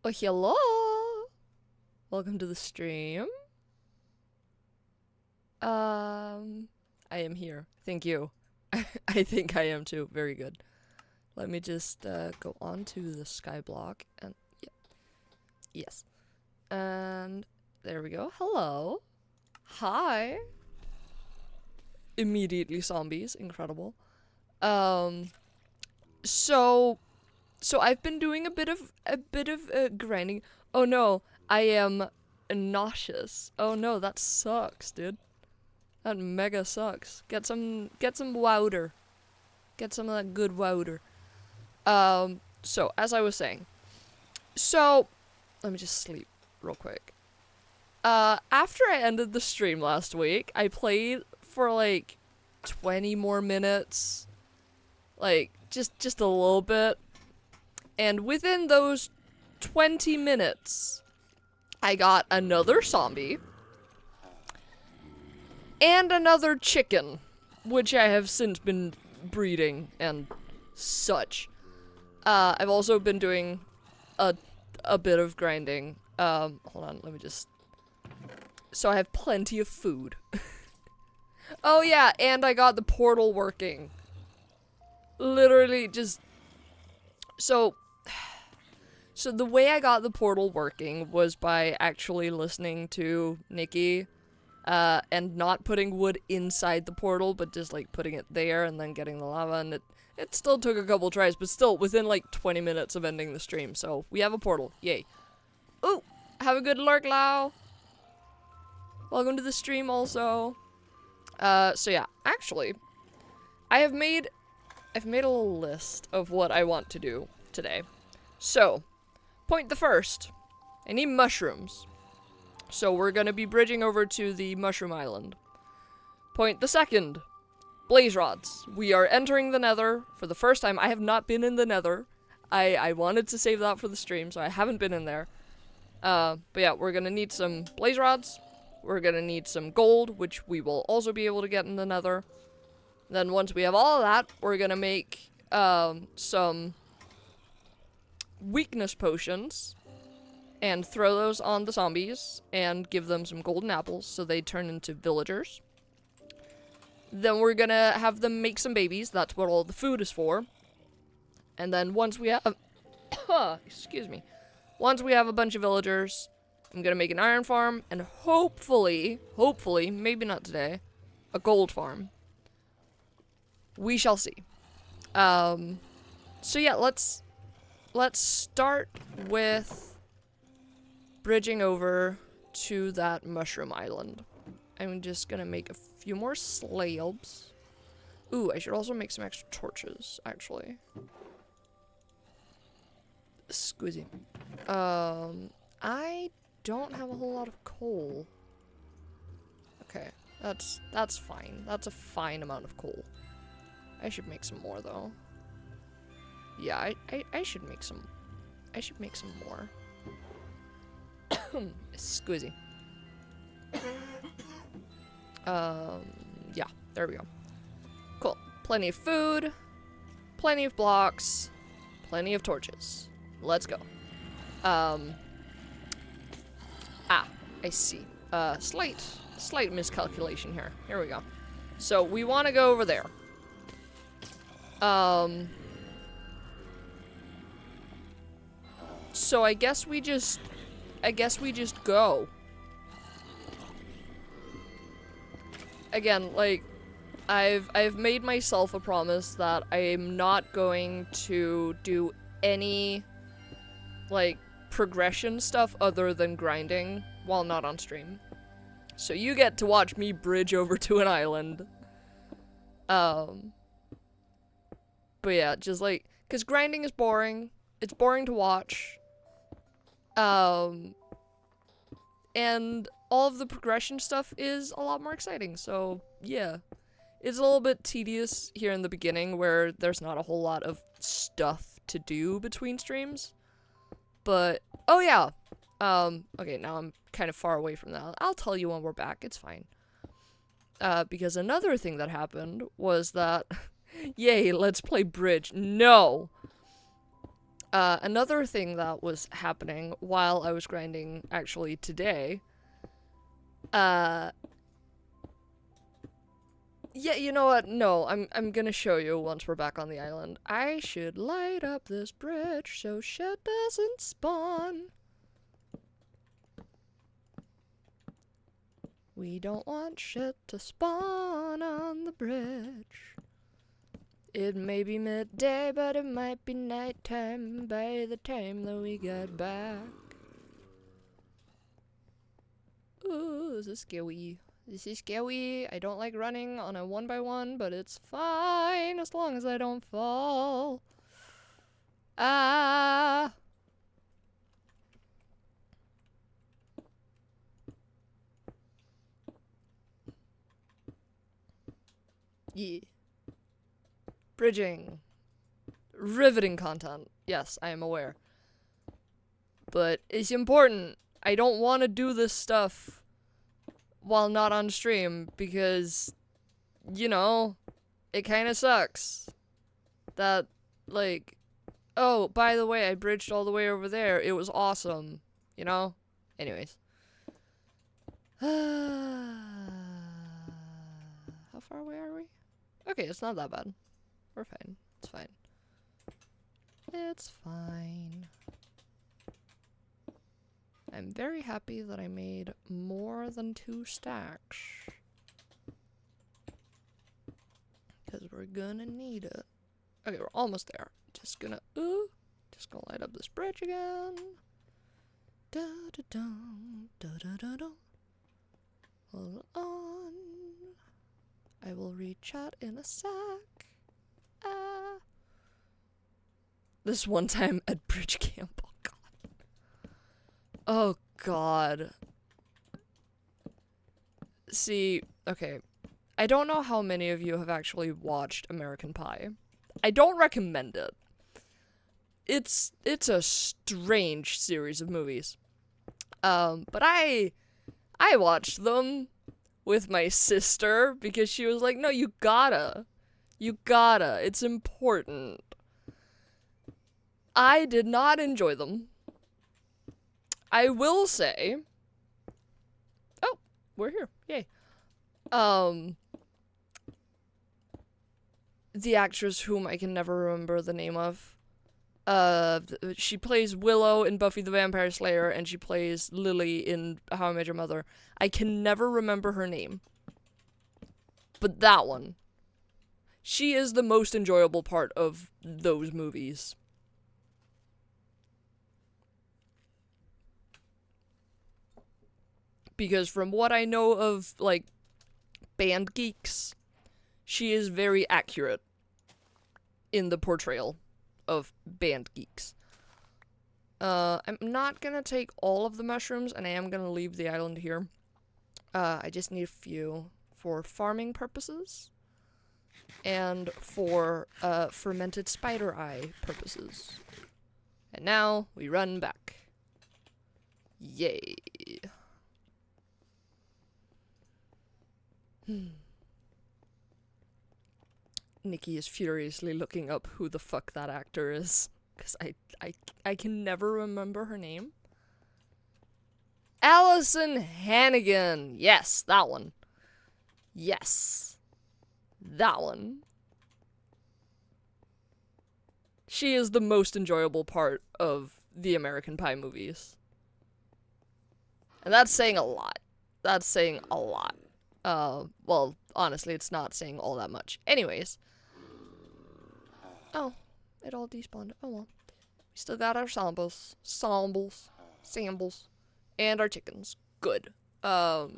Oh, hello! Welcome to the stream. I am here. Thank you. I think I am too. Very good. Let me just go on to the skyblock and yeah. Yes. And there we go. Hello. Hi. Immediately zombies. Incredible. Um so I've been doing a bit of grinding. Oh no, I am nauseous. Oh no, that sucks, dude. That mega sucks. Get some wowder. Get some of that good wowder. So as I was saying. So let me just sleep real quick. After I ended the stream last week, I played for like 20 more minutes. Like just a little bit. And within those 20 minutes, I got another zombie and another chicken, which I have since been breeding and such. I've also been doing a bit of grinding. Hold on, let me just... So I have plenty of food. Oh yeah, and I got the portal working. Literally just... So the way I got the portal working was by actually listening to Nikki, and not putting wood inside the portal, but just like putting it there and then getting the lava, and it still took a couple tries, but still within like 20 minutes of ending the stream, so we have a portal. Yay. Ooh, have a good lurk, Lau. Welcome to the stream also. So yeah, actually, I've made a little list of what I want to do today. So, point the first, I need mushrooms. So we're gonna be bridging over to the Mushroom Island. Point the second, blaze rods. We are entering the nether for the first time. I have not been in the nether. I wanted to save that for the stream, so I haven't been in there. But yeah, we're gonna need some blaze rods. We're gonna need some gold, which we will also be able to get in the nether. Then once we have all of that, we're gonna make some weakness potions and throw those on the zombies and give them some golden apples so they turn into villagers. Then we're gonna have them make some babies. That's what all the food is for. And then once we have... excuse me. Once we have a bunch of villagers, I'm gonna make an iron farm and hopefully, maybe not today, a gold farm. We shall see. So yeah, let's start with bridging over to that Mushroom Island. I'm just gonna make a few more slabs. Ooh, I should also make some extra torches, actually. Squeezy. I don't have a whole lot of coal. Okay, that's fine. That's a fine amount of coal. I should make some more though. Yeah, I should make some. I should make some more. Squeezy. Yeah, there we go. Cool. Plenty of food, plenty of blocks, plenty of torches. Let's go. I see. Slight miscalculation here. Here we go. So we want to go over there. So I guess we just go. Again, like, I've made myself a promise that I'm not going to do any, like, progression stuff other than grinding while not on stream. So you get to watch me bridge over to an island. But yeah, just like, cause grinding is boring. It's boring to watch. And all of the progression stuff is a lot more exciting, so yeah. It's a little bit tedious here in the beginning where there's not a whole lot of stuff to do between streams. But, oh yeah. Okay, now I'm kind of far away from that. I'll tell you when we're back, it's fine. Because another thing that happened was that, yay, let's play bridge. No! Another thing that was happening while I was grinding, actually today, yeah, you know what? No, I'm gonna show you once we're back on the island. I should light up this bridge so shit doesn't spawn. We don't want shit to spawn on the bridge. It may be midday, but it might be nighttime by the time that we get back. Ooh, this is scary. This is scary. I don't like running on a 1x1, but it's fine as long as I don't fall. Ah! Yeah. Bridging. Riveting content. Yes, I am aware. But it's important. I don't want to do this stuff while not on stream because, you know, it kind of sucks. That, like, oh, by the way, I bridged all the way over there. It was awesome. You know? Anyways. How far away are we? Okay, it's not that bad. We're fine. It's fine. It's fine. I'm very happy that I made more than 2 stacks. Because we're gonna need it. Okay, we're almost there. Just gonna light up this bridge again. Da da da da da da da. Hold on. I will read chat in a sec. Ah. This one time at bridge camp. Oh god. Oh god. See, okay. I don't know how many of you have actually watched American Pie. I don't recommend it. It's a strange series of movies. But I watched them with my sister because she was like, no, you gotta. It's important. I did not enjoy them. I will say, oh, we're here. Yay. The actress whom I can never remember the name of, she plays Willow in Buffy the Vampire Slayer, and she plays Lily in How I Met Your Mother. I can never remember her name. But that one. She is the most enjoyable part of those movies. Because from what I know of, like, band geeks, she is very accurate in the portrayal of band geeks. I'm not gonna take all of the mushrooms, and I am gonna leave the island here. I just need a few for farming purposes and for fermented spider eye purposes. And now we run back. Yay. Nikki is furiously looking up who the fuck that actor is, because I can never remember her name. Allison Hannigan! Yes, that one. Yes. That one. She is the most enjoyable part of the American Pie movies. And that's saying a lot. That's saying a lot. Well, honestly, it's not saying all that much. Anyways. Oh, it all despawned. Oh well. We still got our samples, and our chickens. Good. Because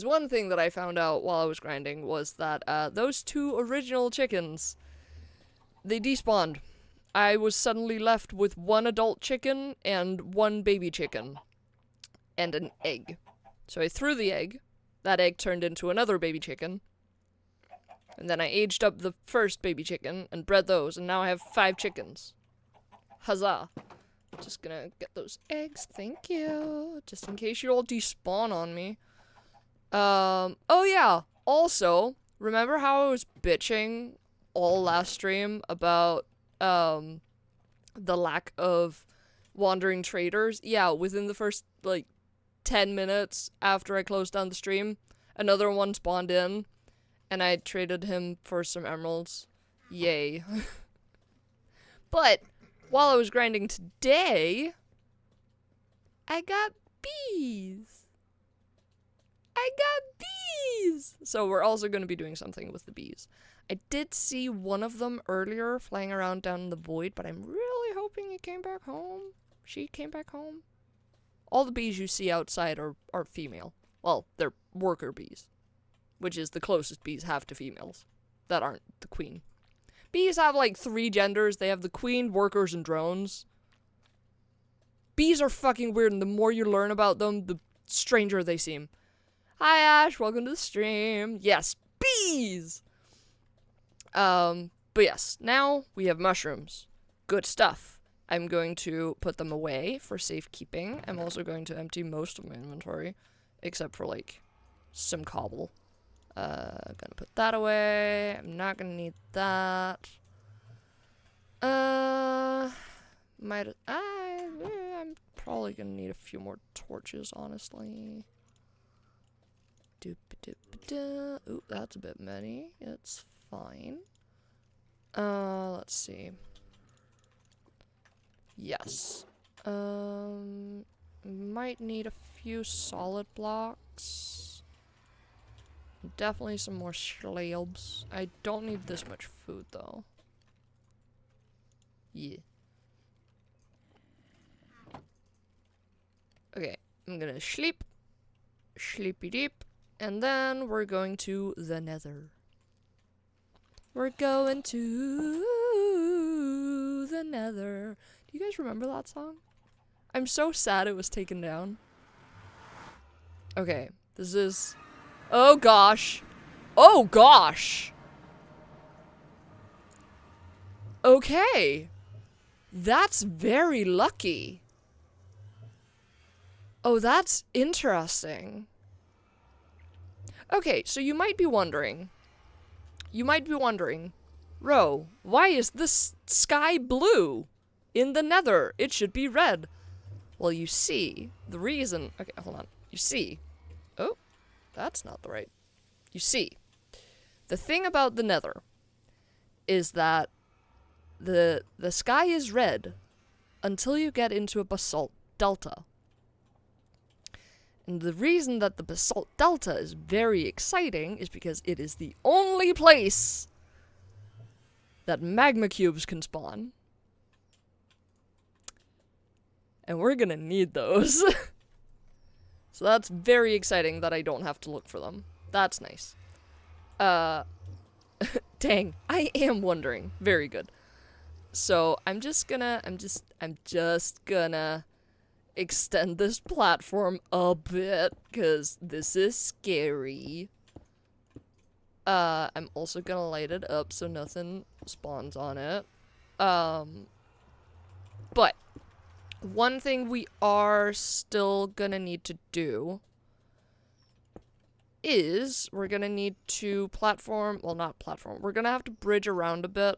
one thing that I found out while I was grinding was that, those 2 original chickens, they despawned. I was suddenly left with 1 adult chicken and 1 baby chicken. And an egg. So I threw the egg. That egg turned into another baby chicken. And then I aged up the first baby chicken and bred those, and now I have 5 chickens. Huzzah. Just gonna get those eggs, thank you. Just in case you all despawn on me. Oh yeah, also, remember how I was bitching all last stream about, the lack of wandering traders. Yeah, within the first, like, 10 minutes after I closed down the stream, another one spawned in, and I traded him for some emeralds. Yay. But, while I was grinding today, I got bees. I got bees! So we're also going to be doing something with the bees. I did see one of them earlier flying around down in the void, but I'm really hoping he came back home. She came back home. All the bees you see outside are female. Well, they're worker bees, which is the closest bees have to females that aren't the queen. Bees have like 3 genders. They have the queen, workers, and drones. Bees are fucking weird, and the more you learn about them, the stranger they seem. Hi Ash, welcome to the stream. Yes, bees! But yes, now we have mushrooms. Good stuff. I'm going to put them away for safekeeping. I'm also going to empty most of my inventory, except for, like, some cobble. I'm gonna put that away. I'm not gonna need that. I'm probably gonna need a few more torches, honestly. Ooh, that's a bit many. It's fine. Let's see. Yes. Might need a few solid blocks. Definitely some more slabs. I don't need this much food, though. Yeah. Okay, I'm gonna sleep. Sleepy deep. And then we're going to the nether. We're going to the nether. Do you guys remember that song? I'm so sad it was taken down. Okay, this is... Oh gosh. Oh gosh! Okay. That's very lucky. Oh, that's interesting. Okay, so you might be wondering, Ro, why is this sky blue? In the nether, it should be red. Well, you see, the reason... Okay, hold on. You see... Oh, that's not the right... You see, the thing about the nether is that the sky is red until you get into a basalt delta. And the reason that the basalt delta is very exciting is because it is the only place that magma cubes can spawn. And we're gonna need those. So that's very exciting that I don't have to look for them. That's nice. Dang, I am wondering. Very good. So I'm just gonna extend this platform a bit, because this is scary. I'm also gonna light it up so nothing spawns on it. But one thing we are still gonna need to do is we're gonna need to we're gonna have to bridge around a bit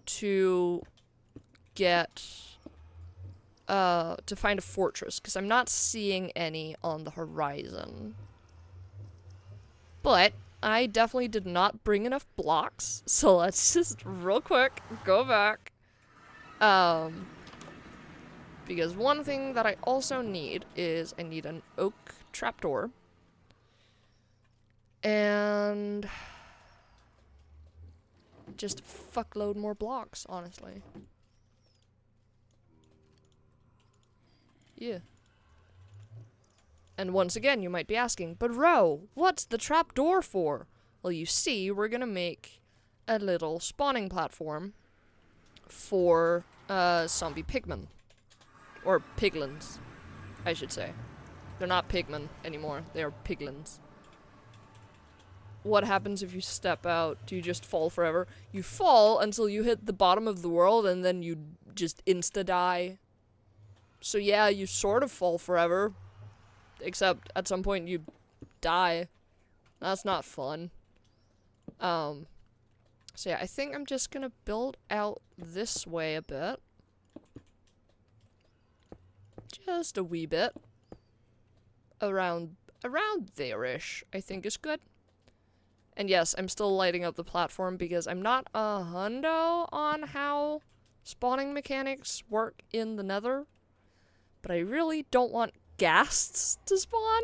to get to find a fortress, because I'm not seeing any on the horizon. But I definitely did not bring enough blocks, so let's just real quick go back. Because one thing that I also need is I need an oak trapdoor. And just fuckload more blocks, honestly. Yeah. And once again, you might be asking, but Ro, what's the trapdoor for? Well, you see, we're gonna make a little spawning platform for zombie pigmen. Or piglins, I should say. They're not pigmen anymore, they are piglins. What happens if you step out? Do you just fall forever? You fall until you hit the bottom of the world and then you just insta-die. So yeah, you sort of fall forever. Except at some point you die. That's not fun. So yeah, I think I'm just gonna build out this way a bit. Just a wee bit. Around there-ish, I think is good. And yes, I'm still lighting up the platform because I'm not a hundo on how spawning mechanics work in the Nether. But I really don't want ghasts to spawn.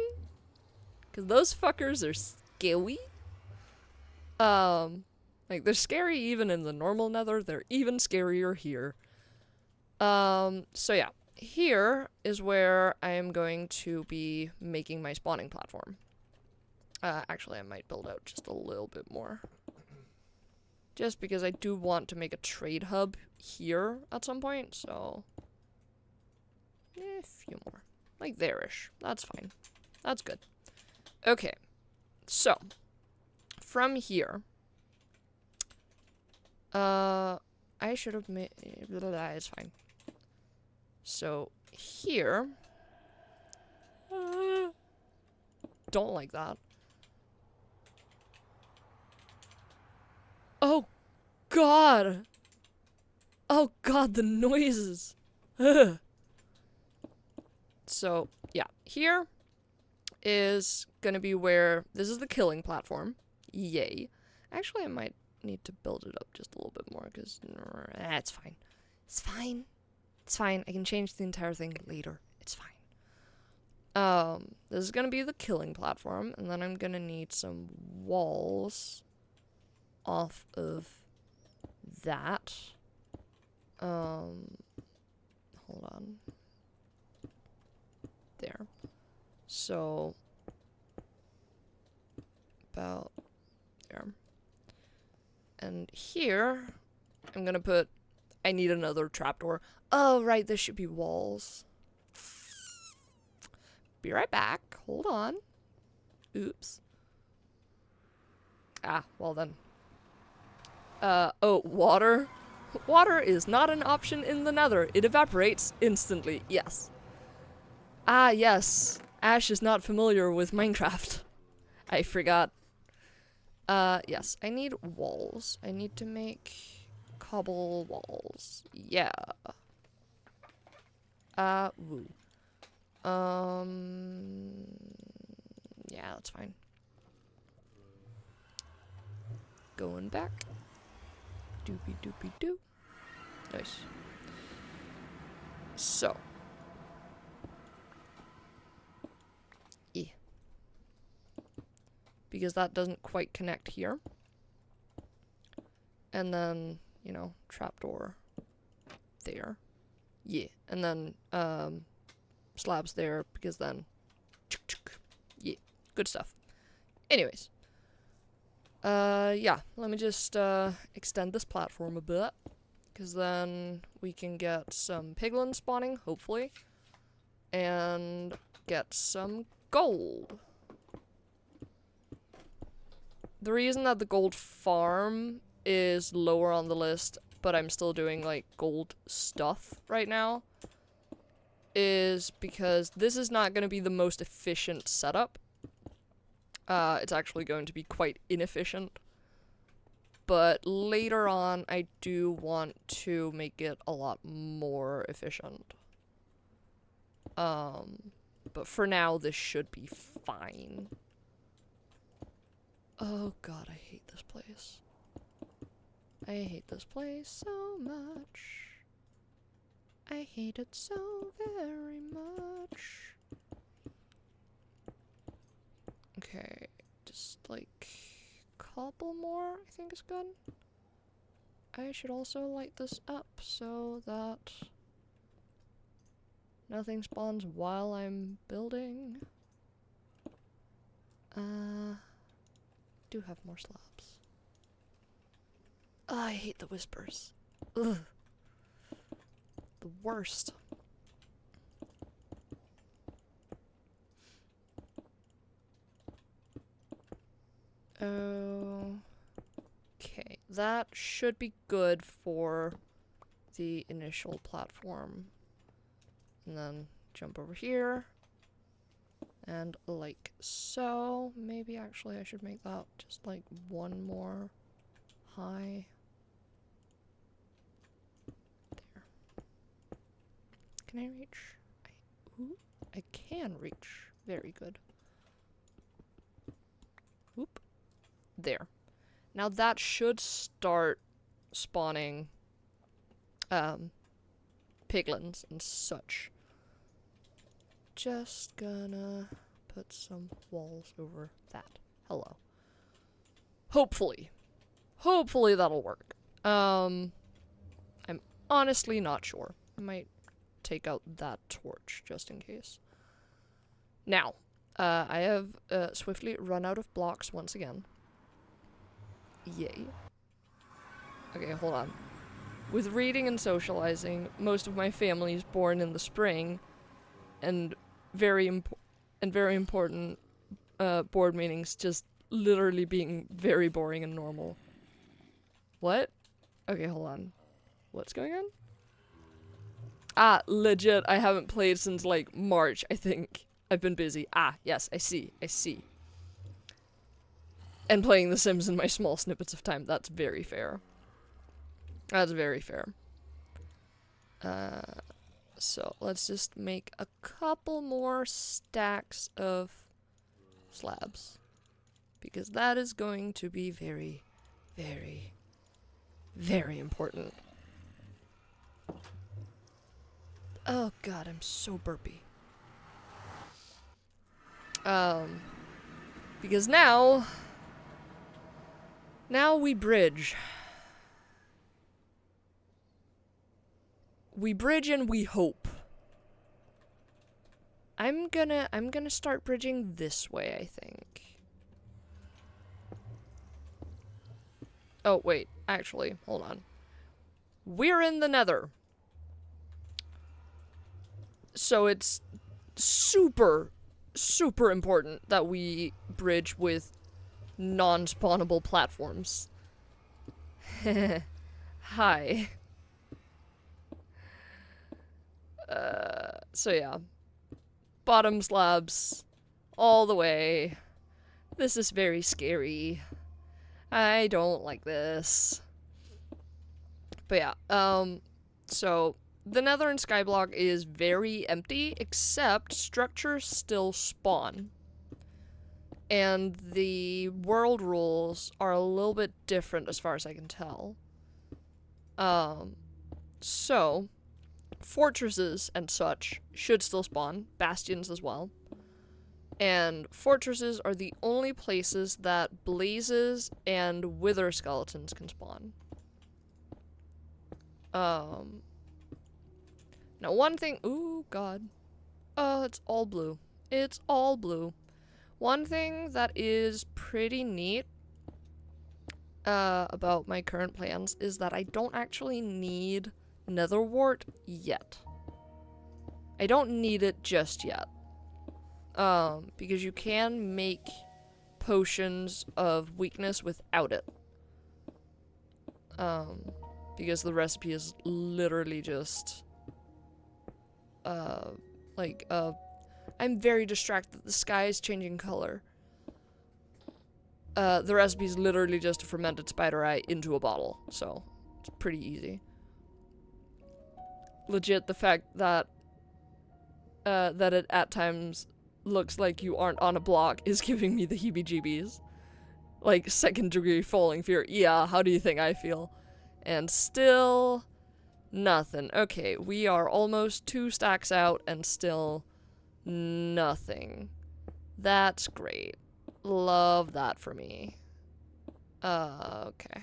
Because those fuckers are scary. Like, they're scary even in the normal Nether. They're even scarier here. So yeah. Here is where I am going to be making my spawning platform. Actually, I might build out just a little bit more. Just because I do want to make a trade hub here at some point, so... a few more. Like there-ish. That's fine. That's good. Okay. So. From here. I should have made... It's fine. So, here... don't like that. Oh, God! Oh, God, the noises! Ugh. So, yeah. Here is gonna be where... This is the killing platform. Yay. Actually, I might need to build it up just a little bit more, because... it's fine. It's fine. It's fine. I can change the entire thing later. It's fine. This is gonna be the killing platform, and then I'm gonna need some walls off of that. Hold on. There. So, about there. And here, I'm gonna put, I need another trapdoor. Oh, right, this should be walls. Be right back. Hold on. Oops. Ah, well then. Oh, water? Water is not an option in the Nether. It evaporates instantly. Yes. Ah, yes. Ash is not familiar with Minecraft. I forgot. Yes. I need walls. I need to make cobble walls. Yeah. Woo. Yeah, that's fine. Going back. Doopy doopy doo. Nice. So. Yeah. Because that doesn't quite connect here. And then, you know, trapdoor there. Yeah. And then, slabs there, because then... Yeah. Good stuff. Anyways. Yeah. Let me just, extend this platform a bit. Because then we can get some piglins spawning, hopefully. And get some gold. The reason that the gold farm is lower on the list, but I'm still doing, like, gold stuff right now, is because this is not going to be the most efficient setup. It's actually going to be quite inefficient. But later on, I do want to make it a lot more efficient. But for now, this should be fine. Oh god, I hate this place. I hate this place so much. I hate it so very much. Okay, just like couple more, I think is good. I should also light this up so that nothing spawns while I'm building. Do have more slabs. Oh, I hate the whispers. Ugh. The worst. Okay, that should be good for the initial platform. And then jump over here. And like so. Maybe actually I should make that just like one more high. There. Can I reach? Ooh, I can reach. Very good. Oop. There. Now that should start spawning piglins and such. Just gonna put some walls over that. Hello. Hopefully. Hopefully that'll work. I'm honestly not sure. I might take out that torch just in case. Now, I have swiftly run out of blocks once again. Yay. Okay, hold on. With reading and socializing, most of my family is born in the spring, and very important board meetings just literally being very boring and normal. What? Okay, hold on. What's going on? Ah, legit, I haven't played since, like, March, I think. I've been busy. Ah, yes, I see. And playing The Sims in my small snippets of time. That's very fair. That's very fair. So, let's just make a couple more stacks of slabs. Because that is going to be very, very, very important. Oh god, I'm so burpy. Because now we bridge. We bridge and we hope. I'm gonna start bridging this way, I think. Oh, wait, actually, hold on. We're in the Nether. So it's super important that we bridge with non-spawnable platforms. Hi. So yeah. Bottom slabs all the way. This is very scary. I don't like this. But yeah, so the Nether and Skyblock is very empty, except structures still spawn. And the world rules are a little bit different as far as I can tell. So, fortresses and such should still spawn, bastions as well. And fortresses are the only places that blazes and wither skeletons can spawn. Now one thing, ooh god. Oh, it's all blue. It's all blue. One thing that is pretty neat about my current plans is that I don't actually need nether wart yet. I don't need it just yet. Because you can make potions of weakness without it. Because the recipe is literally just I'm very distracted. The sky is changing color. The recipe is literally just a fermented spider eye into a bottle, so it's pretty easy. Legit, the fact that that it at times looks like you aren't on a block is giving me the heebie-jeebies. Like, second-degree falling fear. Yeah, how do you think I feel? And still nothing. Okay, we are almost 2 stacks out and still nothing. That's great. Love that for me. Okay.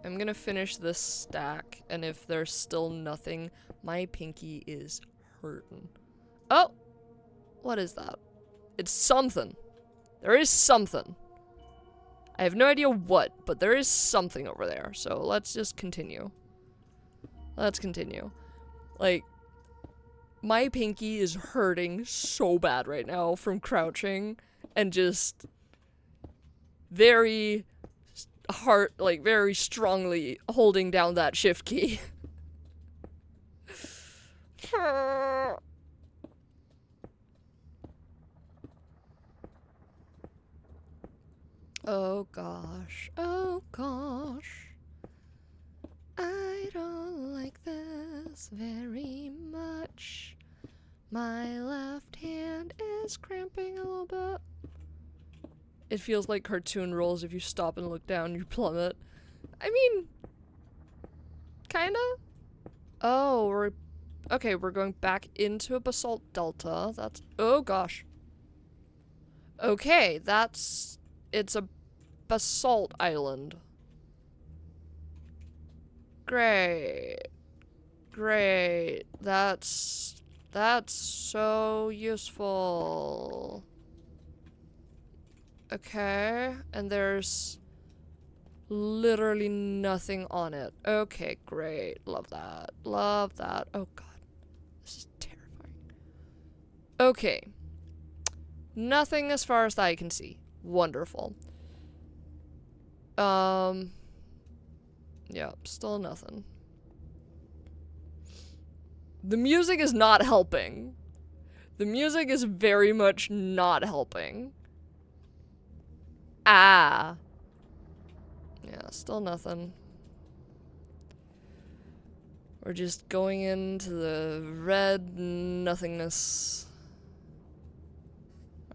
I'm gonna finish this stack, and if there's still nothing, my pinky is hurting. Oh! What is that? It's something. There is something. I have no idea what, but there is something over there, so let's just continue. Let's continue. Like, my pinky is hurting so bad right now from crouching and just very hard, like very strongly holding down that shift key. Okay, Oh gosh, oh gosh. I don't like this very much. My left hand is cramping a little bit. It feels like cartoon rolls. If you stop and look down, you plummet. I mean, kinda. Oh, we're going back into a basalt delta. That's, oh gosh. Okay, it's a basalt island. Great. Great. That's so useful. Okay, and there's literally nothing on it. Okay, great. Love that. Love that. Oh god. This is terrifying. Okay. Nothing as far as I can see. Wonderful. Yeah, still nothing. The music is not helping. The music is very much not helping. Ah. Yeah, still nothing. We're just going into the red nothingness.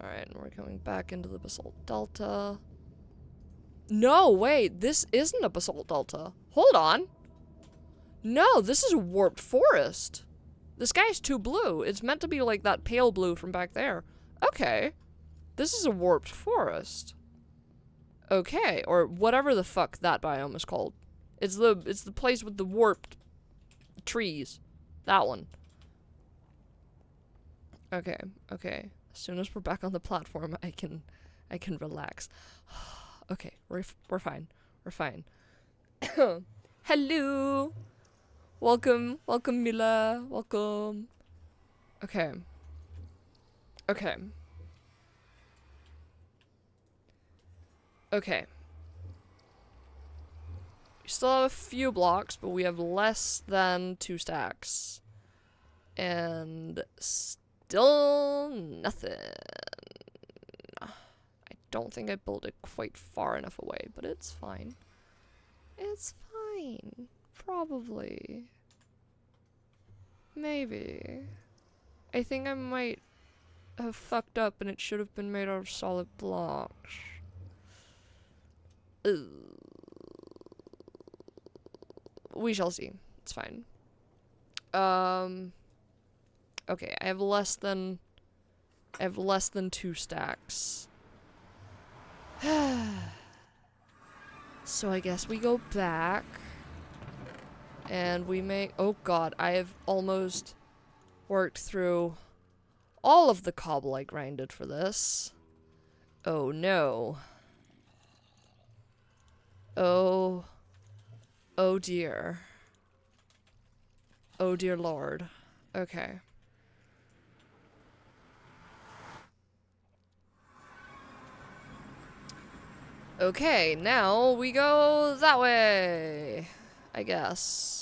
Alright, and we're coming back into the basalt delta. No, wait, this isn't a basalt delta. Hold on. No, this is a warped forest. The sky's too blue. It's meant to be like that pale blue from back there. Okay. This is a warped forest. Okay, or whatever the fuck that biome is called. It's the place with the warped trees. That one. Okay, okay. As soon as we're back on the platform, I can relax. Okay, we're fine. We're fine. Hello. Welcome, Mila. Welcome. Okay. Okay. Okay. We still have a few blocks, but we have less than 2 stacks. And still nothing. I don't think I built it quite far enough away, but it's fine. It's fine. Probably. Maybe. I think I might have fucked up and it should have been made out of solid blocks. We shall see. It's fine. Okay, I have less than 2 stacks. So I guess we go back. And we make... Oh god, I have almost worked through all of the cobble I grinded for this. Oh no. Oh. Oh dear. Oh dear lord. Okay. Okay, now we go that way. I guess.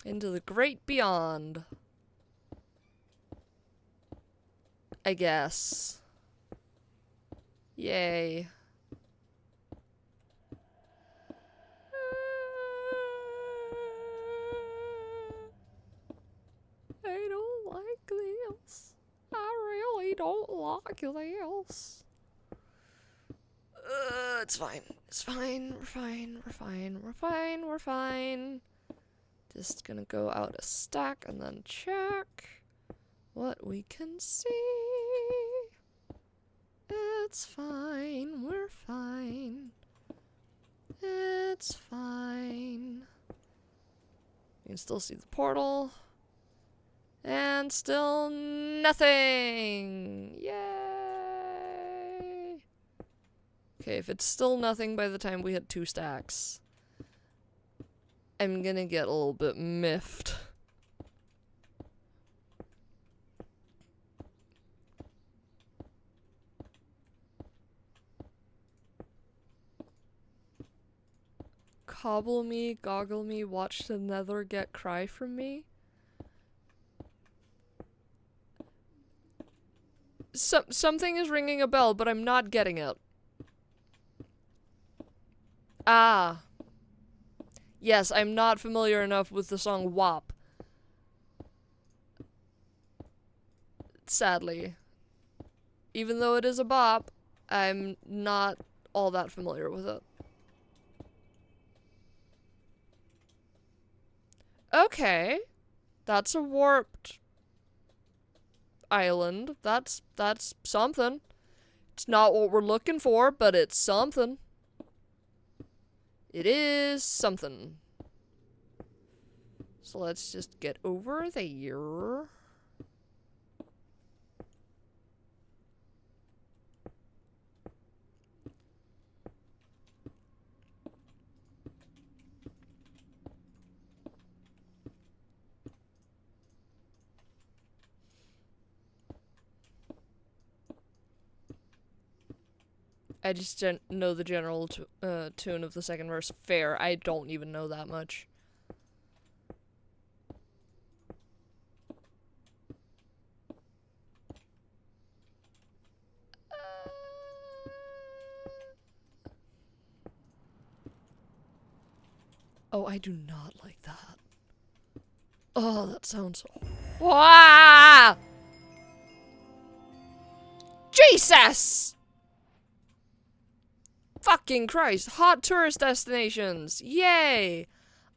Into the great beyond. I guess. Yay. I don't like this. I really don't like this. It's fine. It's fine. We're fine. We're fine. We're fine. We're fine. Just gonna go out a stack and then check what we can see. It's fine. We're fine. It's fine. You can still see the portal. And still nothing! Yay! Okay, if it's still nothing by the time we hit 2 stacks, I'm gonna get a little bit miffed. God, Hobble me, goggle me, watch the nether get cry from me. Something is ringing a bell, but I'm not getting it. Ah. Yes, I'm not familiar enough with the song WAP. Sadly. Even though it is a bop, I'm not all that familiar with it. Okay. That's a warped island. That's something. It's not what we're looking for, but it's something. It is something. So let's just get over there. I just didn't know the general tune of the second verse. Fair. I don't even know that much. Oh, I do not like that. Oh, that sounds... Wah! Jesus! Fucking Christ. Hot tourist destinations. Yay!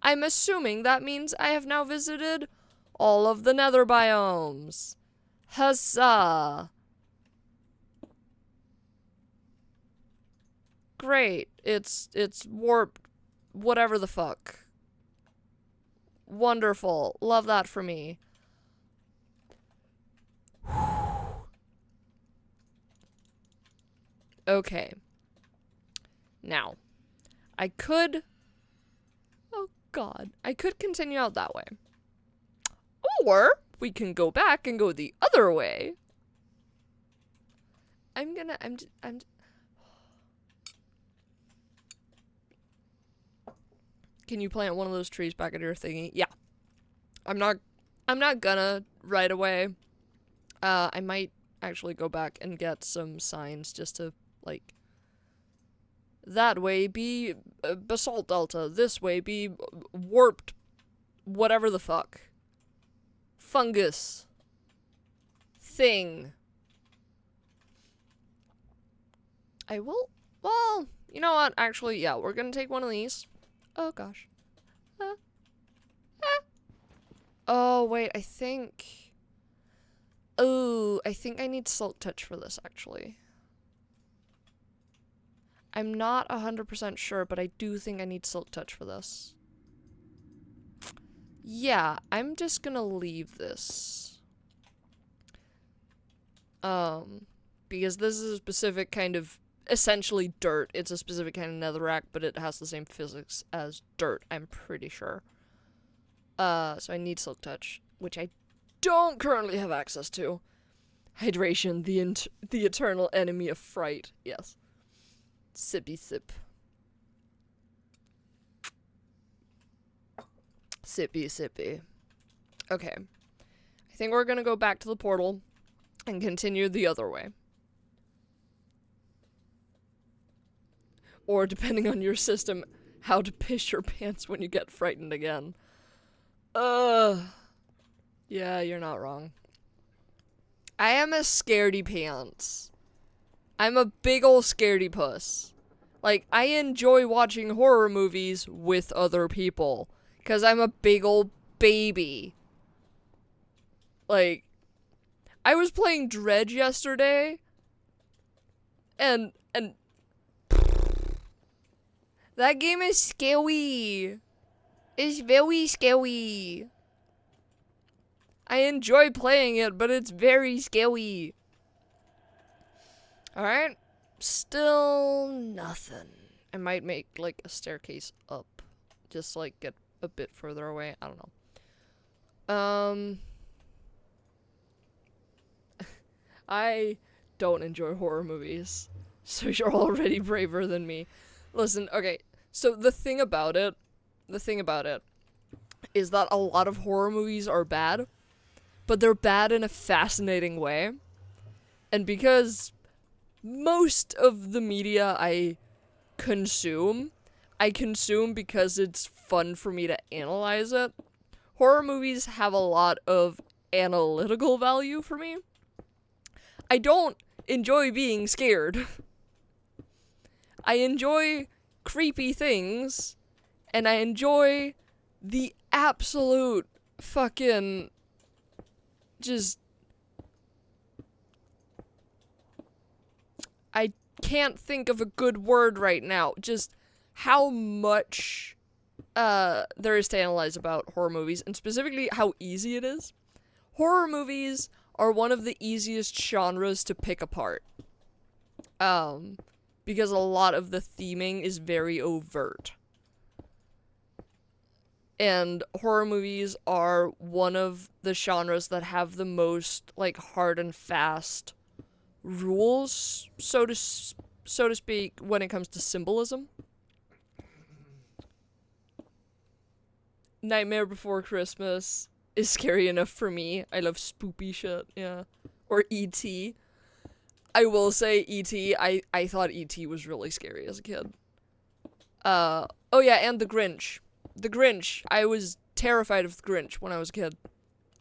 I'm assuming that means I have now visited all of the nether biomes. Huzzah! Great. It's warped. Whatever the fuck. Wonderful. Love that for me. Okay. Now, I could... Oh god. I could continue out that way. Or, we can go back and go the other way. I'm... Can you plant one of those trees back at your thingy? Yeah. I'm not gonna right away. I might actually go back and get some signs just to, like... That way be basalt delta. This way be warped whatever the fuck. Fungus. Thing. I will... Well, you know what? Actually, yeah, we're gonna take one of these. Oh, gosh. Oh, wait, I think... Oh, I think I need Silk Touch for this, actually. I'm not 100% sure, but I do think I need Silk Touch for this. Yeah, I'm just gonna leave this. Because this is a specific kind of, essentially dirt. It's a specific kind of netherrack, but it has the same physics as dirt, I'm pretty sure. So I need Silk Touch, which I don't currently have access to. Hydration, the eternal enemy of fright. Yes. Sippy sip. Sippy sippy. Okay. I think we're gonna go back to the portal and continue the other way. Or, depending on your system, how to piss your pants when you get frightened again. Yeah, you're not wrong. I am a scaredy pants. I'm a big ol' scaredy puss. Like, I enjoy watching horror movies with other people. 'Cause I'm a big ol' baby. Like, I was playing Dredge yesterday. And that game is scary. It's very scary. I enjoy playing it, but it's very scary. Alright. Still nothing. I might make, like, a staircase up. Just, like, get a bit further away. I don't know. I don't enjoy horror movies. So you're already braver than me. Listen, okay. So the thing about it is that a lot of horror movies are bad, but they're bad in a fascinating way. And because most of the media consume, I consume because it's fun for me to analyze it. Horror movies have a lot of analytical value for me. I don't enjoy being scared. I enjoy creepy things, and I enjoy the absolute fucking just I can't think of a good word right now. Just how much there is to analyze about horror movies, and specifically how easy it is. Horror movies are one of the easiest genres to pick apart. Because a lot of the theming is very overt. And horror movies are one of the genres that have the most, like, hard and fast rules, so to speak, when it comes to symbolism. Nightmare Before Christmas is scary enough for me. I love spoopy shit, yeah. Or E.T. I will say E.T. I thought E.T. was really scary as a kid. Oh yeah, and The Grinch. The Grinch. I was terrified of The Grinch when I was a kid.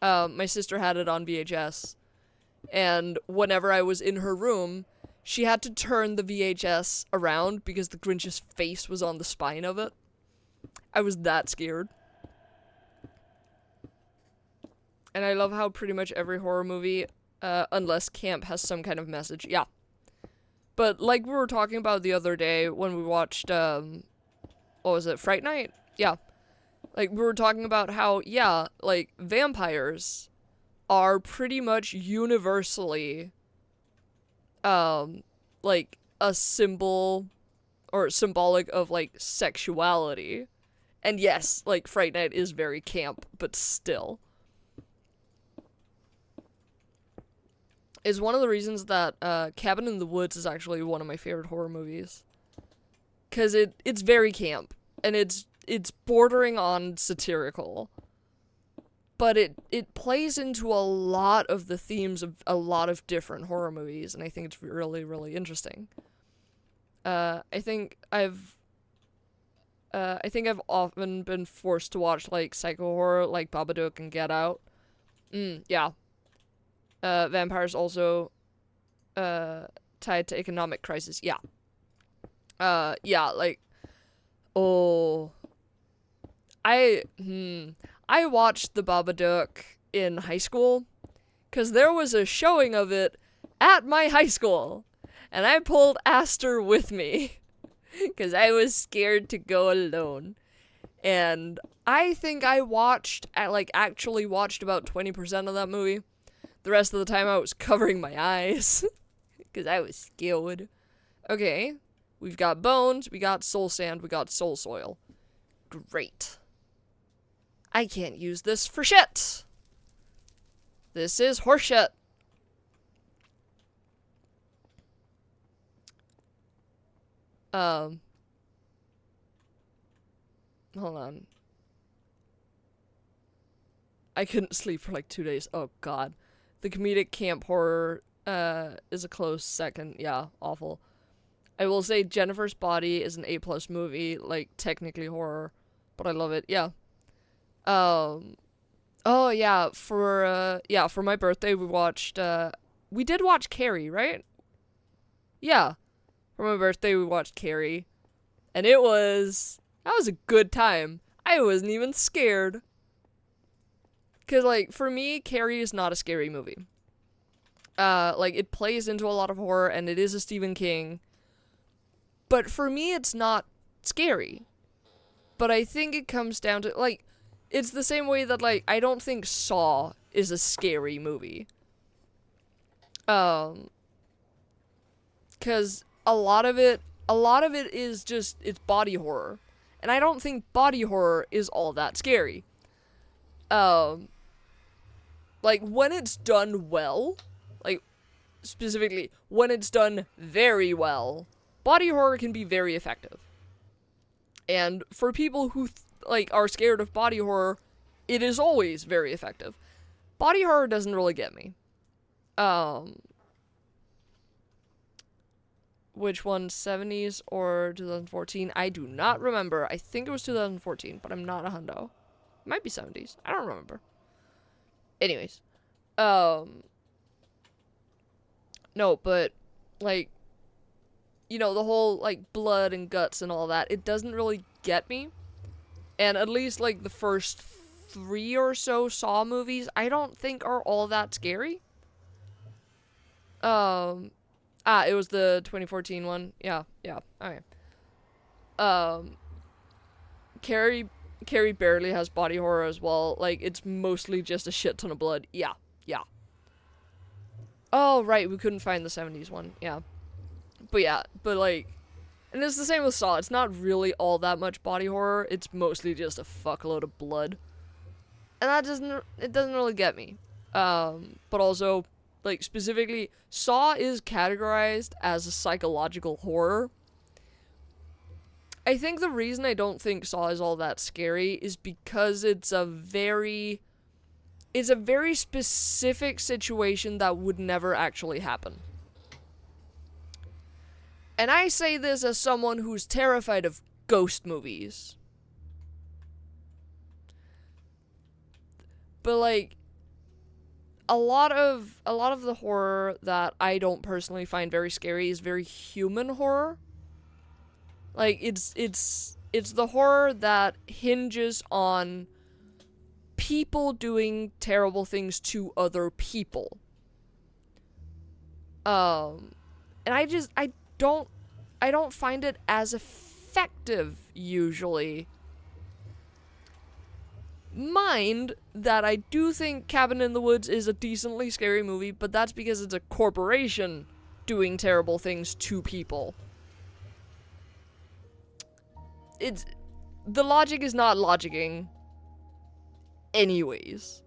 My sister had it on VHS. And whenever I was in her room, she had to turn the VHS around because the Grinch's face was on the spine of it. I was that scared. And I love how pretty much every horror movie, unless camp, has some kind of message. Yeah. But like we were talking about the other day when we watched, what was it, Fright Night? Yeah. Like, we were talking about how, yeah, like, vampires are pretty much universally, like, a symbol or symbolic of, like, sexuality. And yes, like, Fright Night is very camp, but still. Is one of the reasons that Cabin in the Woods is actually one of my favorite horror movies. Because it's very camp, and it's bordering on satirical. But it plays into a lot of the themes of a lot of different horror movies, and I think it's really, really interesting. I think I've often been forced to watch, like, psycho horror, like Babadook and Get Out. Yeah. Vampires also tied to economic crisis. Yeah. Yeah, like, oh, I watched the Babadook in high school because there was a showing of it at my high school, and I pulled Aster with me because I was scared to go alone. And I think I actually watched about 20% of that movie. The rest of the time I was covering my eyes because I was scared. Okay, we've got bones, we got soul sand, we got soul soil. Great. I can't use this for shit. This is horseshit. Hold on. I couldn't sleep for like 2 days. Oh god. The comedic camp horror is a close second. Yeah, awful. I will say Jennifer's Body is an A+ movie, like technically horror, but I love it. Yeah. Oh yeah, for my birthday we did watch Carrie, right? Yeah. For my birthday we watched Carrie, and that was a good time. I wasn't even scared. Cause, like, for me, Carrie is not a scary movie. Like, it plays into a lot of horror, and it is a Stephen King. But for me, it's not scary. But I think it comes down to, like, it's the same way that, like, I don't think Saw is a scary movie. Cause a lot of it is just, it's body horror. And I don't think body horror is all that scary. Like, when it's done well, like, specifically, when it's done very well, body horror can be very effective. And for people who like are scared of body horror, it is always very effective. Body horror doesn't really get me. Which one, 70s or 2014? I do not remember. I think it was 2014, but I'm not a hundo. Might be 70s. I don't remember. Anyways. No, but, like, you know, the whole, like, blood and guts and all that, it doesn't really get me. And at least, like, the first 3 or so Saw movies, I don't think are all that scary. It was the 2014 one. Yeah, okay. Carrie barely has body horror as well. Like, it's mostly just a shit ton of blood. Yeah. Oh, right, we couldn't find the 70s one. Yeah. But like, and it's the same with Saw. It's not really all that much body horror. It's mostly just a fuckload of blood. And it doesn't really get me. But also, like, specifically, Saw is categorized as a psychological horror. I think the reason I don't think Saw is all that scary is because it's a very specific situation that would never actually happen. And I say this as someone who's terrified of ghost movies. But, like, a lot of the horror that I don't personally find very scary is very human horror. Like, it's the horror that hinges on people doing terrible things to other people. And I don't find it as effective usually. Mind that I do think Cabin in the Woods is a decently scary movie, but that's because it's a corporation doing terrible things to people. The logic is not logicking. Anyways.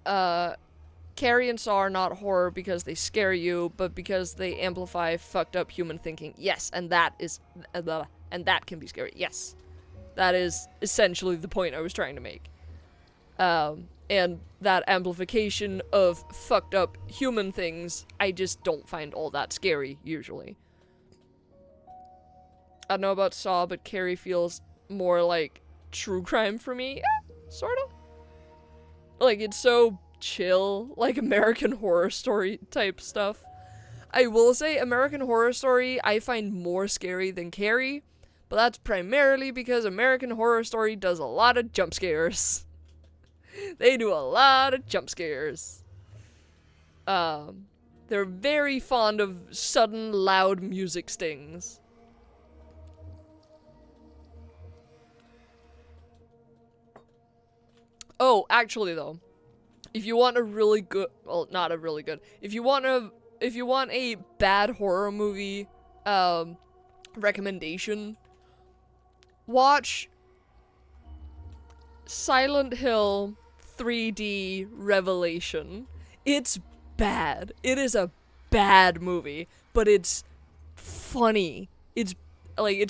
Carrie and Saw are not horror because they scare you, but because they amplify fucked up human thinking. Yes, and that can be scary. Yes. That is essentially the point I was trying to make. And that amplification of fucked up human things, I just don't find all that scary, usually. I don't know about Saw, but Carrie feels more like true crime for me. Sorta. Like, it's so chill, like American Horror Story type stuff. I will say American Horror Story I find more scary than Carrie, but that's primarily because American Horror Story does a lot of jump scares. They do a lot of jump scares. They're very fond of sudden, loud music stings. Oh, actually though, if you want a really good, well, not a really good, if you want a bad horror movie, recommendation, watch Silent Hill 3D Revelation. It's bad. It is a bad movie, but it's funny. It's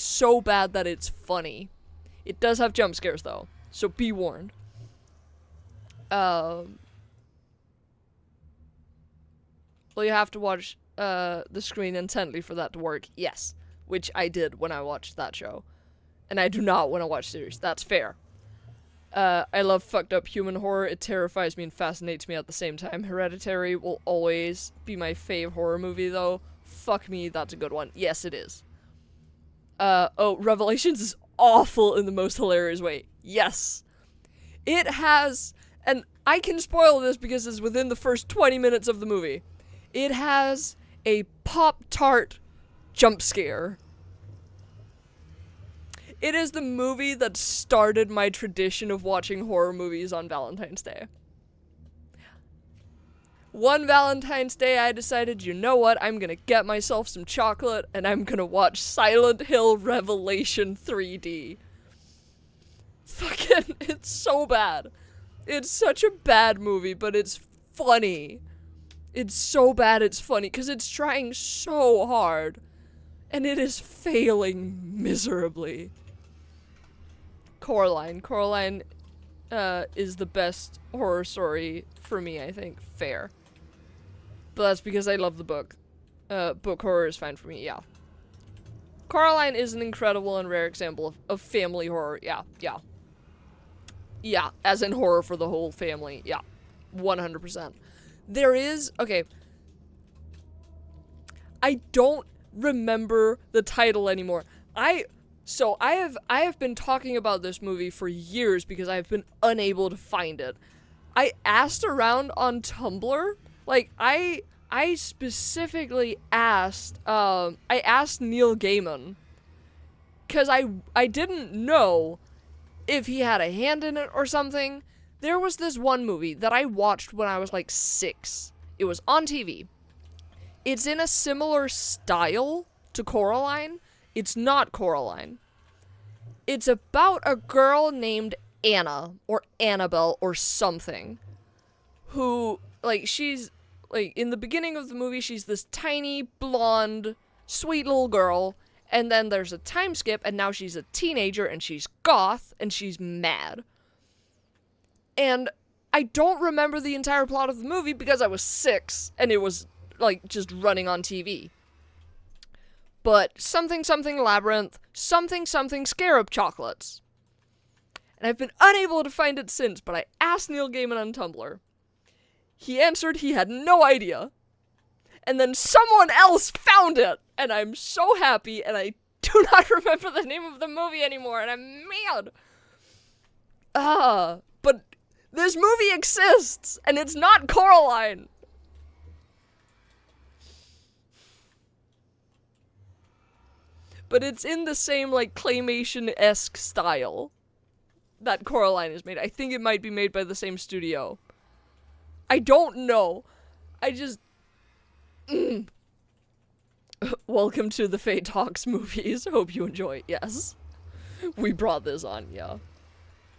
so bad that it's funny. It does have jump scares though, so be warned. Well, you have to watch the screen intently for that to work. Yes, which I did when I watched that show. And I do not want to watch series. That's fair. I love fucked up human horror. It terrifies me and fascinates me at the same time. Hereditary will always be my fave horror movie, though. Fuck me, that's a good one. Yes, it is. Revelations is awful in the most hilarious way. Yes. It has, and I can spoil this because it's within the first 20 minutes of the movie. It has a Pop-Tart jump scare. It is the movie that started my tradition of watching horror movies on Valentine's Day. One Valentine's Day, I decided, you know what, I'm gonna get myself some chocolate, and I'm gonna watch Silent Hill Revelation 3D. Fucking, it's so bad. It's such a bad movie, but it's funny. It's so bad it's funny, because it's trying so hard. and it is failing miserably. Coraline. Coraline is the best horror story for me, I think. Fair. But that's because I love the book. Book horror is fine for me, yeah. Coraline is an incredible and rare example of family horror. Yeah, yeah. Yeah, as in horror for the whole family. Yeah, 100%. There is... Okay. I don't remember the title anymore. I have been talking about this movie for years because I've been unable to find it. I asked around on Tumblr. Like, I specifically asked, I asked Neil Gaiman. Because I didn't know if he had a hand in it or something. There was this one movie that I watched when I was like 6. It was on TV. It's in a similar style to Coraline. It's not Coraline. It's about a girl named Anna, or Annabelle, or something, who, like, she's, like, in the beginning of the movie, she's this tiny, blonde, sweet little girl, and then there's a time skip, and now she's a teenager, and she's goth, and she's mad. And I don't remember the entire plot of the movie because I was 6, and it was, like, just running on TV. But something labyrinth, something scarab chocolates. And I've been unable to find it since, but I asked Neil Gaiman on Tumblr. He answered he had no idea. And then someone else found it, and I'm so happy, and I do not remember the name of the movie anymore, and I'm mad. But this movie exists, and it's not Coraline. But it's in the same, like, claymation-esque style that Coraline is made. I think it might be made by the same studio. I don't know. I just... Welcome to the Fate Talks movies. Hope you enjoy. Yes. We brought this on, yeah.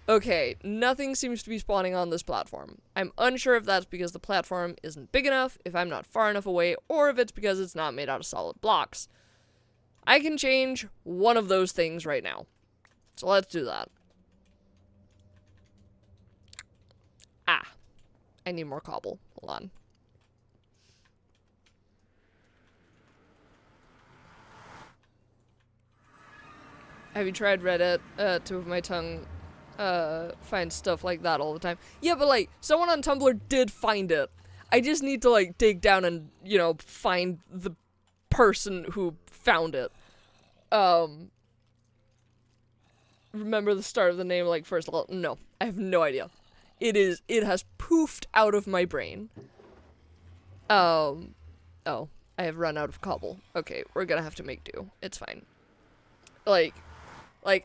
Okay, nothing seems to be spawning on this platform. I'm unsure if that's because the platform isn't big enough, if I'm not far enough away, or if it's because it's not made out of solid blocks. I can change one of those things right now. So let's do that. I need more cobble. Hold on. Have you tried Reddit? Tip of my tongue finds stuff like that all the time. Yeah, but like, someone on Tumblr did find it. I just need to like dig down and, you know, find the person who found it. Remember the start of the name, like, first of all? No, I have no idea. It has poofed out of my brain. Oh, I have run out of cobble. Okay, we're gonna have to make do. It's fine. Like,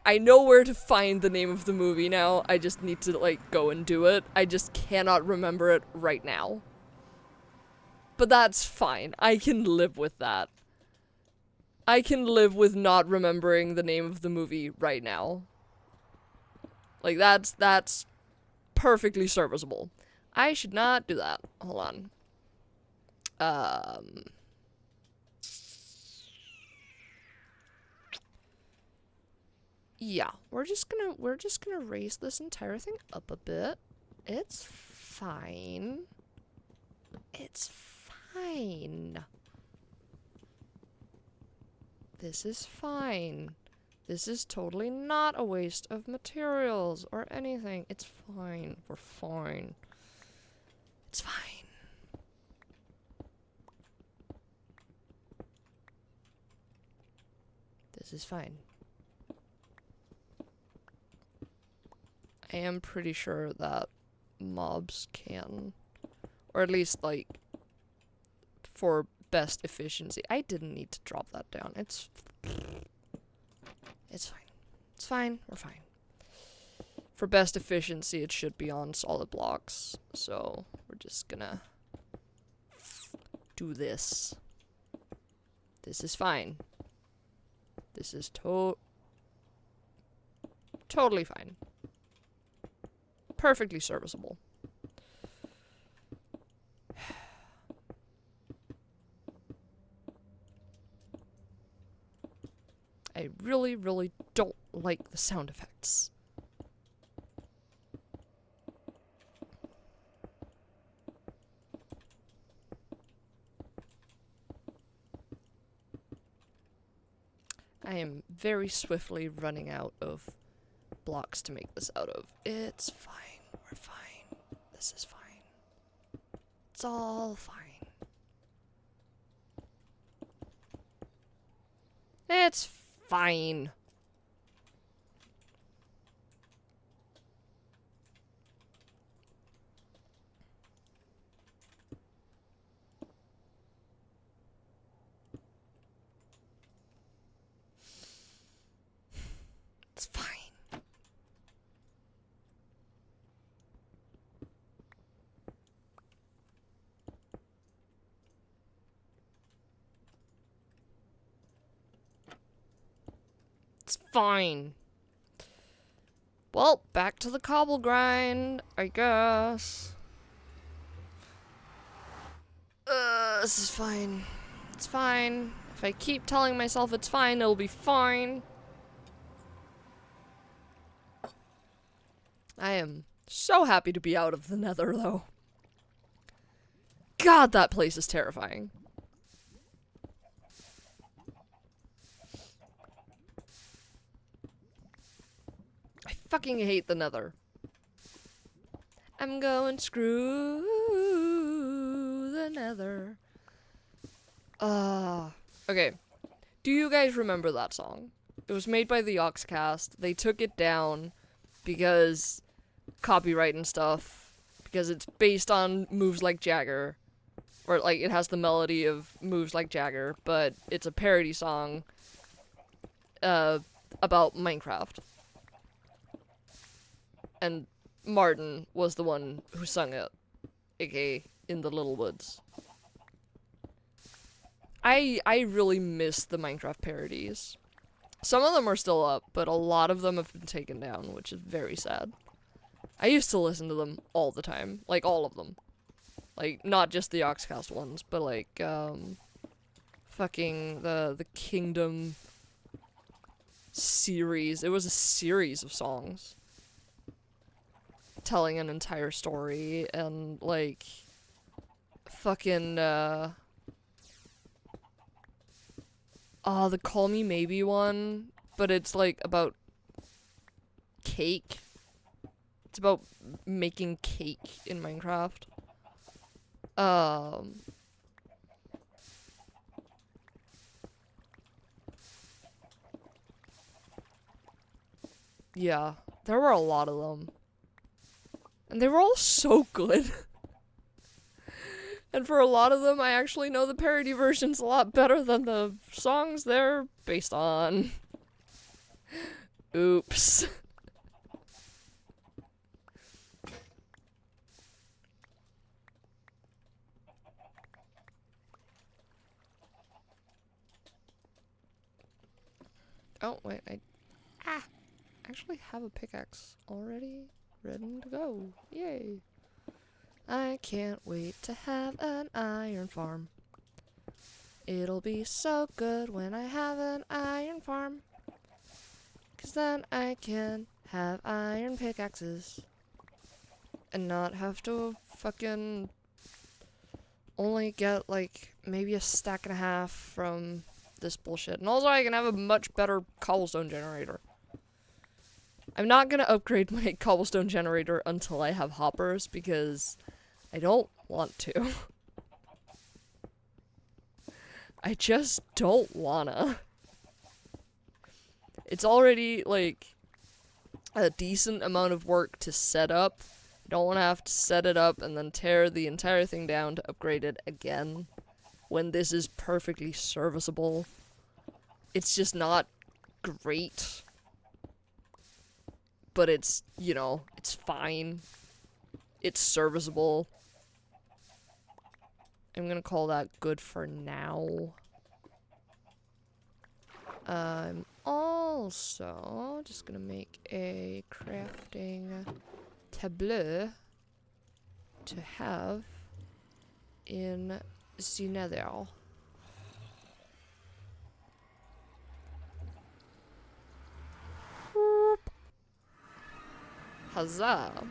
I know where to find the name of the movie now. I just need to, like, go and do it. I just cannot remember it right now. But that's fine. I can live with that. I can live with not remembering the name of the movie right now. Like, that's perfectly serviceable. I should not do that. Hold on. Yeah, we're just gonna raise this entire thing up a bit. It's fine. It's fine. This is fine. This is totally not a waste of materials or anything. It's fine. We're fine. It's fine. This is fine. I am pretty sure that mobs can, or at least, like, for best efficiency. I didn't need to drop that down. It's fine. It's fine. We're fine. For best efficiency, it should be on solid blocks. So, we're just gonna do this. This is fine. This is totally fine. Perfectly serviceable. really, really don't like the sound effects. I am very swiftly running out of blocks to make this out of. It's fine. We're fine. This is fine. It's all fine. It's fine. It's fine. It's fine. Well, back to the cobble grind, I guess. This is fine. It's fine. If I keep telling myself it's fine, it'll be fine. I am so happy to be out of the Nether, though. God, that place is terrifying. I fucking hate the Nether. I'm going screw the Nether. Okay. Do you guys remember that song? It was made by the Oxcast. They took it down because copyright and stuff. Because it's based on Moves Like Jagger. Or, like, it has the melody of Moves Like Jagger, but it's a parody song about Minecraft. And Martin was the one who sung it, aka In the Little Woods. I really miss the Minecraft parodies. Some of them are still up, but a lot of them have been taken down, which is very sad. I used to listen to them all the time, like all of them. Like, not just the Oxcast ones, but like, fucking the Kingdom series. It was a series of songs telling an entire story, and like, fucking, the Call Me Maybe one, but it's like about cake. It's about making cake in Minecraft. Yeah, there were a lot of them. And they were all so good. And for a lot of them, I actually know the parody versions a lot better than the songs they're based on. Oops. Oh, wait, I actually have a pickaxe already ready to go. Yay. I can't wait to have an iron farm. It'll be so good when I have an iron farm. 'Cause then I can have iron pickaxes. And not have to fucking only get, like, maybe a stack and a half from this bullshit. And also I can have a much better cobblestone generator. I'm not gonna upgrade my cobblestone generator until I have hoppers, because I don't want to. I just don't wanna. It's already, like, a decent amount of work to set up. I don't want to have to set it up and then tear the entire thing down to upgrade it again, when this is perfectly serviceable. It's just not great. But it's, you know, it's fine. It's serviceable. I'm gonna call that good for now. I'm also just gonna make a crafting tableau to have in the Nether. Huzzah.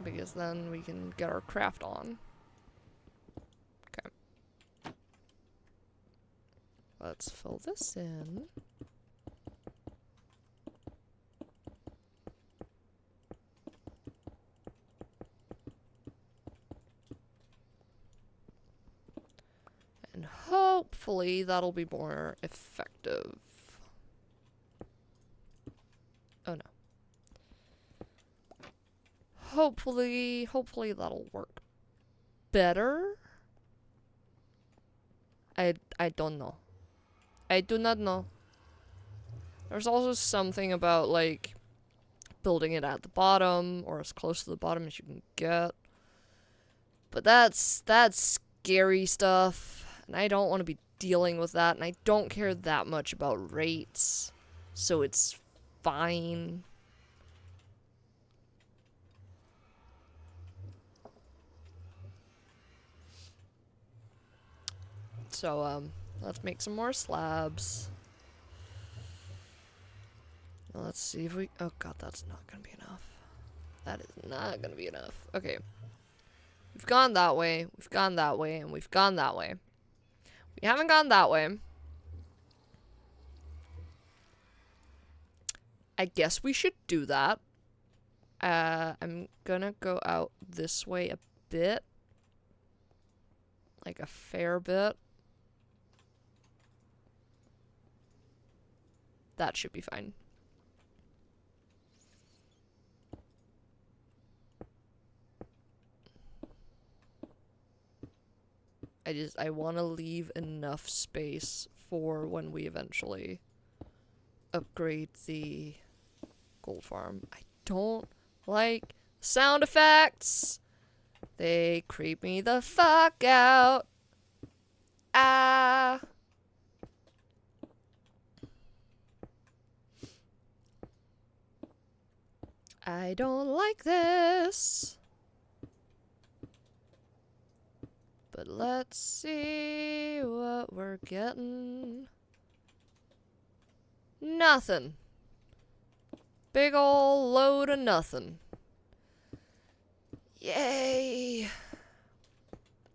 Because then we can get our craft on. Okay. Let's fill this in. And hopefully that'll be more effective. Oh no. Hopefully that'll work better. I don't know. I do not know. There's also something about, like, building it at the bottom, or as close to the bottom as you can get. But that's scary stuff. And I don't want to be dealing with that, and I don't care that much about rates, so it's fine. So, let's make some more slabs. Well, let's see if we... Oh god, that's not gonna be enough. That is not gonna be enough. Okay. We've gone that way, we've gone that way, and we've gone that way. We haven't gone that way. I guess we should do that. I'm gonna go out this way a bit. Like a fair bit. That should be fine. I want to leave enough space for when we eventually upgrade the gold farm. I don't like sound effects. They creep me the fuck out. Ah. I don't like this. But let's see what we're getting. Nothing. Big ol' load of nothing. Yay!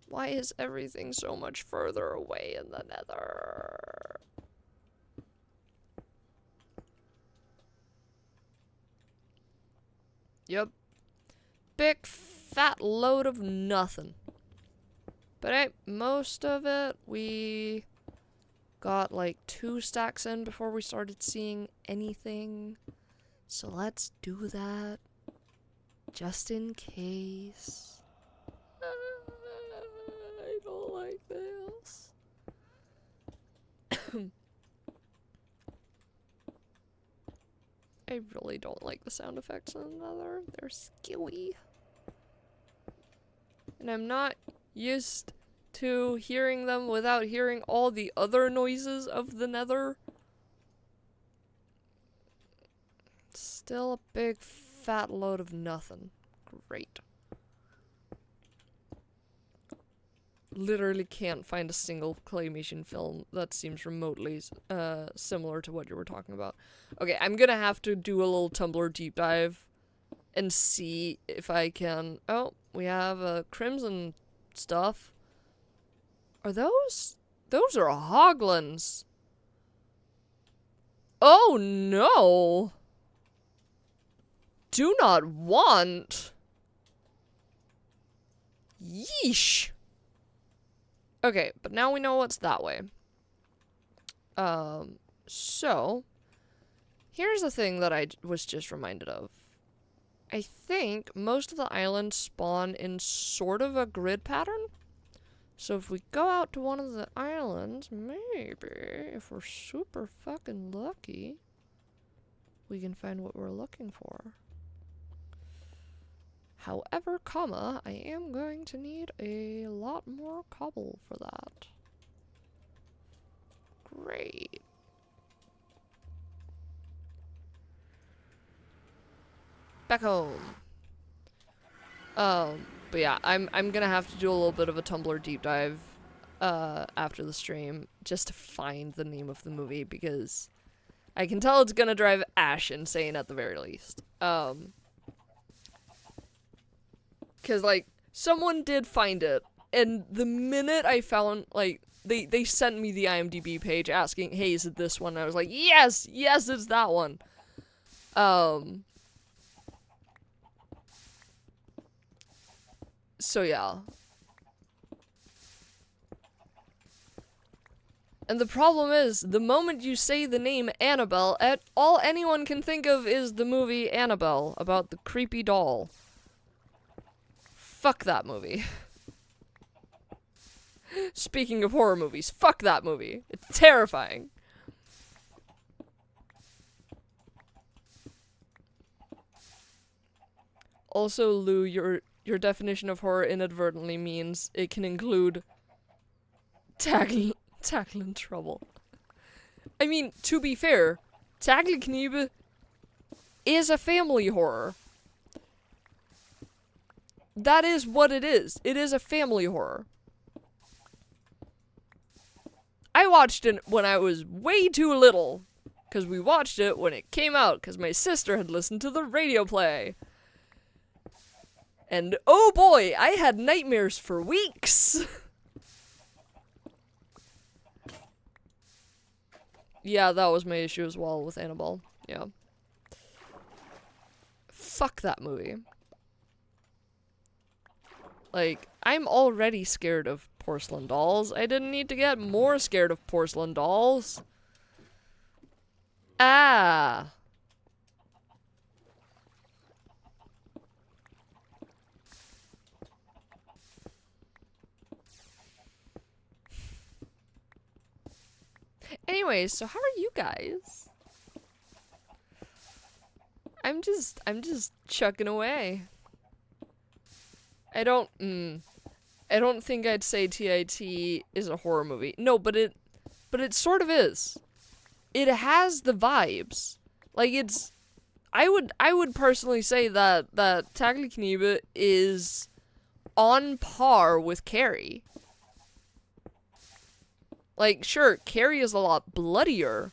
Why is everything so much further away in the nether? Yep. Big fat load of nothing. But hey, most of it we got like 2 stacks in before we started seeing anything. So let's do that. Just in case. I don't like this. I really don't like the sound effects in the nether. They're skewy. And I'm not used to hearing them without hearing all the other noises of the nether. Still a big fat load of nothing. Great. Literally can't find a single claymation film that seems remotely similar to what you were talking about. Okay, I'm gonna have to do a little Tumblr deep dive and see if I can... Oh, we have a crimson stuff. Are those? Those are hoglins. Oh no! Do not want. Yeesh. Okay, but now we know what's that way. So here's the thing that I was just reminded of. I think most of the islands spawn in sort of a grid pattern. So if we go out to one of the islands, maybe, if we're super fucking lucky, we can find what we're looking for. However, I am going to need a lot more cobble for that. Great. Back home. But yeah, I'm gonna have to do a little bit of a Tumblr deep dive after the stream just to find the name of the movie, because I can tell it's gonna drive Ash insane at the very least. Cause, like, someone did find it, and the minute I found, like, they sent me the IMDb page asking, hey, is it this one? And I was like, yes, it's that one. So yeah. And the problem is, the moment you say the name Annabelle, all anyone can think of is the movie Annabelle, about the creepy doll. Fuck that movie. Speaking of horror movies, fuck that movie. It's terrifying. Also, Lou, your definition of horror inadvertently means it can include tackling trouble. I mean, to be fair, Tagliekniebe is a family horror. That is what it is. It is a family horror. I watched it when I was way too little, because we watched it when it came out, because my sister had listened to the radio play. And oh boy, I had nightmares for weeks! Yeah, that was my issue as well with Annabelle. Yeah. Fuck that movie. Like, I'm already scared of porcelain dolls. I didn't need to get more scared of porcelain dolls. Ah! Anyways, so how are you guys? I'm just chucking away. I don't think I'd say TIT is a horror movie. No, but it sort of is. It has the vibes. Like, it's, I would personally say that Tagliekniebe is on par with Carrie. Like, sure, Carrie is a lot bloodier,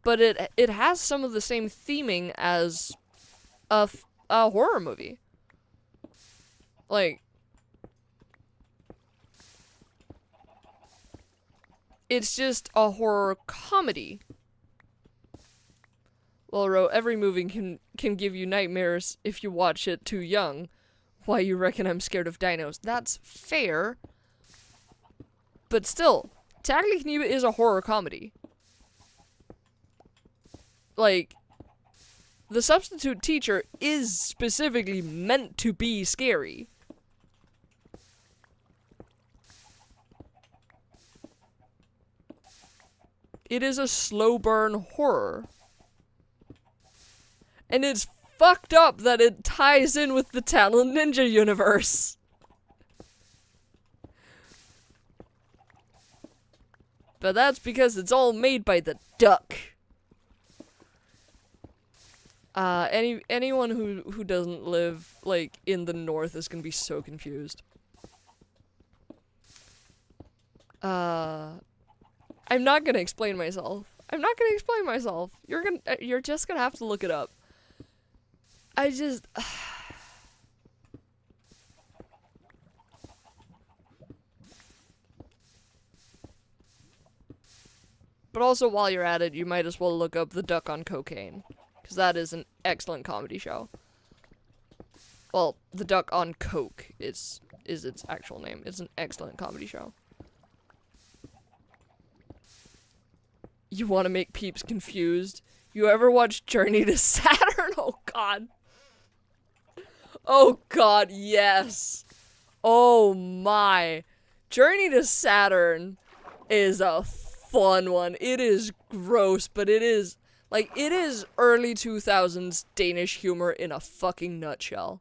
but it has some of the same theming as a horror movie. Like, it's just a horror comedy. Well, Ro, every movie can give you nightmares if you watch it too young. Why you reckon I'm scared of dinos? That's fair. But still, Tagliekniebe is a horror comedy. Like, the substitute teacher is specifically meant to be scary. It is a slow burn horror. And it's fucked up that it ties in with the Talon Ninja universe. But that's because it's all made by the duck. Anyone who doesn't live, like, in the north is gonna be so confused. I'm not gonna explain myself. You're just gonna have to look it up. But also, while you're at it, you might as well look up The Duck on Cocaine, because that is an excellent comedy show. Well, The Duck on Coke is its actual name. It's an excellent comedy show. You want to make peeps confused? You ever watch Journey to Saturn? Oh god. Oh god, yes. Oh my. Journey to Saturn is a fun one. It is gross, but it is, like, it is early 2000s Danish humor in a fucking nutshell.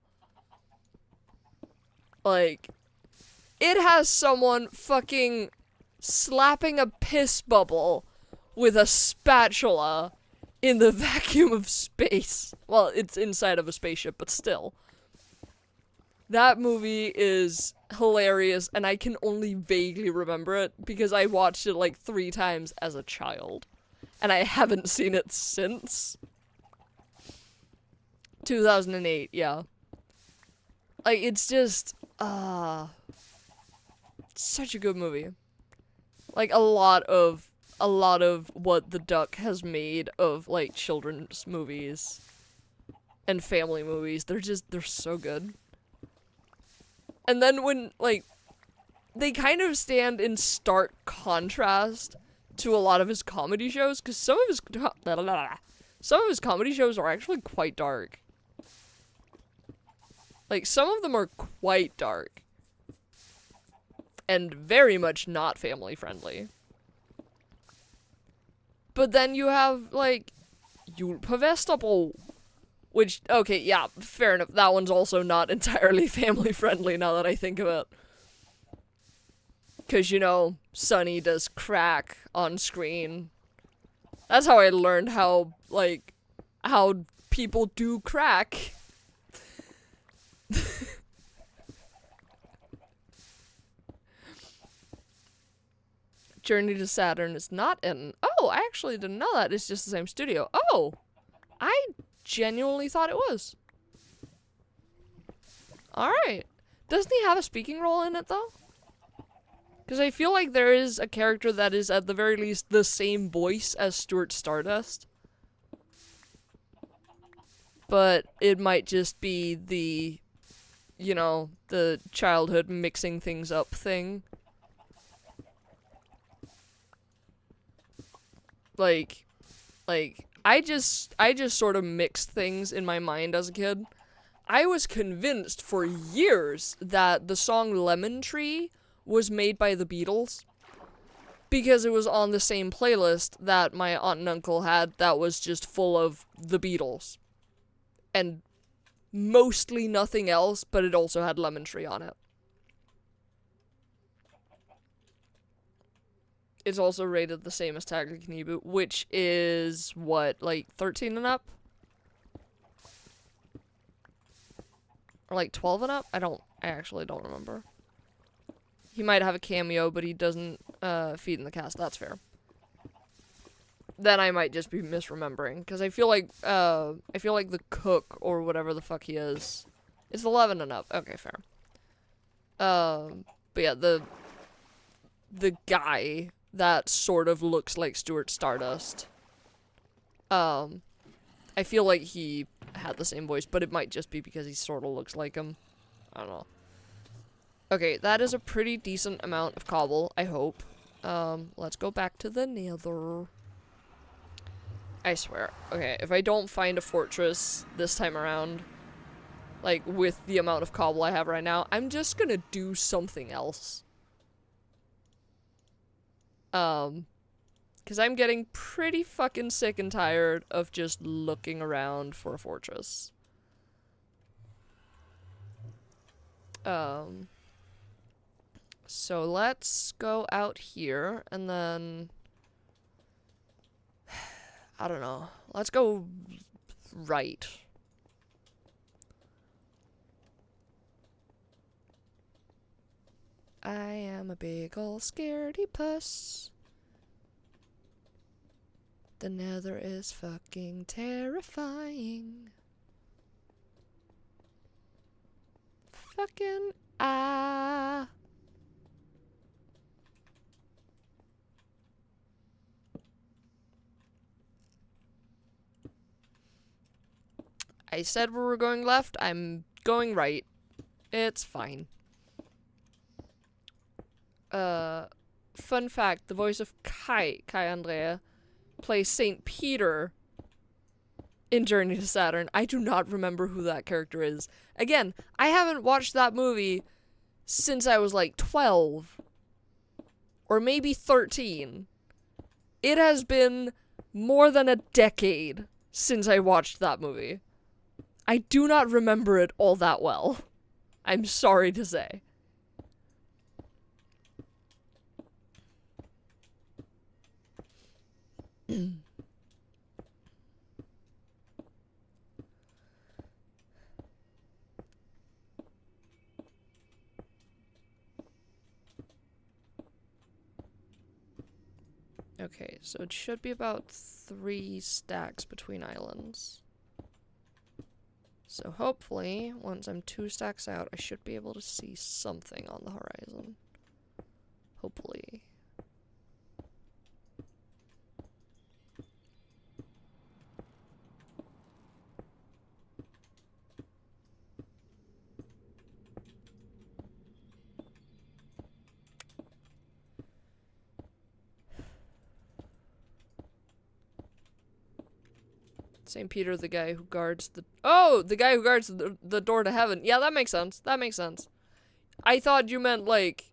Like, it has someone fucking slapping a piss bubble with a spatula in the vacuum of space. Well, it's inside of a spaceship, but still. That movie is hilarious, and I can only vaguely remember it because I watched it like 3 times as a child. and I haven't seen it since 2008. Yeah, like it's just such a good movie. Like a lot of what the Duck has made of like children's movies and family movies, they're so good. And then when like they kind of stand in stark contrast to a lot of his comedy shows, because some of his comedy shows are actually quite dark. Like some of them are quite dark and very much not family friendly. But then you have like Julpavestable, which, okay, yeah, fair enough. That one's also not entirely family friendly now that I think of it. Because, you know, Sonny does crack on screen. That's how I learned how people do crack. Journey to Saturn is not in... Oh, I actually didn't know that. It's just the same studio. Oh! I genuinely thought it was. Alright. Doesn't he have a speaking role in it, though? Because I feel like there is a character that is, at the very least, the same voice as Stuart Stardust. But it might just be the, you know, the childhood mixing things up thing. Like, I just sort of mixed things in my mind as a kid. I was convinced for years that the song Lemon Tree was made by the Beatles, because it was on the same playlist that my aunt and uncle had that was just full of the Beatles. And mostly nothing else, but it also had Lemon Tree on it. It's also rated the same as Tactic Reboot, which is, what, like 13 and up? Or like 12 and up? I actually don't remember. He might have a cameo, but he doesn't feed in the cast. That's fair. Then I might just be misremembering, because I feel like the cook or whatever the fuck he is 11 and up. Okay, fair. But yeah, the guy that sort of looks like Stuart Stardust. I feel like he had the same voice, but it might just be because he sort of looks like him. I don't know. Okay, that is a pretty decent amount of cobble, I hope. Let's go back to the nether. I swear. Okay, if I don't find a fortress this time around, like, with the amount of cobble I have right now, I'm just gonna do something else. Because I'm getting pretty fucking sick and tired of just looking around for a fortress. So let's go out here, and then... I don't know. Let's go right. I am a big ol' scaredy puss. The nether is fucking terrifying. Fucking ah. I said we were going left. I'm going right. It's fine. Fun fact, the voice of Kai Andrea, plays Saint Peter in Journey to Saturn. I do not remember who that character is. Again, I haven't watched that movie since I was like 12. Or maybe 13. It has been more than a decade since I watched that movie. I do not remember it all that well. I'm sorry to say. Okay, so it should be about 3 stacks between islands. So hopefully, once I'm 2 stacks out, I should be able to see something on the horizon. Hopefully. St. Peter, the guy who guards the... Oh! The guy who guards the door to heaven. Yeah, that makes sense. That makes sense. I thought you meant, like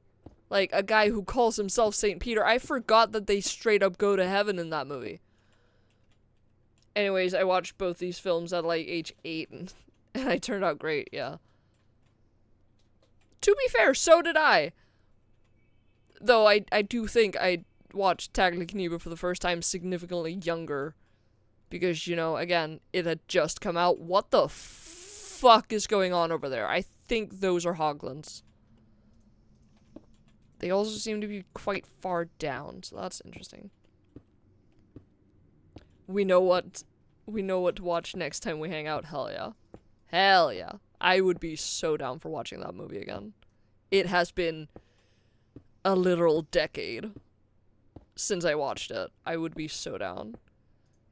a guy who calls himself St. Peter. I forgot that they straight up go to heaven in that movie. Anyways, I watched both these films at, like, age 8, and I turned out great, yeah. To be fair, so did I. Though I do think I watched Tag Kniba for the first time significantly younger. Because, you know, again, it had just come out. What the fuck is going on over there? I think those are hoglins. They also seem to be quite far down, so that's interesting. We know what to watch next time we hang out. Hell yeah. Hell yeah. I would be so down for watching that movie again. It has been a literal decade since I watched it. I would be so down.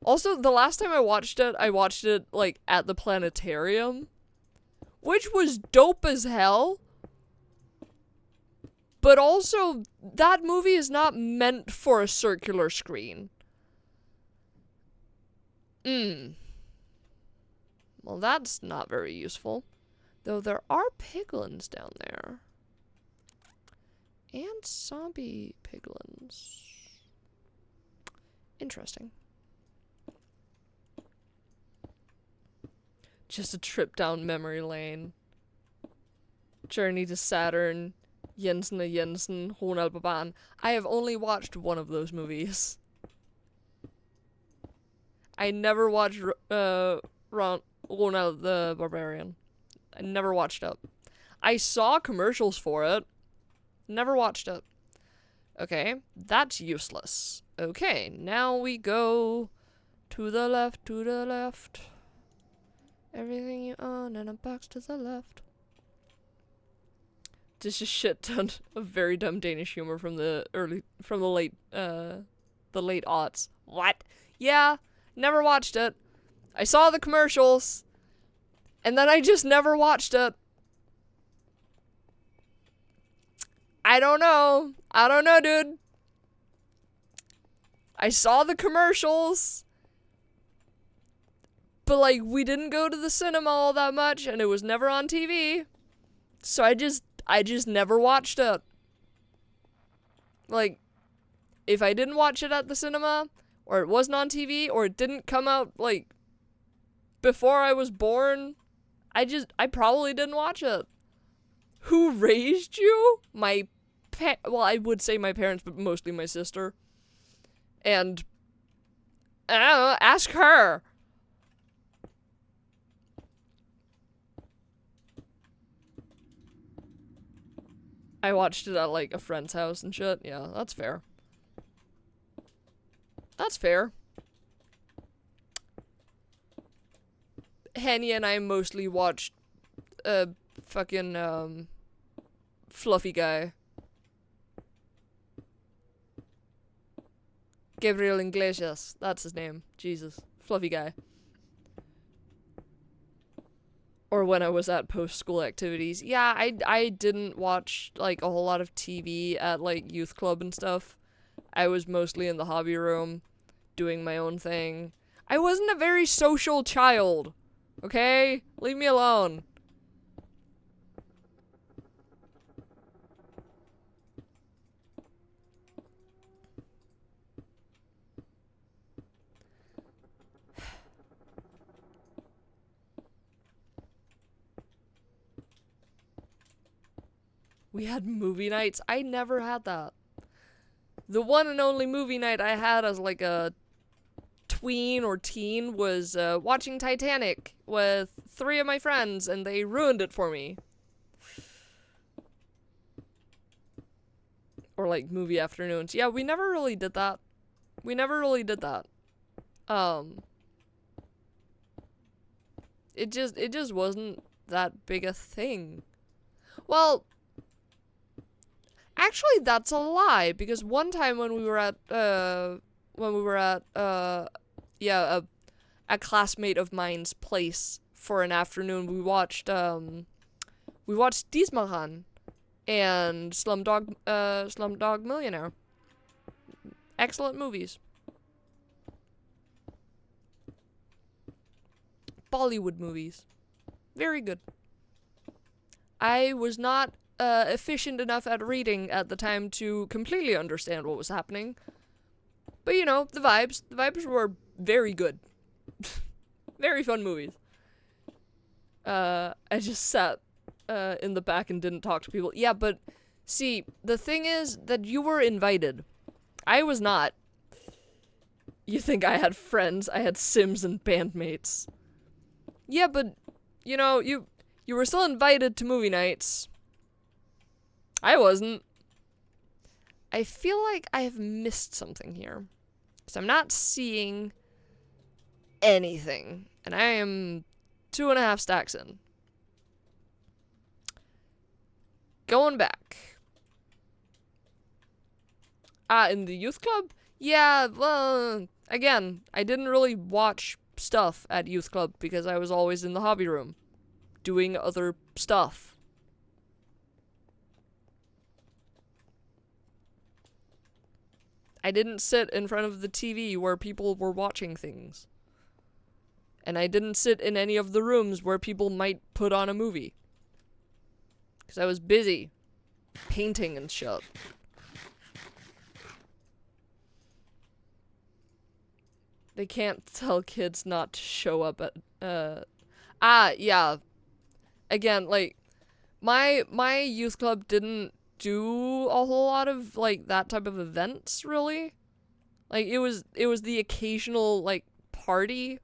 Also, the last time I watched it, like, at the planetarium, which was dope as hell. But also, that movie is not meant for a circular screen. Well, that's not very useful. Though there are piglins down there. And zombie piglins. Interesting. Just a trip down memory lane. Journey to Saturn, Jensen og Jensen, Ronald Baban. I have only watched one of those movies. I never watched Ronald the Barbarian. I never watched it. I saw commercials for it. Never watched it. Okay, that's useless. Okay, now we go to the left, to the left. Everything you own in a box to the left. Just a shit ton of very dumb Danish humor from the late aughts. What? Yeah, never watched it. I saw the commercials, and then I just never watched it. I don't know, dude. I saw the commercials, but, like, we didn't go to the cinema all that much, and it was never on TV. So I just never watched it. Like, if I didn't watch it at the cinema, or it wasn't on TV, or it didn't come out, like, before I was born, I probably didn't watch it. Who raised you? Well, I would say my parents, but mostly my sister. And, I don't know, ask her. I watched it at, like, a friend's house and shit. Yeah, that's fair. That's fair. Henny and I mostly watched fucking Fluffy Guy. Gabriel Iglesias. That's his name. Jesus. Fluffy Guy. Or when I was at post-school activities. Yeah, I didn't watch, like, a whole lot of TV at, like, youth club and stuff. I was mostly in the hobby room, doing my own thing. I wasn't a very social child. Okay? Leave me alone. We had movie nights. I never had that. The one and only movie night I had as, like, a tween or teen was watching Titanic with 3 of my friends, and they ruined it for me. Or, like, movie afternoons. Yeah, we never really did that. We never really did that. It just wasn't that big a thing. Well, actually that's a lie, because one time when we were at yeah, a classmate of mine's place for an afternoon, we watched Diesmaran and Slumdog Millionaire. Excellent movies. Bollywood movies. Very good. I was not efficient enough at reading at the time to completely understand what was happening. But you know, the vibes were very good. Very fun movies. I just sat in the back and didn't talk to people. Yeah, but see, the thing is that you were invited. I was not. You think I had friends? I had Sims and bandmates. Yeah, but you know, you were still invited to movie nights. I wasn't. I feel like I have missed something here, because I'm not seeing anything, and I am 2.5 stacks in. Going back. In the youth club? Yeah, well, again, I didn't really watch stuff at youth club because I was always in the hobby room doing other stuff. I didn't sit in front of the TV where people were watching things. And I didn't sit in any of the rooms where people might put on a movie. Because I was busy painting and shit. They can't tell kids not to show up at, yeah. Again, like, my youth club didn't do a whole lot of, like, that type of events, really. Like, it was the occasional, like, party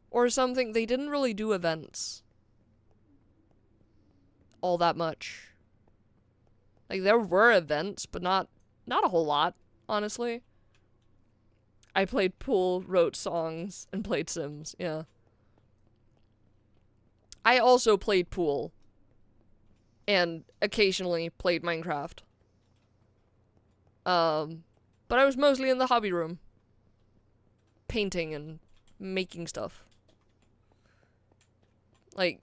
or something. They didn't really do events all that much. Like, there were events, but not a whole lot, honestly. I played pool, wrote songs, and played Sims, yeah. I also played pool. And occasionally played Minecraft. But I was mostly in the hobby room. Painting and making stuff. Like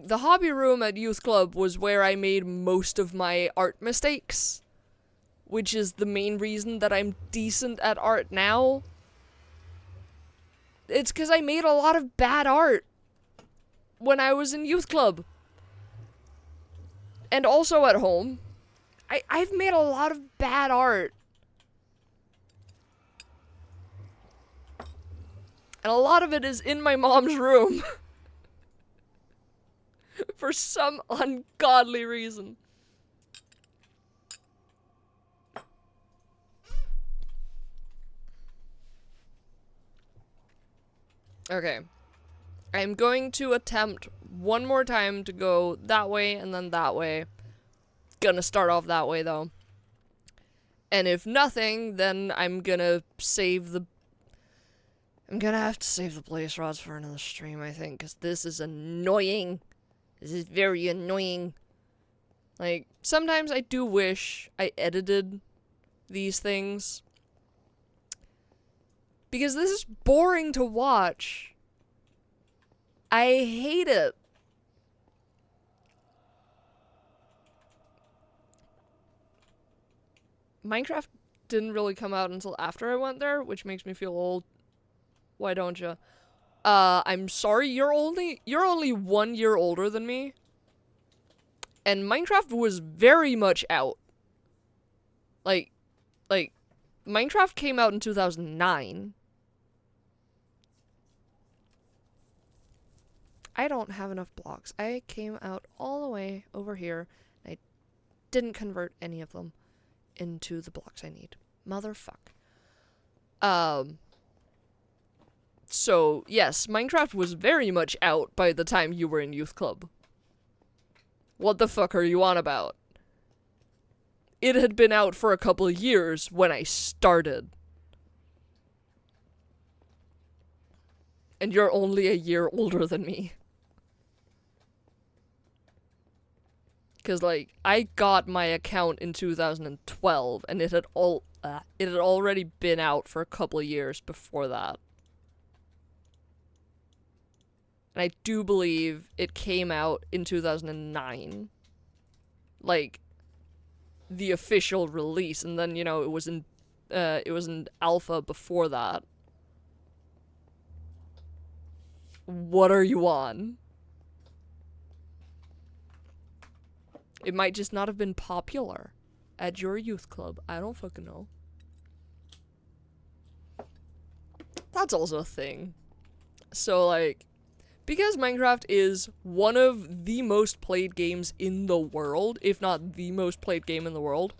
the hobby room at youth club was where I made most of my art mistakes. Which is the main reason that I'm decent at art now. It's because I made a lot of bad art when I was in youth club. And also at home. I've made a lot of bad art. And a lot of it is in my mom's room. For some ungodly reason. Okay. I'm going to attempt one more time to go that way and then that way. Gonna start off that way, though. And if nothing, then I'm gonna save the... I'm gonna have to save the blaze rods for another stream, I think, because this is annoying. This is very annoying. Like, sometimes I do wish I edited these things. Because this is boring to watch. I hate it. Minecraft didn't really come out until after I went there, which makes me feel old. Why don't you? I'm sorry, you're only 1 year older than me. And Minecraft was very much out. Like, Minecraft came out in 2009. I don't have enough blocks. I came out all the way over here, and I didn't convert any of them into the blocks I need. Motherfuck. So, yes, Minecraft was very much out by the time you were in youth club. What the fuck are you on about? It had been out for a couple of years when I started. And you're only a year older than me. Because, like, I got my account in 2012, and it had already been out for a couple of years before that. And I do believe it came out in 2009. Like, the official release, and then, you know, it was in alpha before that. What are you on? It might just not have been popular at your youth club. I don't fucking know. That's also a thing. So, like, because Minecraft is one of the most played games in the world, if not the most played game in the world.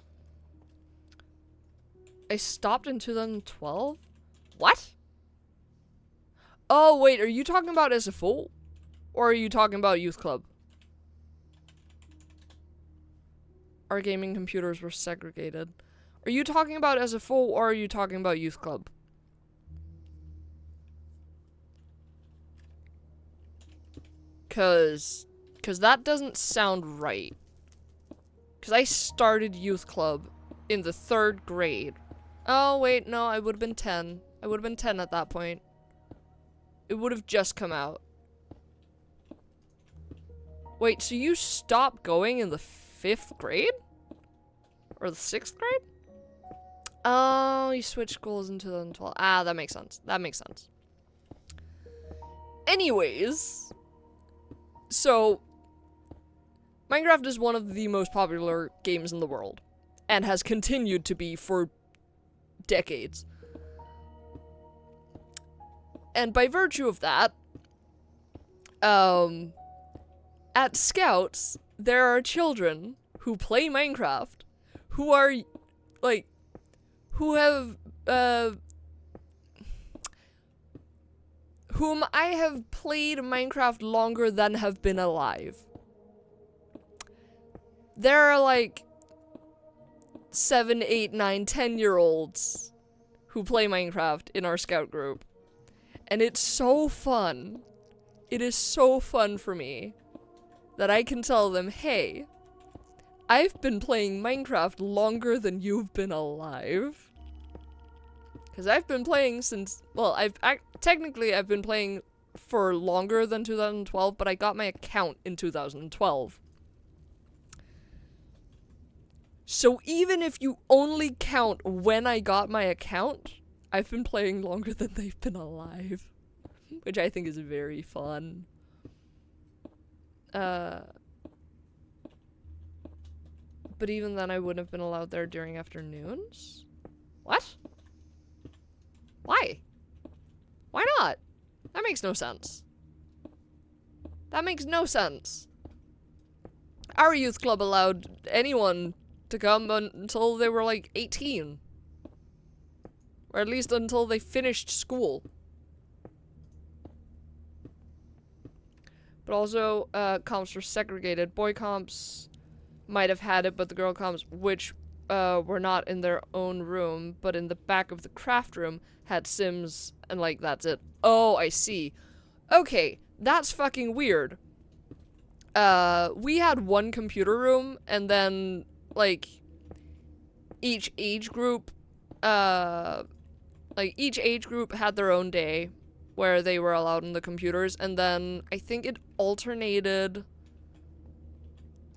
I stopped in 2012? What? Oh, wait, are you talking about SFO? Or are you talking about youth club? Our gaming computers were segregated. Are you talking about SFO or are you talking about youth club? Cause that doesn't sound right. Cause I started youth club in the 3rd grade. Oh wait, no, I would have been 10. I would have been 10 at that point. It would have just come out. Wait, so you stopped going in the 5th grade? Or the 6th grade? Oh, you switched schools in 2012. Ah, that makes sense. That makes sense. Anyways, so Minecraft is one of the most popular games in the world, and has continued to be for decades. And by virtue of that, at Scouts, there are children who play Minecraft who are, like, who have, whom I have played Minecraft longer than have been alive. There are, like, 7, 8, 9, 10-year-olds who play Minecraft in our Scout group. And it's so fun. It is so fun for me that I can tell them, hey, I've been playing Minecraft longer than you've been alive. Because I've been playing since, well, technically I've been playing for longer than 2012, but I got my account in 2012. So even if you only count when I got my account, I've been playing longer than they've been alive. Which I think is very fun. But even then I wouldn't have been allowed there during afternoons? What? Why? Why not? That makes no sense. That makes no sense. Our youth club allowed anyone to come until they were like 18. Or at least until they finished school. But also, comps were segregated. Boy comps might have had it, but the girl comps, which were not in their own room, but in the back of the craft room, had Sims, and like, that's it. Oh, I see. Okay, that's fucking weird. We had one computer room, and then, like, each age group had their own day where they were allowed in the computers, and then I think it alternated,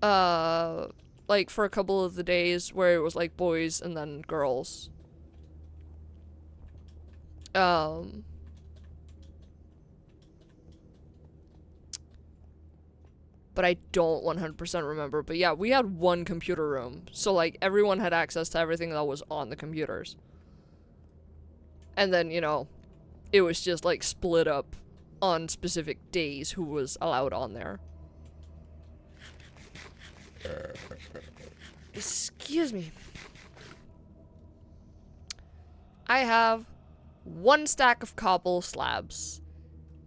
like, for a couple of the days where it was, like, boys and then girls. But I don't 100% remember. But yeah, we had one computer room. So, like, everyone had access to everything that was on the computers. And then, you know, it was just, like, split up on specific days who was allowed on there. Excuse me. I have one stack of cobble slabs.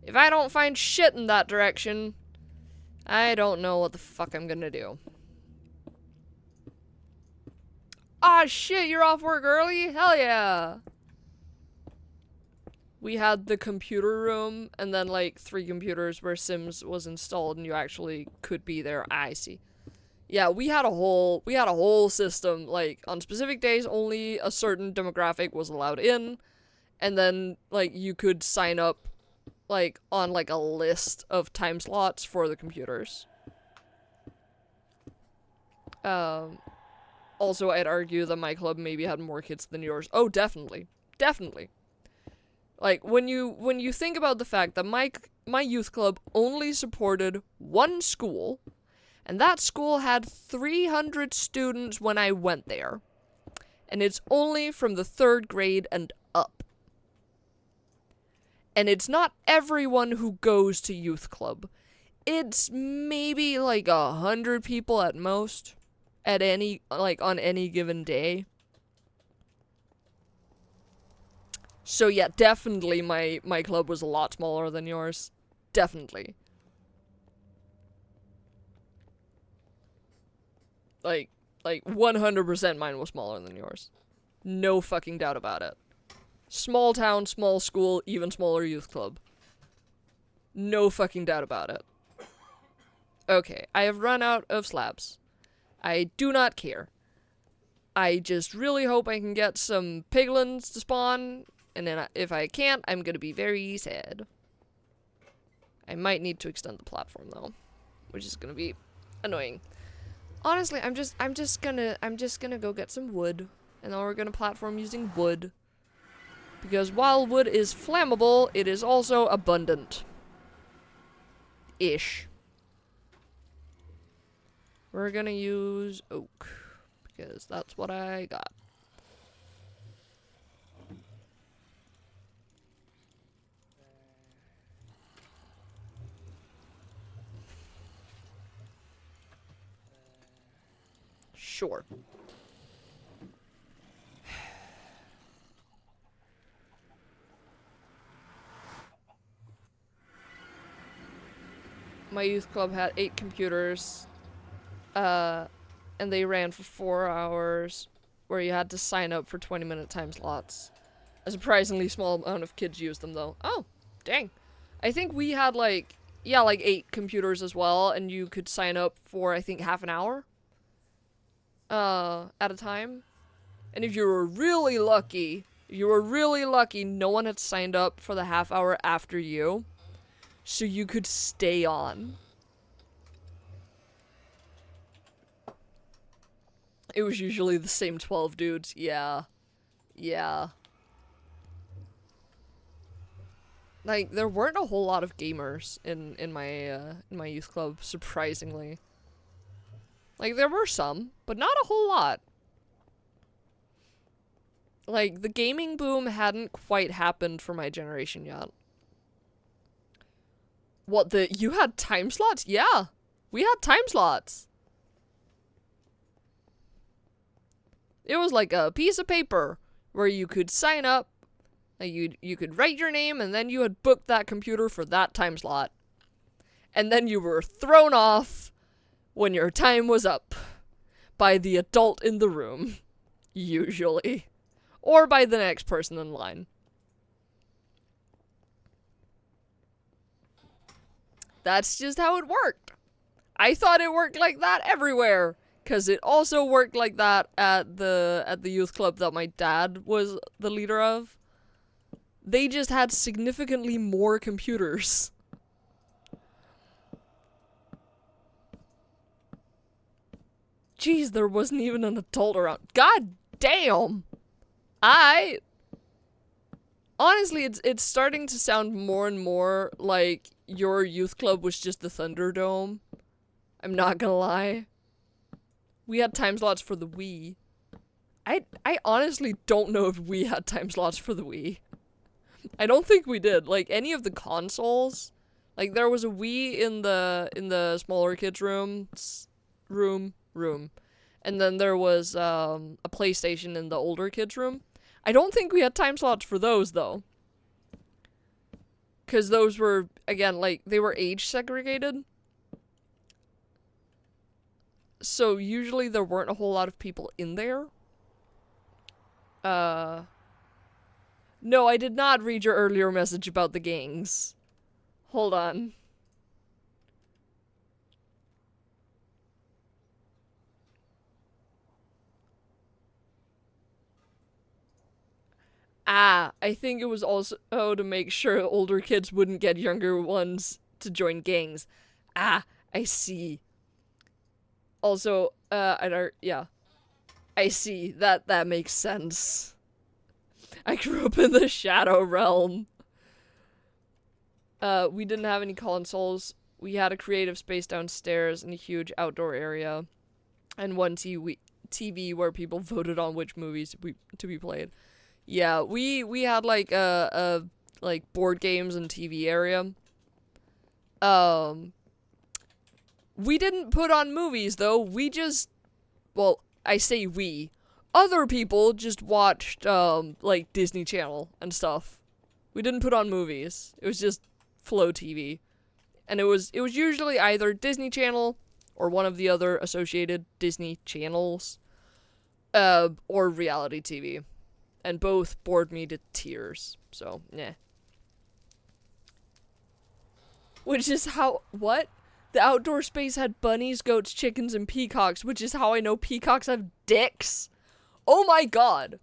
If I don't find shit in that direction, I don't know what the fuck I'm gonna do. Ah, shit, you're off work early? Hell yeah. We had the computer room, and then like 3 computers where Sims was installed, and you actually could be there. I see. Yeah, we had a whole system. Like on specific days, only a certain demographic was allowed in, and then like you could sign up, like on like a list of time slots for the computers. Also, I'd argue that my club maybe had more kids than yours. Oh, definitely, definitely. Like when you think about the fact that my youth club only supported one school, and that school had 300 students when I went there, and it's only from the 3rd grade and up. And it's not everyone who goes to youth club. It's maybe like 100 people at most, at any on any given day. So yeah, definitely my club was a lot smaller than yours. Definitely. Like 100% mine was smaller than yours. No fucking doubt about it. Small town, small school, even smaller youth club. No fucking doubt about it. Okay, I have run out of slabs. I do not care. I just really hope I can get some piglins to spawn, and then if I can't, I'm gonna be very sad. I might need to extend the platform though, which is gonna be annoying. Honestly, I'm just gonna go get some wood, and then we're gonna platform using wood. Because while wood is flammable, it is also abundant. Ish. We're gonna use oak, because that's what I got. Sure. My youth club had 8 computers, and they ran for 4 hours, where you had to sign up for 20-minute time slots. A surprisingly small amount of kids used them, though. Oh, dang. I think we had, like 8 computers as well, and you could sign up for, I think, half an hour at a time. And if you were really lucky, no one had signed up for the half hour after you, so you could stay on. It was usually the same 12 dudes. Yeah. Yeah. Like, there weren't a whole lot of gamers in my youth club, surprisingly. Like, there were some, but not a whole lot. Like, the gaming boom hadn't quite happened for my generation yet. What, you had time slots? Yeah, we had time slots. It was like a piece of paper where you could sign up, and you could write your name, and then you had booked that computer for that time slot. And then you were thrown off when your time was up by the adult in the room, usually. Or by the next person in line. That's just how it worked. I thought it worked like that everywhere, because it also worked like that at the youth club that my dad was the leader of. They just had significantly more computers. Jeez, there wasn't even an adult around. God damn! Honestly, it's starting to sound more and more like your youth club was just the Thunderdome. I'm not gonna lie. We had time slots for the Wii. I honestly don't know if we had time slots for the Wii. I don't think we did. Like, any of the consoles. Like, there was a Wii in the smaller kids' room. And then there was a PlayStation in the older kids' room. I don't think we had time slots for those, though. Because those were, again, like, they were age segregated. So usually there weren't a whole lot of people in there. No, I did not read your earlier message about the gangs. Hold on. Ah, I think it was also to make sure older kids wouldn't get younger ones to join gangs. Ah, I see. Also, yeah. I see. That makes sense. I grew up in the Shadow Realm. We didn't have any consoles. We had a creative space downstairs and a huge outdoor area. And one TV where people voted on which movies to be played. Yeah, we had like like board games and TV area. We didn't put on movies though. We just, well, I say we. Other people just watched like Disney Channel and stuff. We didn't put on movies. It was just Flow TV. And it was usually either Disney Channel or one of the other associated Disney channels or reality TV. And both bored me to tears. So, yeah. Which is how, what? The outdoor space had bunnies, goats, chickens, and peacocks, which is how I know peacocks have dicks. Oh my god.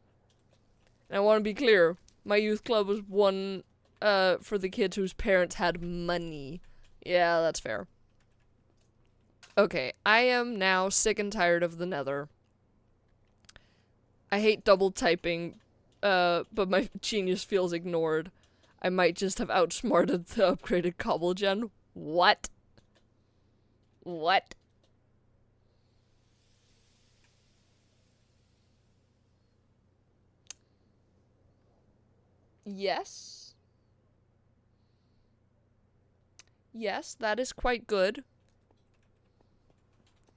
And I want to be clear, my youth club was one for the kids whose parents had money. Yeah, that's fair. Okay, I am now sick and tired of the Nether. I hate double typing, but my genius feels ignored. I might just have outsmarted the upgraded cobble gen. What? What? Yes. Yes, that is quite good.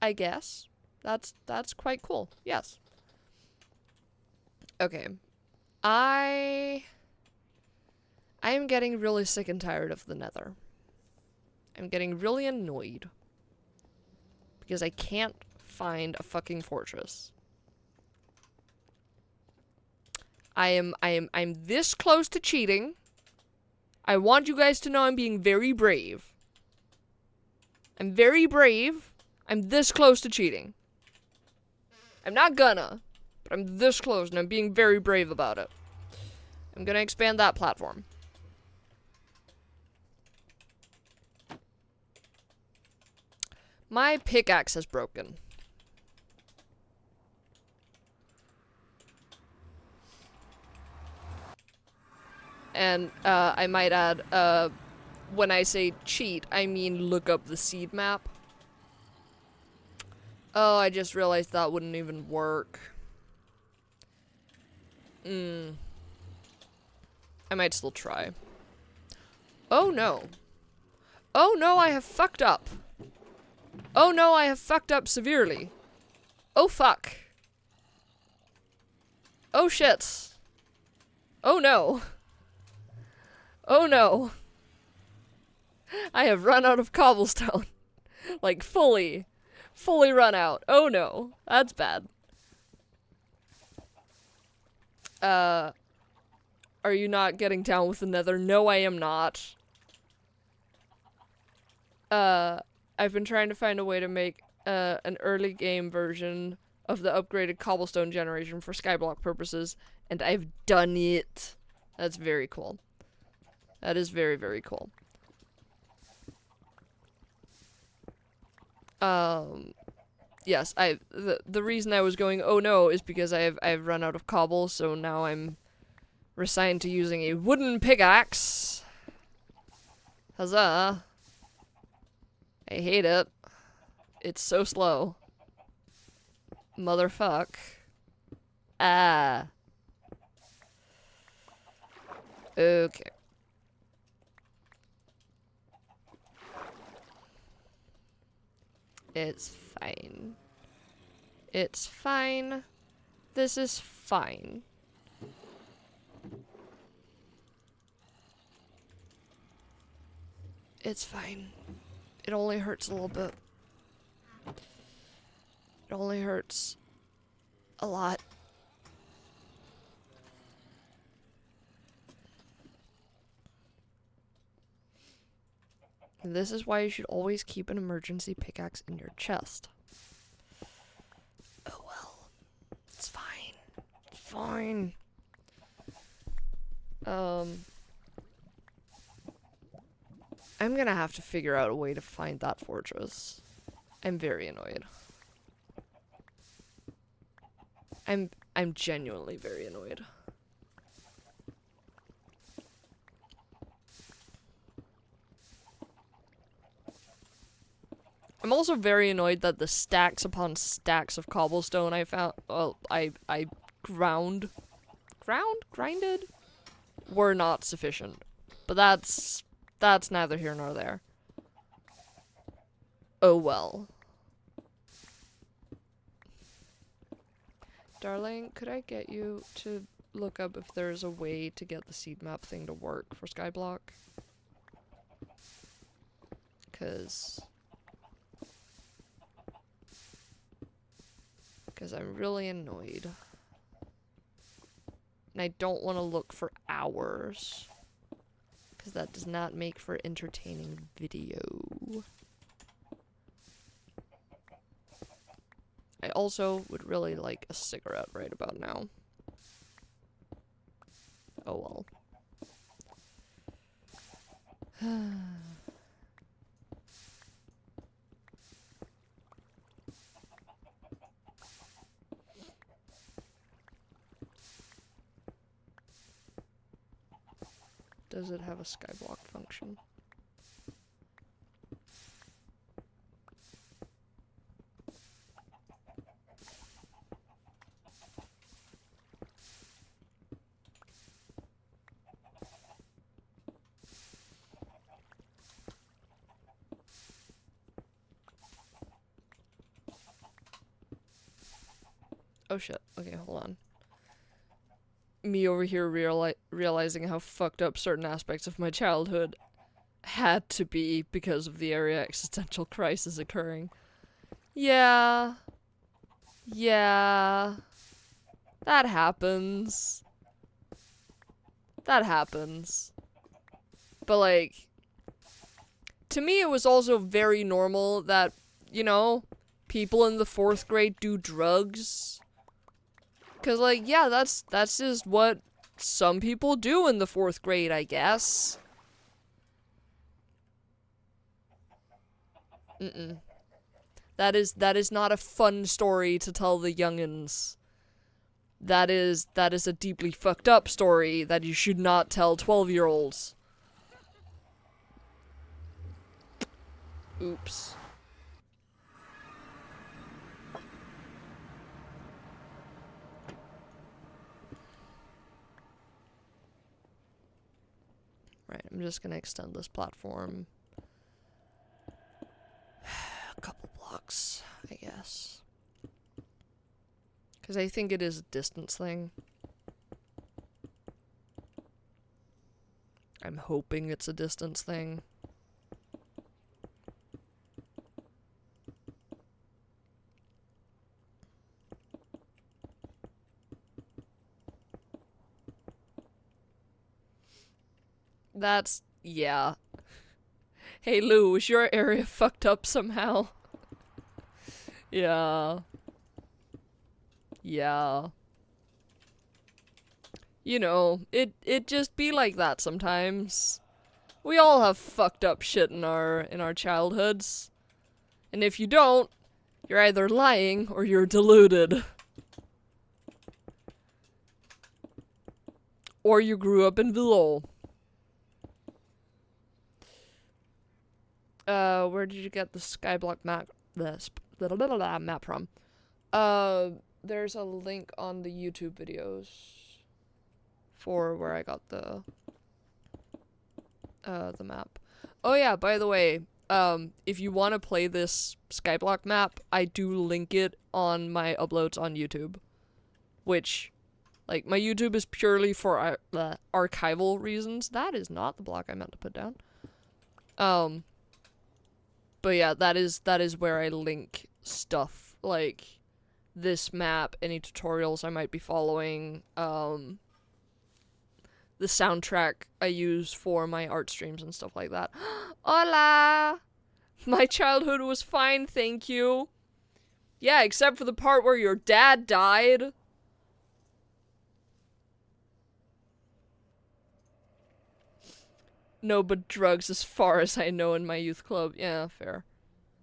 I guess. That's quite cool. Yes. Okay. I am getting really sick and tired of the Nether. I'm getting really annoyed. Because I can't find a fucking fortress. I'm this close to cheating. I want you guys to know I'm being very brave. I'm very brave. I'm this close to cheating. I'm not gonna, but I'm this close and I'm being very brave about it. I'm gonna expand that platform. My pickaxe is broken. And, I might add, when I say cheat, I mean look up the seed map. Oh, I just realized that wouldn't even work. I might still try. Oh no. Oh no, I have fucked up. Oh no, I have fucked up severely. Oh fuck. Oh shit. Oh no. Oh no. I have run out of cobblestone. Like fully run out. Oh no. That's bad. Are you not getting down with the Nether? No, I am not. I've been trying to find a way to make an early game version of the upgraded cobblestone generation for skyblock purposes, and I've done it. That's very cool. That is very, very cool. Yes, the reason I was going oh no is because I've run out of cobble, so now I'm resigned to using a wooden pickaxe. Huzzah. I hate it. It's so slow. Motherfuck. Ah. Okay. It's fine. It's fine. This is fine. It's fine. It only hurts a little bit. It only hurts a lot. This is why you should always keep an emergency pickaxe in your chest. Oh well. It's fine. It's fine. I'm gonna have to figure out a way to find that fortress. I'm very annoyed. I'm genuinely very annoyed. I'm also very annoyed that the stacks upon stacks of cobblestone I found, well, I grinded, were not sufficient. But that's neither here nor there. Oh well. Darling, could I get you to look up if there's a way to get the seed map thing to work for Skyblock? 'Cause I'm really annoyed. And I don't want to look for hours. Because that does not make for entertaining video. I also would really like a cigarette right about now. Oh well. Does it have a skyblock function? Oh shit. Okay, hold on. Me over here realizing how fucked up certain aspects of my childhood had to be because of the area existential crisis occurring. Yeah. Yeah. That happens. That happens. But like, to me it was also very normal that, you know, people in the 4th grade do drugs. 'Cause like, yeah, that's just what some people do in the 4th grade, I guess. That is not a fun story to tell the youngins. That is a deeply fucked up story that you should not tell 12-year-olds. Oops. Right, I'm just gonna extend this platform a couple blocks, I guess. Because I think it is a distance thing. I'm hoping it's a distance thing. That's, yeah. Hey Lou, is your area fucked up somehow? Yeah. Yeah. You know, it just be like that sometimes. We all have fucked up shit in our childhoods. And if you don't, you're either lying or you're deluded. Or you grew up in Villol. Where did you get the Skyblock map map from? There's a link on the YouTube videos for where I got the map. Oh yeah, by the way, if you want to play this Skyblock map, I do link it on my uploads on YouTube. Which, like, my YouTube is purely for archival reasons. That is not the block I meant to put down. But yeah, that is where I link stuff, like this map, any tutorials I might be following, the the soundtrack I use for my art streams and stuff like that. Hola! My childhood was fine, thank you. Yeah, except for the part where your dad died. No, but drugs as far as I know in my youth club. Yeah, fair.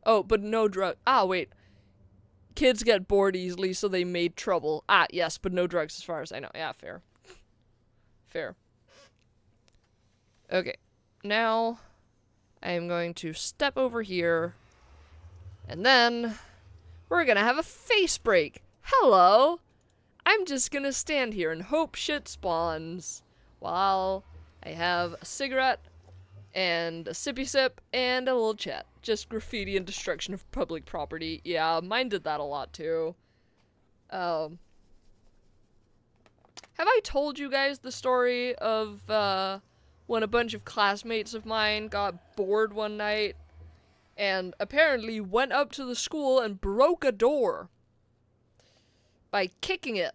Oh, but no drug. Ah, wait. Kids get bored easily, so they made trouble. Ah, yes, but no drugs as far as I know. Yeah, fair. Fair. Okay. Now, I am going to step over here. And then, we're gonna have a face break. Hello! I'm just gonna stand here and hope shit spawns. While I have a cigarette, and a sippy sip, and a little chat. Just graffiti and destruction of public property. Yeah, mine did that a lot too. Have I told you guys the story of, when a bunch of classmates of mine got bored one night, and apparently went up to the school and broke a door by kicking it?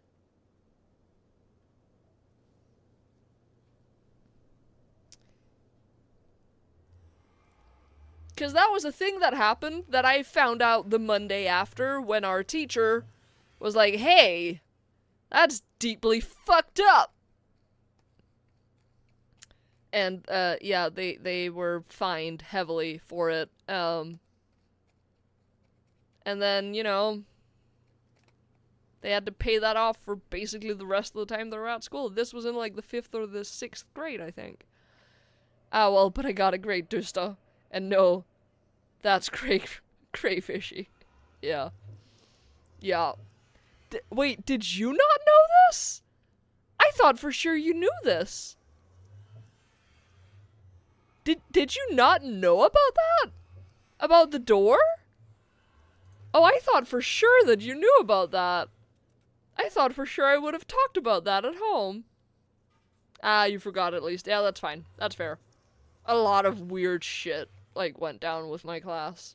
Because that was a thing that happened that I found out the Monday after when our teacher was like, hey, that's deeply fucked up. And, yeah, they were fined heavily for it. And then, you know, they had to pay that off for basically the rest of the time they were at school. This was in, like, the 5th or the 6th grade, I think. Ah, well, but I got a great dusta. And no, that's crayfishy. Yeah. Yeah. Wait, did you not know this? I thought for sure you knew this. Did you not know about that? About the door? Oh, I thought for sure that you knew about that. I thought for sure I would have talked about that at home. Ah, you forgot at least. Yeah, that's fine. That's fair. A lot of weird shit, like, went down with my class.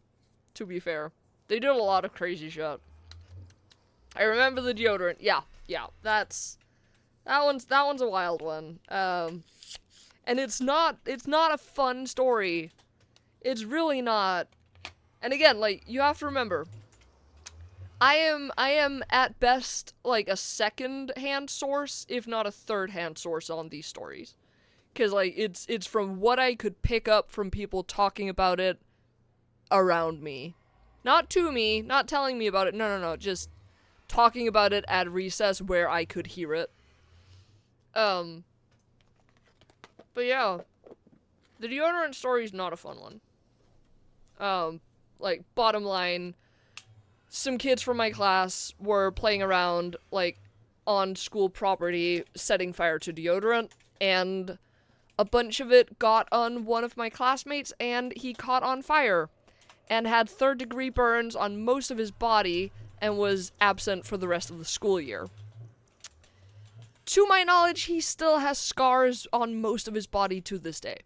To be fair. They did a lot of crazy shit. I remember the deodorant. Yeah, that one's a wild one. And it's not a fun story. It's really not. And again, like, you have to remember, I am at best like a second-hand source, if not a third-hand source on these stories. Cause like it's from what I could pick up from people talking about it around me. Not to me, not telling me about it. No, just talking about it at recess where I could hear it. But yeah, the deodorant story is not a fun one. Like, bottom line, some kids from my class were playing around, like, on school property, setting fire to deodorant, and a bunch of it got on one of my classmates, and he caught on fire, and had third-degree burns on most of his body, and was absent for the rest of the school year. To my knowledge, he still has scars on most of his body to this day.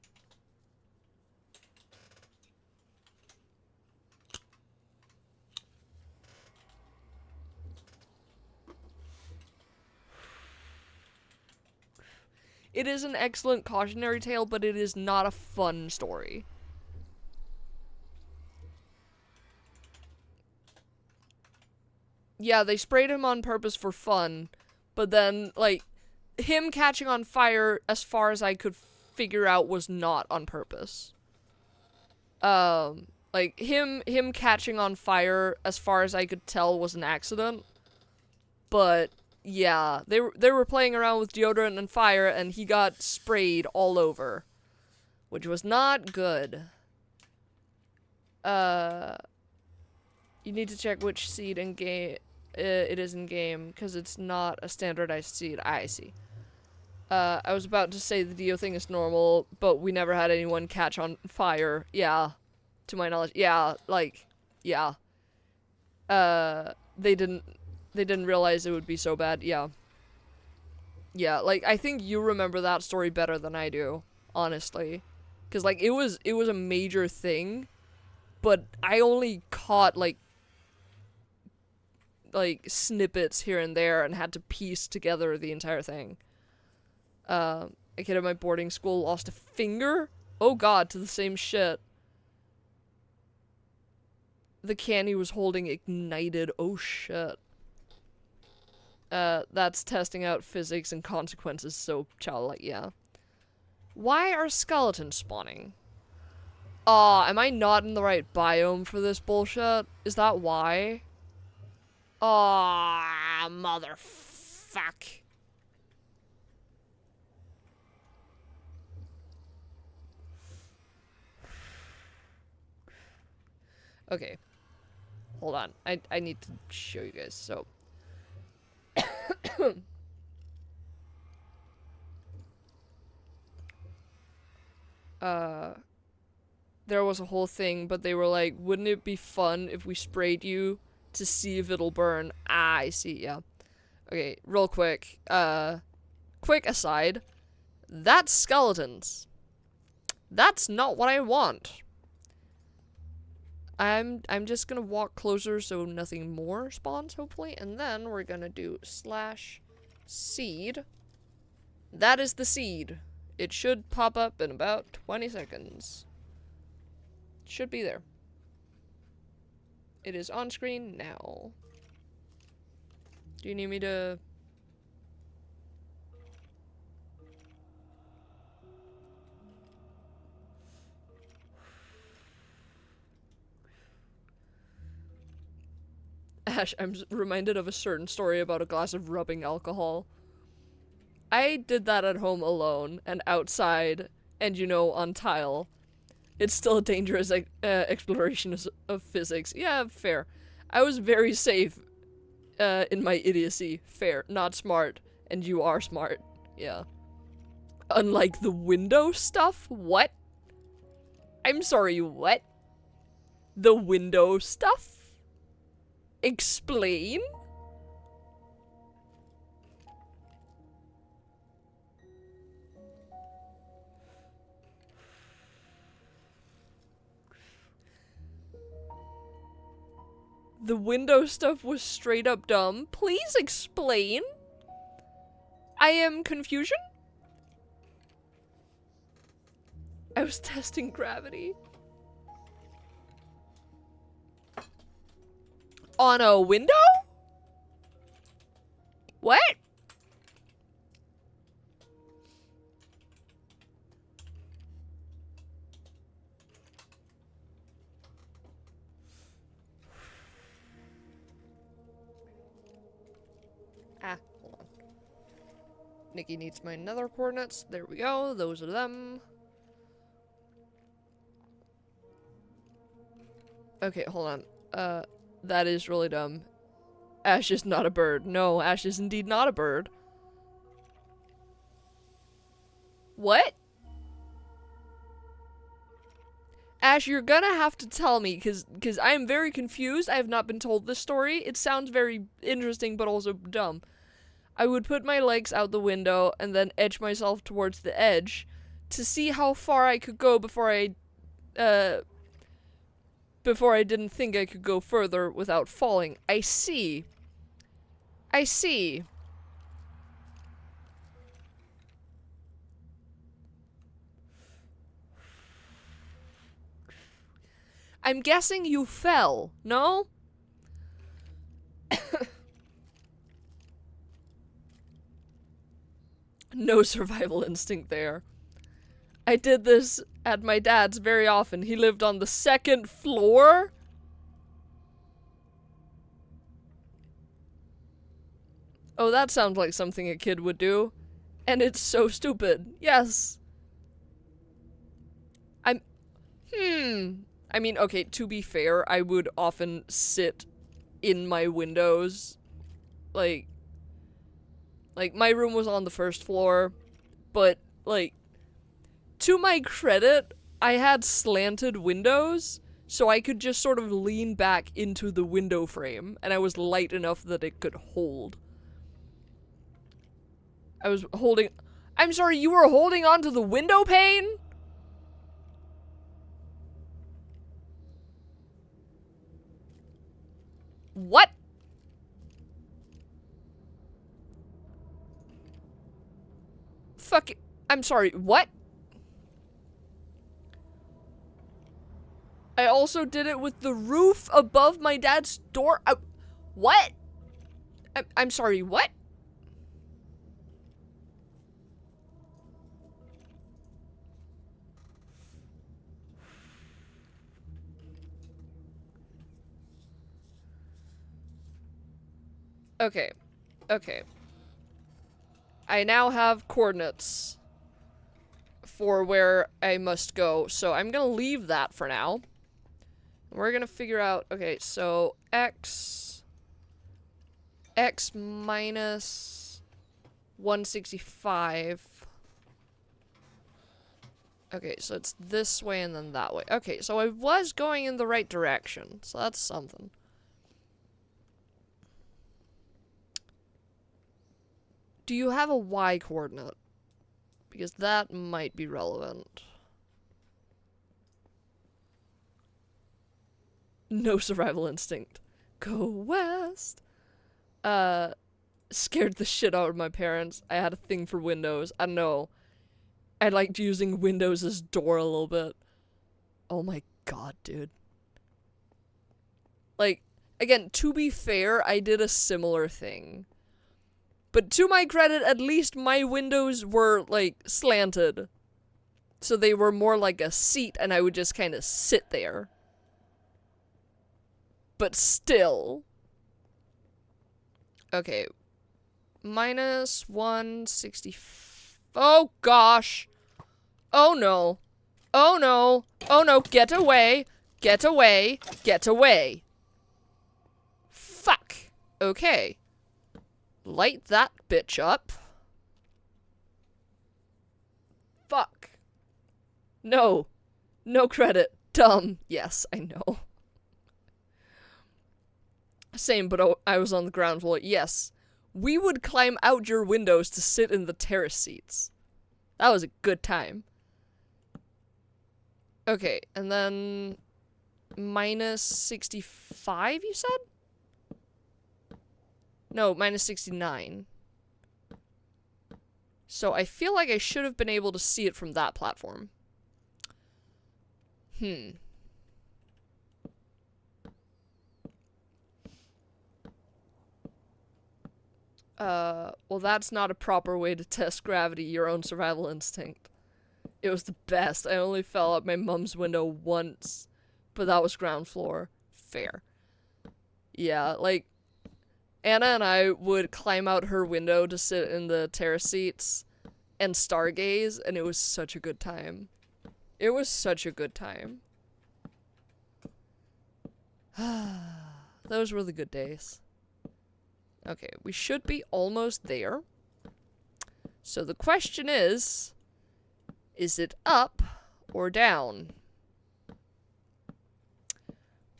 It is an excellent cautionary tale, but it is not a fun story. Yeah, they sprayed him on purpose for fun, but then, like, him catching on fire, as far as I could figure out, was not on purpose. Like, him catching on fire, as far as I could tell, was an accident. But, yeah, they were playing around with deodorant and fire, and he got sprayed all over. Which was not good. You need to check which seed in game it is in game, because it's not a standardized seed. I see. I was about to say the Dio thing is normal, but we never had anyone catch on fire. Yeah, to my knowledge. Yeah, like, yeah. They didn't realize it would be so bad. Yeah. Yeah, like, I think you remember that story better than I do, honestly. Because, like, it was a major thing, but I only caught, like, snippets here and there and had to piece together the entire thing. A kid at my boarding school lost a finger? Oh god, to the same shit. The can he was holding ignited. Oh shit. That's testing out physics and consequences so childlike, yeah. Why are skeletons spawning? Aw, am I not in the right biome for this bullshit? Is that why? Aw, motherfuck. Okay. Hold on. I need to show you guys, so. There was a whole thing, but they were like, wouldn't it be fun if we sprayed you to see if it'll burn? Ah, I see, yeah. Okay, real quick. Quick aside. That's skeletons. That's not what I want. I'm just gonna walk closer so nothing more spawns, hopefully, and then we're gonna do /seed. That is the seed. It should pop up in about 20 seconds. Should be there. It is on screen now. Do you need me to... Ash, I'm reminded of a certain story about a glass of rubbing alcohol. I did that at home alone and outside and, you know, on tile. It's still a dangerous exploration of physics. Yeah, fair. I was very safe in my idiocy. Fair. Not smart. And you are smart. Yeah. Unlike the window stuff? What? I'm sorry, what? The window stuff? Explain? The window stuff was straight up dumb. Please explain. I am confusion? I was testing gravity. On a window? What? Ah, hold on. Nikki needs my nether coordinates. There we go. Those are them. Okay, hold on. That is really dumb. Ash is not a bird. No, Ash is indeed not a bird. What? Ash, you're gonna have to tell me, cause I am very confused. I have not been told this story. It sounds very interesting, but also dumb. I would put my legs out the window and then edge myself towards the edge to see how far I could go before I didn't think I could go further without falling. I see. I see. I'm guessing you fell, no? No survival instinct there. I did this at my dad's very often. He lived on the 2nd floor. Oh, that sounds like something a kid would do. And it's so stupid. Yes. I mean, okay, to be fair, I would often sit in my windows. Like, my room was on the 1st floor, but, like, to my credit, I had slanted windows, so I could just sort of lean back into the window frame, and I was light enough that it could hold. I was holding... I'm sorry, you were holding onto the window pane? What? Fuck it. I'm sorry, what? I also did it with the roof above my dad's door. What? I'm sorry, what? Okay. Okay. I now have coordinates for where I must go, so I'm gonna leave that for now. We're gonna figure out, okay, so x minus 165. Okay, so it's this way and then that way. Okay, so I was going in the right direction, so that's something. Do you have a y coordinate? Because that might be relevant. No survival instinct. Go west. Scared the shit out of my parents. I had a thing for Windows. I don't know. I liked using Windows as door a little bit. Oh my god, dude. Like, again, to be fair, I did a similar thing. But to my credit, at least my windows were, like, slanted. So they were more like a seat, and I would just kind of sit there. But still. Okay. Minus 160. Oh, gosh. Oh, no. Oh, no. Oh, no. Get away. Get away. Get away. Fuck. Okay. Light that bitch up. Fuck. No. No credit. Dumb. Yes, I know. Same, but I was on the ground floor. Yes. We would climb out your windows to sit in the terrace seats. That was a good time. Okay, and then minus 65, you said? No, minus 69. So I feel like I should have been able to see it from that platform. Well, that's not a proper way to test gravity, your own survival instinct. It was the best. I only fell out my mom's window once, but that was ground floor. Fair. Yeah, like, Anna and I would climb out her window to sit in the terrace seats and stargaze, and it was such a good time. It was such a good time. Those were the good days. Okay, we should be almost there. So the question is it up or down?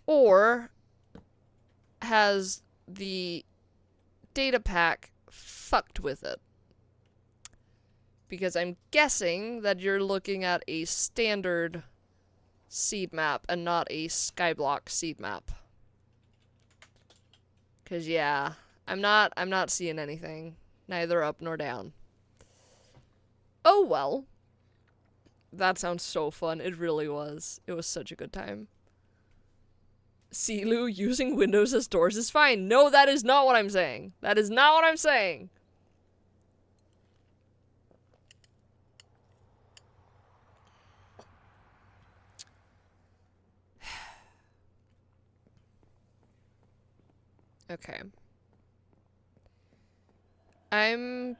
Or has the data pack fucked with it? Because I'm guessing that you're looking at a standard seed map and not a skyblock seed map. 'Cause yeah, I'm not seeing anything. Neither up nor down. Oh well. That sounds so fun. It really was. It was such a good time. Silu, using windows as doors is fine. No, that is not what I'm saying. That is not what I'm saying. Okay. I'm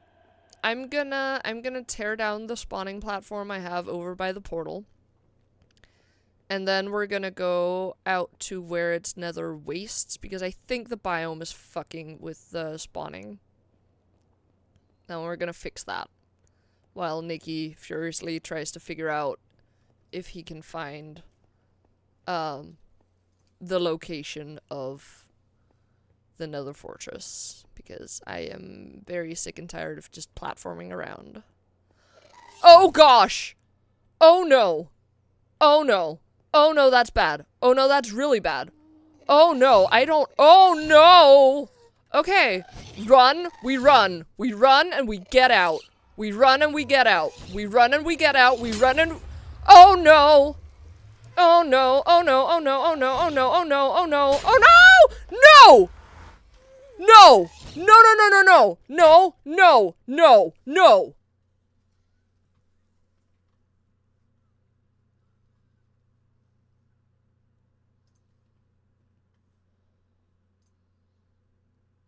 gonna tear down the spawning platform I have over by the portal. And then we're gonna go out to where it's nether wastes, because I think the biome is fucking with the spawning. Now we're gonna fix that. While Nikki furiously tries to figure out if he can find the location of the nether fortress. Because I am very sick and tired of just platforming around. Oh gosh! Oh no! Oh no! Oh no, that's bad. Oh no, that's really bad. Oh no, I don't— oh no! Okay, run, we run and we get out. We run and we get out. We run and we get out. We run and... Oh no! Oh no, oh no, oh no, oh no, oh no, oh no, oh no, oh no! No! No! No, no, no, no, no! No, no, no, no!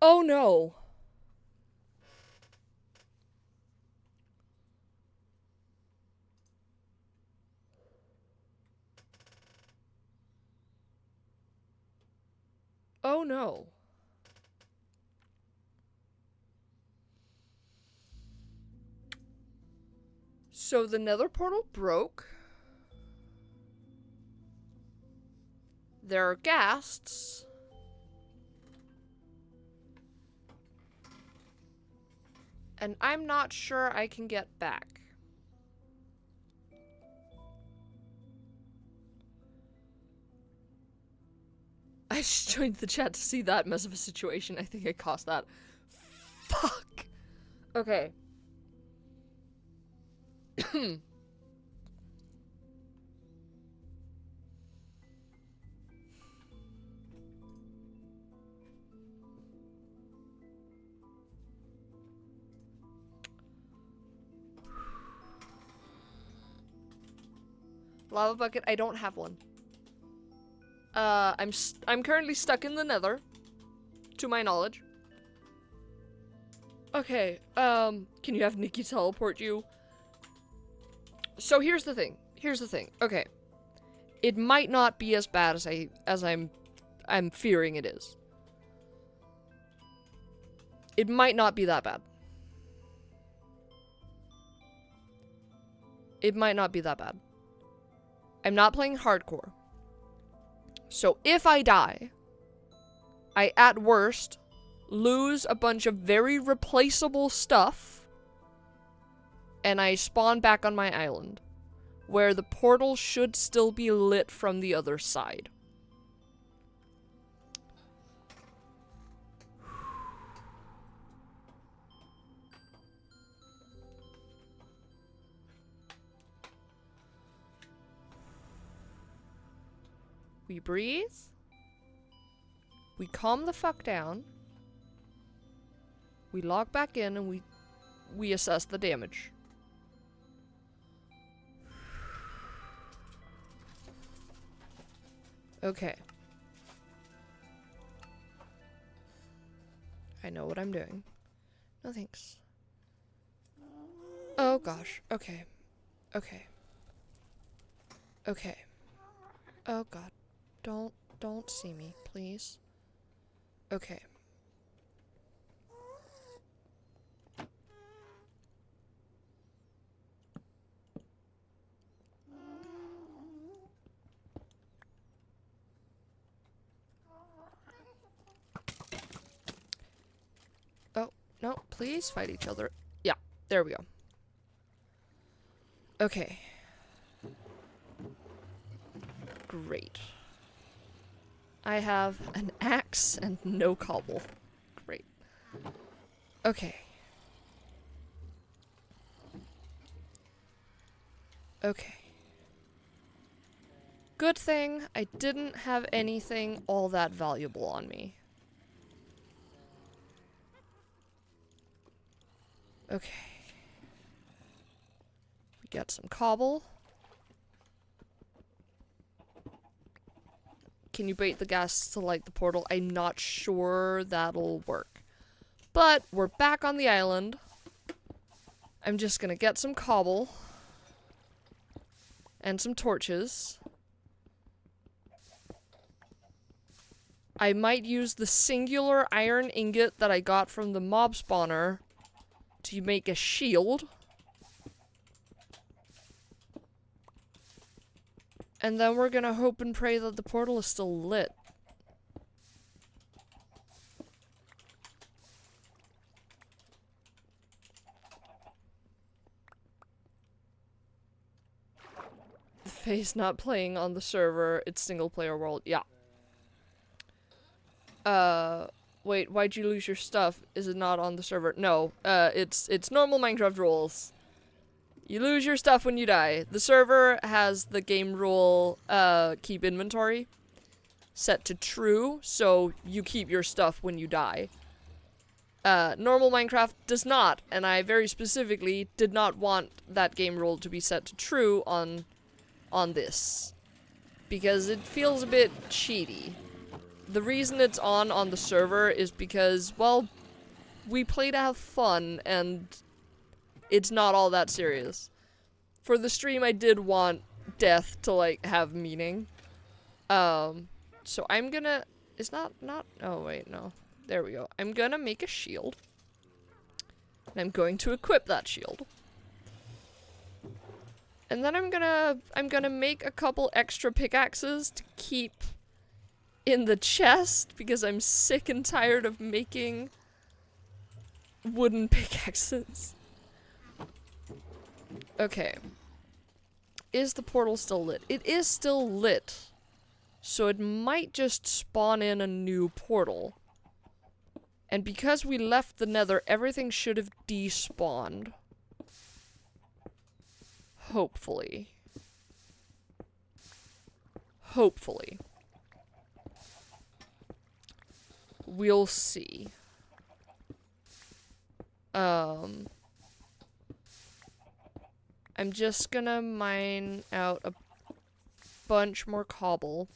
Oh no. Oh no. So the nether portal broke. There are ghasts. And I'm not sure I can get back. I just joined the chat to see that mess of a situation. I think I caused that. Fuck. Okay. Lava bucket, I don't have one. I'm currently stuck in the nether, to my knowledge. Okay, can you have Nikki teleport you? So here's the thing. Okay. It might not be as bad as I'm fearing it is. It might not be that bad. It might not be that bad. I'm not playing hardcore. So if I die, I at worst lose a bunch of very replaceable stuff, and I spawn back on my island, where the portal should still be lit from the other side. We breathe. We calm the fuck down. We log back in and we assess the damage. Okay. I know what I'm doing. No thanks. Oh gosh. Okay. Okay. Okay. Oh god. Don't see me, please. Okay. Oh, no, please fight each other. Yeah, there we go. Okay. Great. I have an axe and no cobble. Great. Okay. Okay. Good thing I didn't have anything all that valuable on me. Okay. We got some cobble. Can you bait the gas to light the portal? I'm not sure that'll work. But we're back on the island. I'm just gonna get some cobble. And some torches. I might use the singular iron ingot that I got from the mob spawner to make a shield. And then we're gonna hope and pray that the portal is still lit. Faye's not playing on the server, it's single player world, yeah. Wait, why'd you lose your stuff? Is it not on the server? No, it's normal Minecraft rules. You lose your stuff when you die. The server has the game rule, keep inventory set to true, so you keep your stuff when you die. Normal Minecraft does not, and I very specifically did not want that game rule to be set to true on this. Because it feels a bit cheaty. The reason it's on the server is because, well, we play to have fun, and it's not all that serious. For the stream, I did want death to, like, have meaning. So I'm gonna... It's not... Oh, wait, no. There we go. I'm gonna make a shield. And I'm going to equip that shield. And then I'm gonna make a couple extra pickaxes to keep in the chest, because I'm sick and tired of making wooden pickaxes. Okay. Is the portal still lit? It is still lit. So it might just spawn in a new portal. And because we left the nether, everything should have despawned. Hopefully. Hopefully. We'll see. I'm just gonna mine out a bunch more cobble.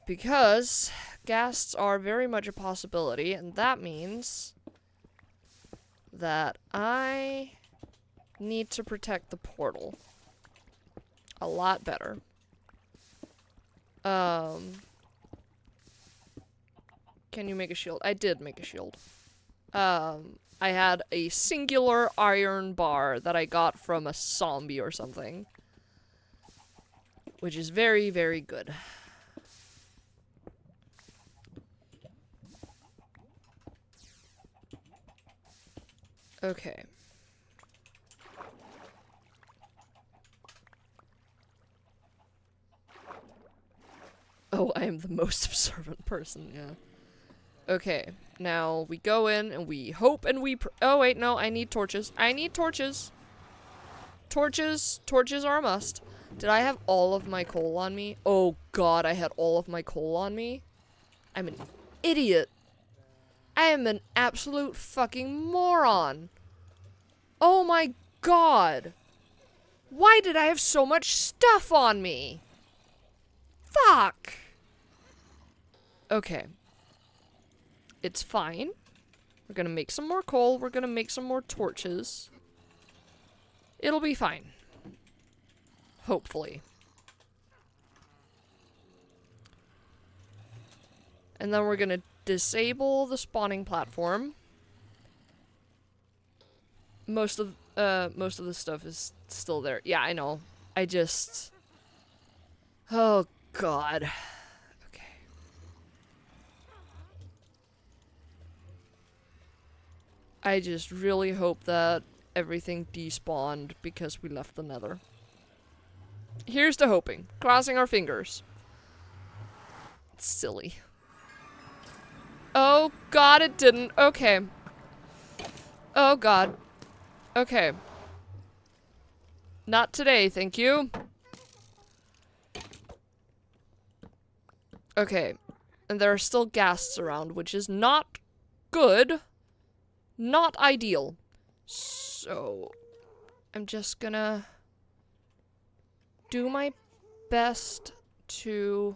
Because ghasts are very much a possibility, and that means that I need to protect the portal a lot better. Can you make a shield? I did make a shield. I had a singular iron bar that I got from a zombie or something. Which is very, very good. Okay. Oh, I am the most observant person, yeah. Okay, now we go in and we hope and we oh wait, no, I need torches. I need torches. Torches are a must. Did I have all of my coal on me? Oh god, I had all of my coal on me. I'm an idiot. I am an absolute fucking moron. Oh my god. Why did I have so much stuff on me? Fuck. Okay. It's fine. We're gonna make some more coal. We're gonna make some more torches. It'll be fine. Hopefully. And then we're gonna disable the spawning platform. Most of the stuff is still there. Yeah, I know. I just... Oh, God. Okay. I just really hope that everything despawned because we left the nether. Here's to hoping. Crossing our fingers. It's silly. Oh, God, it didn't. Okay. Oh, God. Okay. Not today, thank you. Okay. And there are still ghasts around, which is not good. Not ideal. So, I'm just gonna do my best to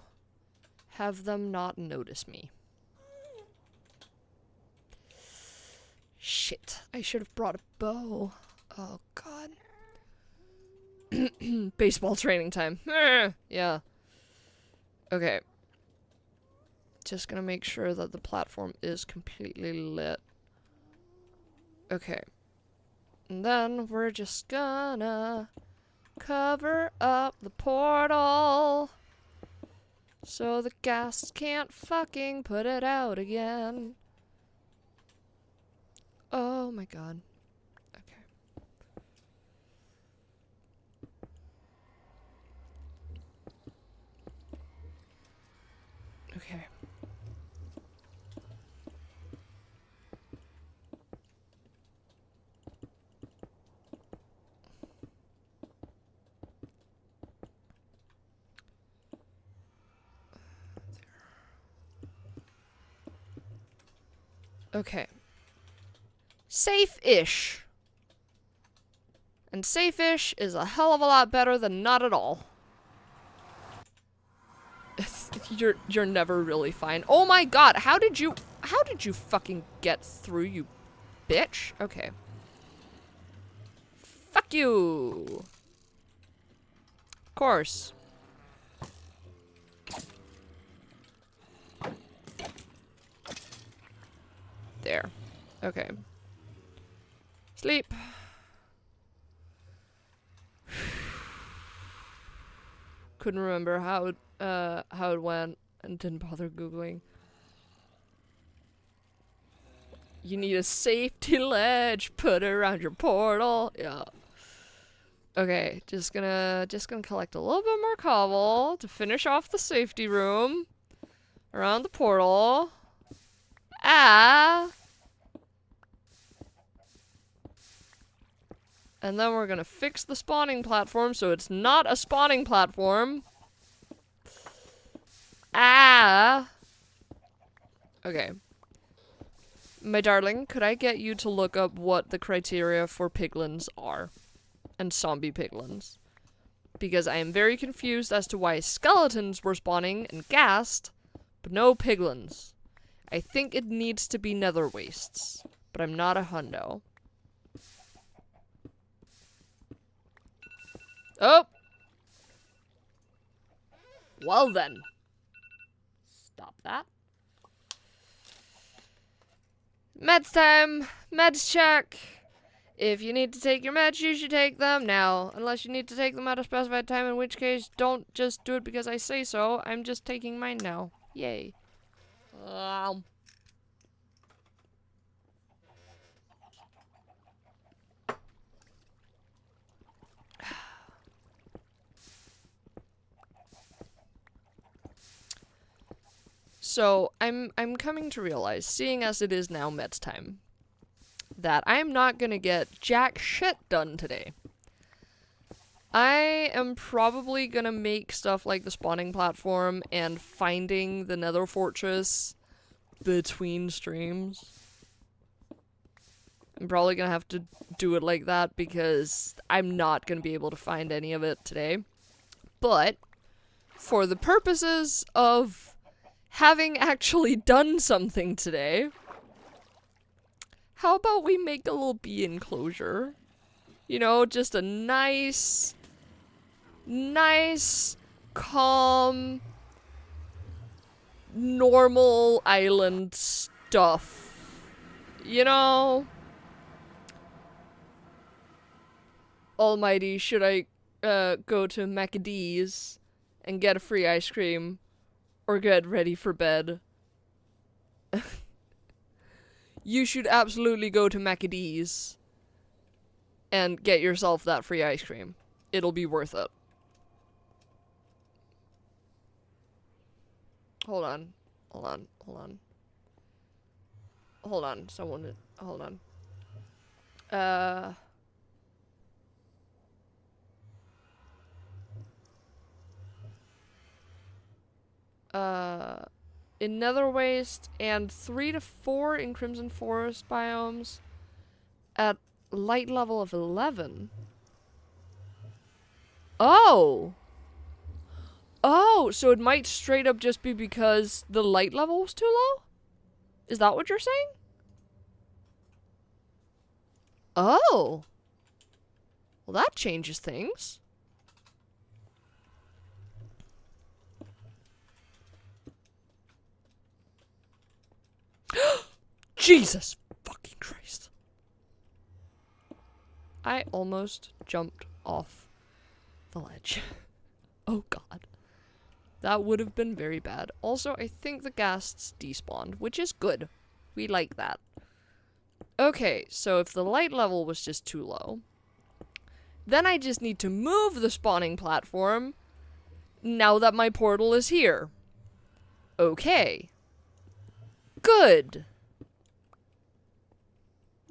have them not notice me. Shit, I should have brought a bow. Oh, God. Baseball training time. Yeah. Okay. Just gonna make sure that the platform is completely lit. Okay. And then we're just gonna cover up the portal so the ghasts can't fucking put it out again. Oh my god. Okay. Okay. Okay. Safe-ish. And safe-ish is a hell of a lot better than not at all. You're never really fine. Oh my god, how did you fucking get through, you bitch? Okay. Fuck you. Of course. There. Okay. Sleep. Couldn't remember how it went and didn't bother Googling. You need a safety ledge put around your portal. Yeah. Okay, just gonna collect a little bit more cobble to finish off the safety room around the portal. Ah. And then we're gonna fix the spawning platform so it's not a spawning platform. Ah. Okay. My darling, could I get you to look up what the criteria for piglins are? And zombie piglins. Because I am very confused as to why skeletons were spawning and gassed, but no piglins. I think it needs to be nether wastes, but I'm not a hundo. Oh! Well then. Stop that. Meds time! Meds check! If you need to take your meds, you should take them now. Unless you need to take them at a specified time, in which case, don't just do it because I say so. I'm just taking mine now. Yay. So, I'm coming to realize, seeing as it is now meds time, that I'm not gonna get jack shit done today. I am probably gonna make stuff like the spawning platform and finding the nether fortress between streams. I'm probably gonna have to do it like that because I'm not gonna be able to find any of it today. But, for the purposes of having actually done something today, how about we make a little bee enclosure? You know, just a nice, calm, normal island stuff. You know? Almighty, should I go to McDee's and get a free ice cream? Or get ready for bed? You should absolutely go to McDee's and get yourself that free ice cream. It'll be worth it. Hold on. Hold on. In Nether Waste and 3 to 4 in Crimson Forest biomes at light level of 11. Oh! Oh, so it might straight up just be because the light level was too low? Is that what you're saying? Oh! Well, that changes things. Jesus fucking Christ. I almost jumped off the ledge. Oh god. That would have been very bad. Also, I think the ghasts despawned, which is good. We like that. Okay, so if the light level was just too low, then I just need to move the spawning platform now that my portal is here. Okay. Good.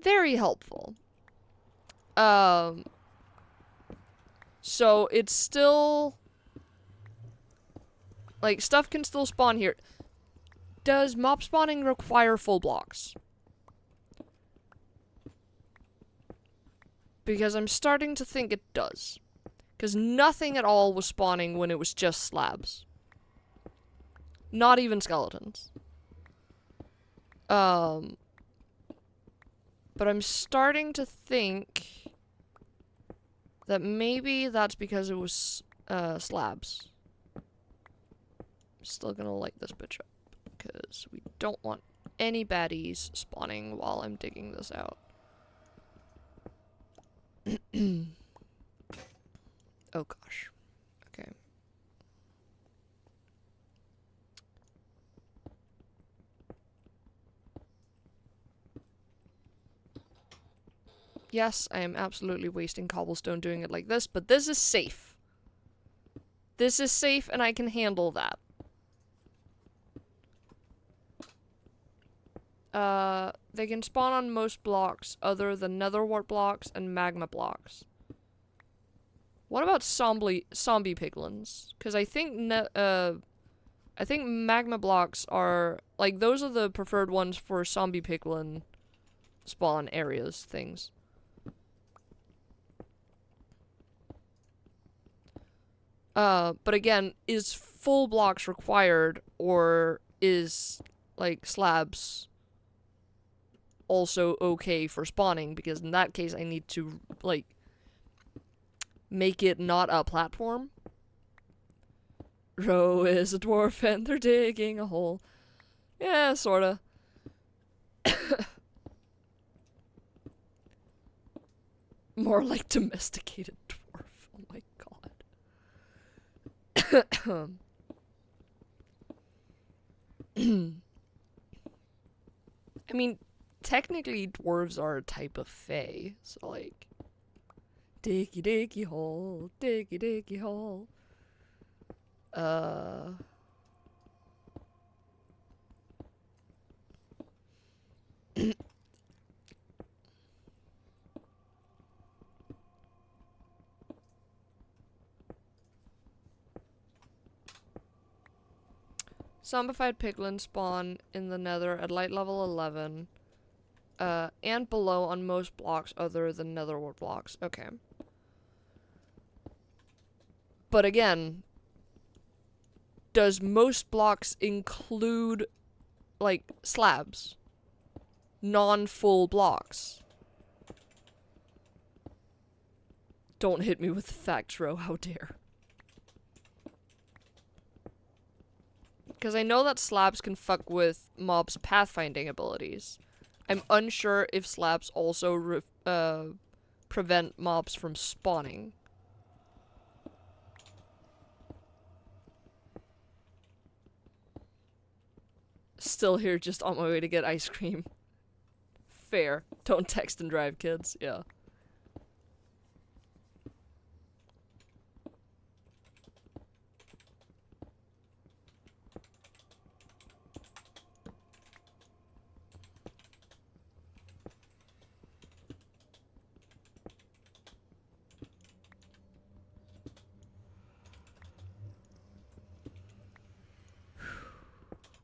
Very helpful. So it's still, like, stuff can still spawn here. Does mob spawning require full blocks? Because I'm starting to think it does. Because nothing at all was spawning when it was just slabs. Not even skeletons. But I'm starting to think that maybe that's because it was slabs. I'm still gonna light this bitch up because we don't want any baddies spawning while I'm digging this out. Oh gosh. Okay. Yes, I am absolutely wasting cobblestone doing it like this, but this is safe. This is safe and I can handle that. They can spawn on most blocks other than netherwart blocks and magma blocks. What about zombie piglins? Because I think magma blocks are like those are the preferred ones for zombie piglin spawn areas things. But again, is full blocks required or is like slabs also okay for spawning? Because in that case I need to like make it not a platform. Ro is a dwarf and they're digging a hole. Yeah, sorta. More like domesticated dwarf. Oh my god. I mean, technically dwarves are a type of fae, so like diggy diggy hole, diggy diggy hole. Zombified piglins spawn in the nether at light level 11. And below on most blocks other than netherwart blocks. Okay. But again, does most blocks include, like, slabs? Non-full blocks? Don't hit me with the facts, Ro, how dare. Because I know that slabs can fuck with mobs' pathfinding abilities. I'm unsure if slabs also prevent mobs from spawning. Still here just on my way to get ice cream. Fair. Don't text and drive, kids. Yeah.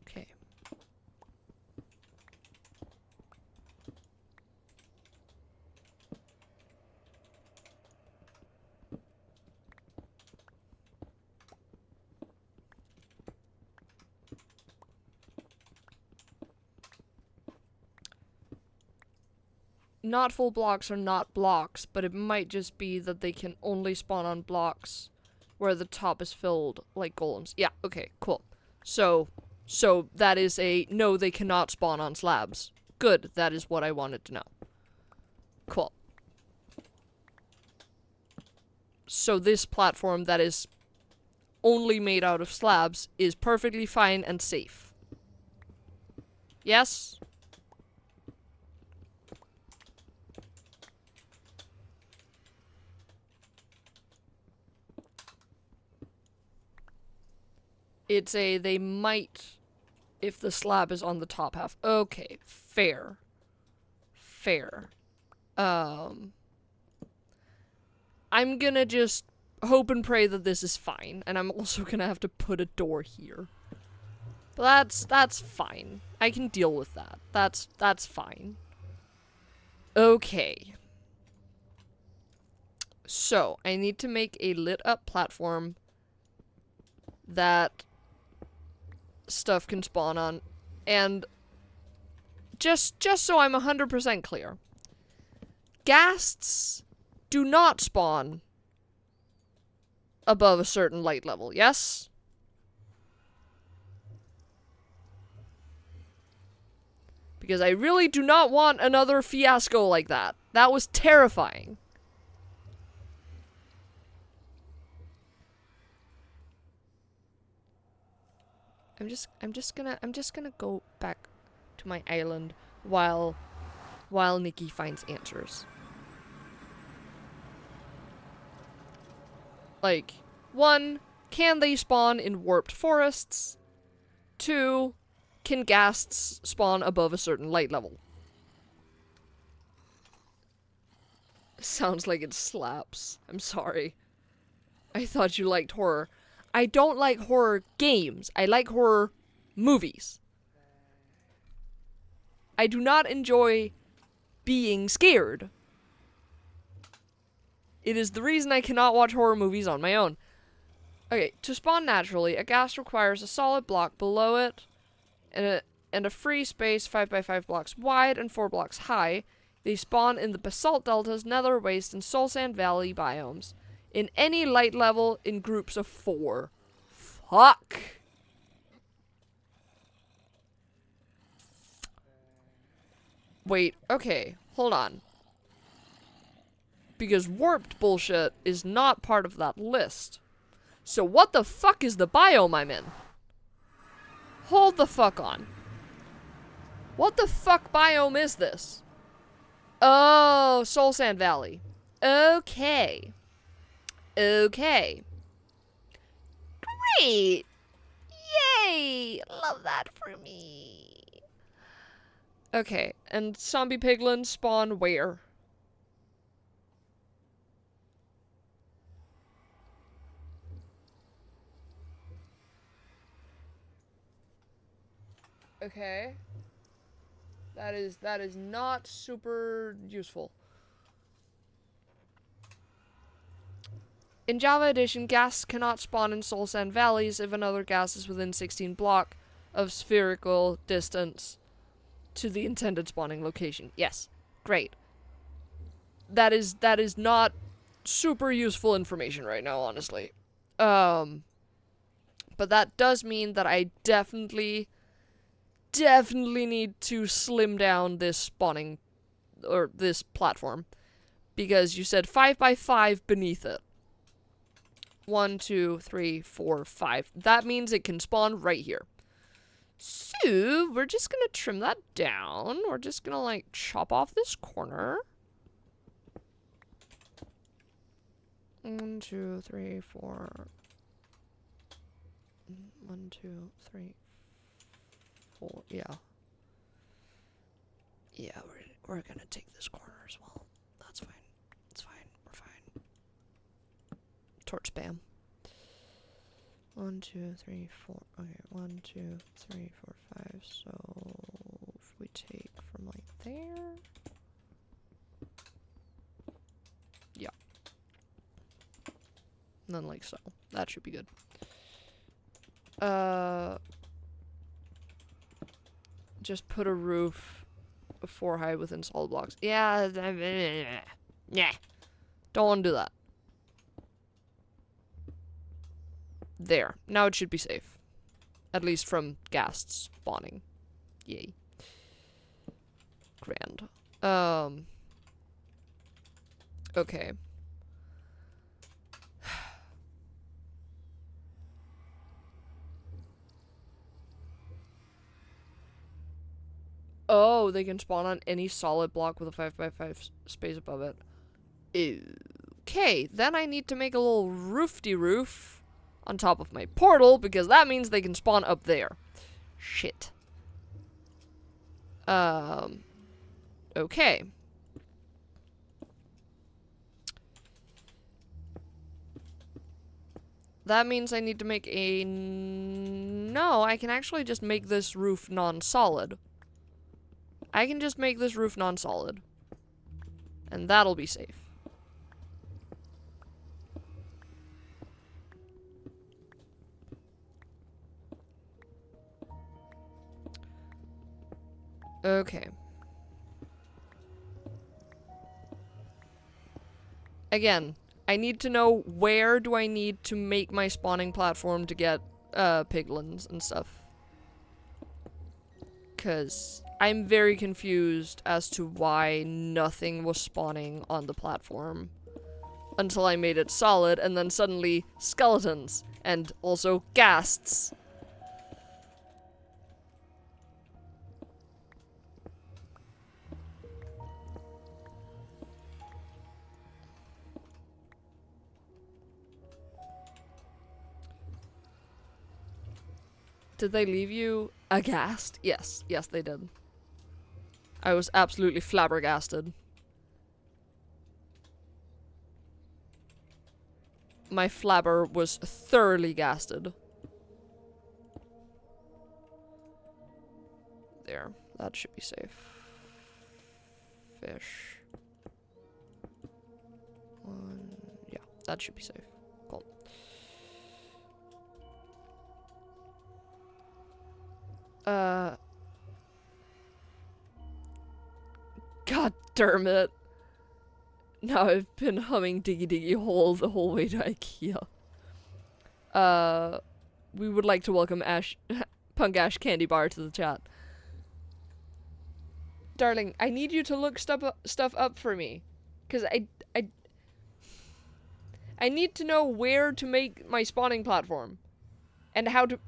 Okay. Not full blocks are not blocks, but it might just be that they can only spawn on blocks where the top is filled like golems. Yeah, okay, cool. So that is a no, they cannot spawn on slabs. Good, that is what I wanted to know. Cool. So this platform that is only made out of slabs is perfectly fine and safe. Yes? It's a, they might, if the slab is on the top half. Okay, fair. Fair. I'm gonna just hope and pray that this is fine, and I'm also gonna have to put a door here. But that's fine. I can deal with that. That's fine. Okay. So, I need to make a lit up platform that stuff can spawn on. And just so I'm 100% clear, ghasts do not spawn above a certain light level, yes? Because I really do not want another fiasco like that. That was terrifying. I'm just gonna go back to my island while Nikki finds answers. Like, 1, can they spawn in warped forests? 2, can ghasts spawn above a certain light level? Sounds like it slaps. I'm sorry. I thought you liked horror. I don't like horror games. I like horror movies. I do not enjoy being scared. It is the reason I cannot watch horror movies on my own. Okay, to spawn naturally, a ghast requires a solid block below it and a free space 5x5 blocks wide and 4 blocks high. They spawn in the basalt deltas, nether waste, and soul sand valley biomes. In any light level in groups of 4. Fuck! Wait, okay, hold on. Because warped bullshit is not part of that list. So what the fuck is the biome I'm in? Hold the fuck on. What the fuck biome is this? Oh, Soul Sand Valley. Okay. Okay. Great! Yay! Love that for me. Okay, and zombie piglins spawn where? Okay. That is not super useful. In Java Edition, ghasts cannot spawn in Soul Sand Valleys if another ghast is within 16 block of spherical distance to the intended spawning location. Yes. Great. That is not super useful information right now, honestly. But that does mean that I definitely need to slim down this spawning, or this platform, because you said 5x5 beneath it. 1, 2, 3, 4, 5. That means it can spawn right here. So, we're just gonna trim that down. We're just gonna, like, chop off this corner. 1, 2, 3, 4. 1, 2, 3, 4. Yeah. Yeah, we're gonna take this corner as well. That's fine. It's fine. We're fine. Torch spam. 1, 2, 3, 4. Okay, 1, 2, 3, 4, 5. So if we take from like there. Yeah. And then like so. That should be good. Just put a roof of 4 high within solid blocks. Yeah. Yeah. Don't want to do that. There. Now it should be safe. At least from ghasts spawning. Yay. Grand. Okay. Oh, they can spawn on any solid block with a 5x5 space above it. Okay, then I need to make a little roofty roof on top of my portal, because that means they can spawn up there. Shit. Okay. That means I need to make a... No, I can actually just make this roof non-solid. I can just make this roof non-solid. And that'll be safe. Okay. Again, I need to know where do I need to make my spawning platform to get piglins and stuff. Because I'm very confused as to why nothing was spawning on the platform until I made it solid, and then suddenly skeletons and also ghasts. Did they leave you aghast? Yes. Yes, they did. I was absolutely flabbergasted. My flabber was thoroughly gasted. There. That should be safe. Fish. Yeah, that should be safe. Cool. God damn it. Now I've been humming Diggy Diggy Hole the whole way to IKEA. We would like to welcome Ash, Punk Ash Candy Bar to the chat. Darling, I need you to look stuff up for me. Because I need to know where to make my spawning platform. And how to...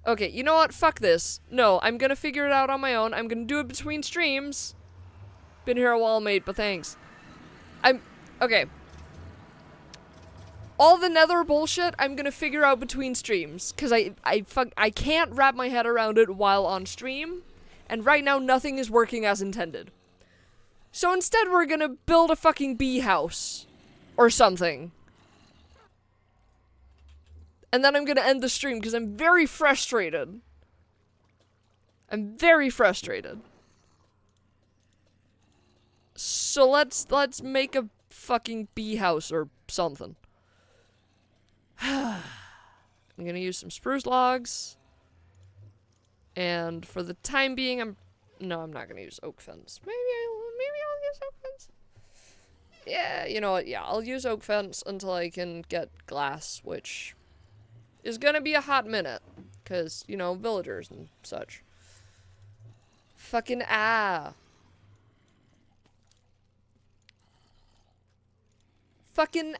Okay, you know what? Fuck this. No, I'm gonna figure it out on my own. I'm gonna do it between streams. Been here a while, mate, but thanks. Okay. All the nether bullshit, I'm gonna figure out between streams. Because I can't wrap my head around it while on stream. And right now, nothing is working as intended. So instead, we're gonna build a fucking bee house. Or something. And then I'm gonna end the stream because I'm very frustrated. I'm very frustrated. So let's make a fucking bee house or something. I'm gonna use some spruce logs. And for the time being, I'm not gonna use oak fence. Maybe I'll use oak fence. Yeah, you know what? Yeah, I'll use oak fence until I can get glass, which is gonna be a hot minute. Cause, you know, villagers and such. Fucking Fucking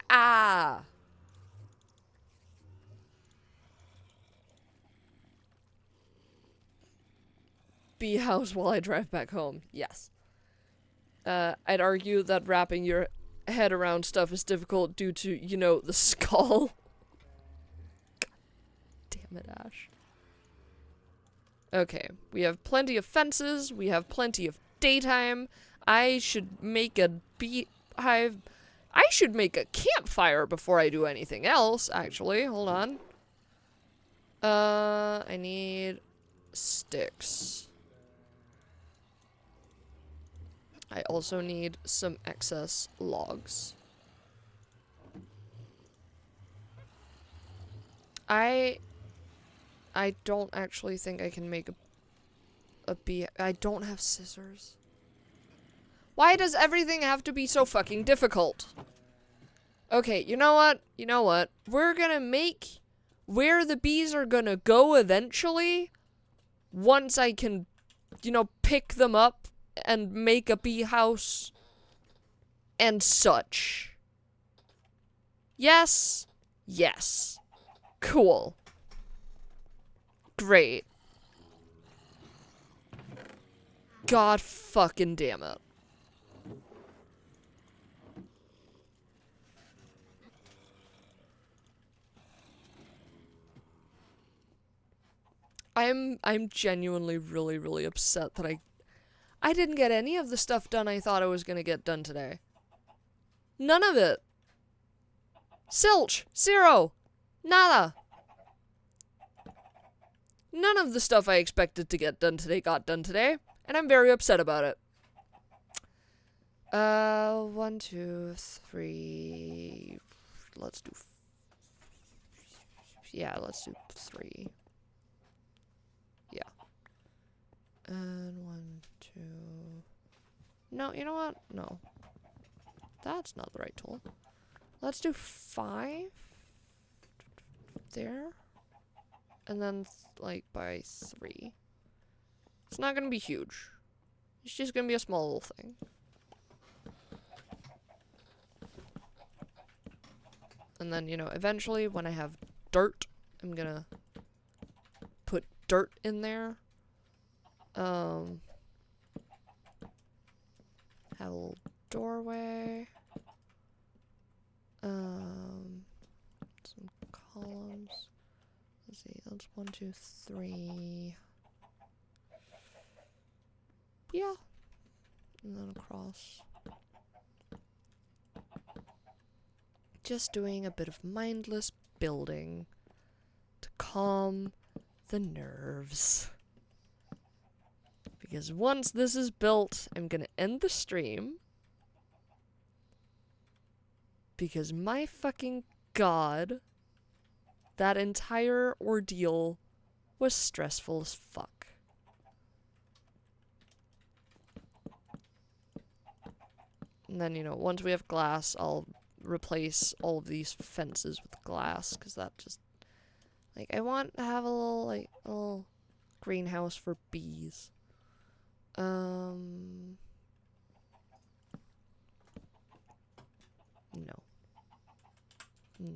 Bee house while I drive back home. Yes. I'd argue that wrapping your head around stuff is difficult due to, you know, the skull. God damn it, Ash. Okay, we have plenty of fences, we have plenty of daytime. I should make a beehive. I should make a campfire before I do anything else, actually. Hold on. I need sticks. I also need some excess logs. I don't actually think I can make a bee. I don't have scissors. Why does everything have to be so fucking difficult? Okay, you know what? You know what? We're gonna make where the bees are gonna go eventually. Once I can, you know, pick them up and make a bee house and such. Yes? Yes. Cool. Great. God fucking damn it. I'm genuinely really upset that I didn't get any of the stuff done I thought I was gonna get done today. None of it. Silch. Zero. Nada. None of the stuff I expected to get done today got done today, and I'm very upset about it. 1, 2, 3. Let's do. Yeah, let's do 3. Yeah. And 1, 2, No, you know what? No. That's not the right tool. Let's do 5. There. And then, like, by 3. It's not gonna be huge. It's just gonna be a small little thing. And then, you know, eventually when I have dirt, I'm gonna put dirt in there. Have a little doorway. Some columns. Let's see, that's 1, 2, 3. Yeah. And then across. Just doing a bit of mindless building to calm the nerves. Because once this is built, I'm gonna end the stream. Because my fucking god, that entire ordeal was stressful as fuck. And then, you know, once we have glass, I'll replace all of these fences with glass, because that just, like, I want to have a little, like, a little greenhouse for bees. No. No.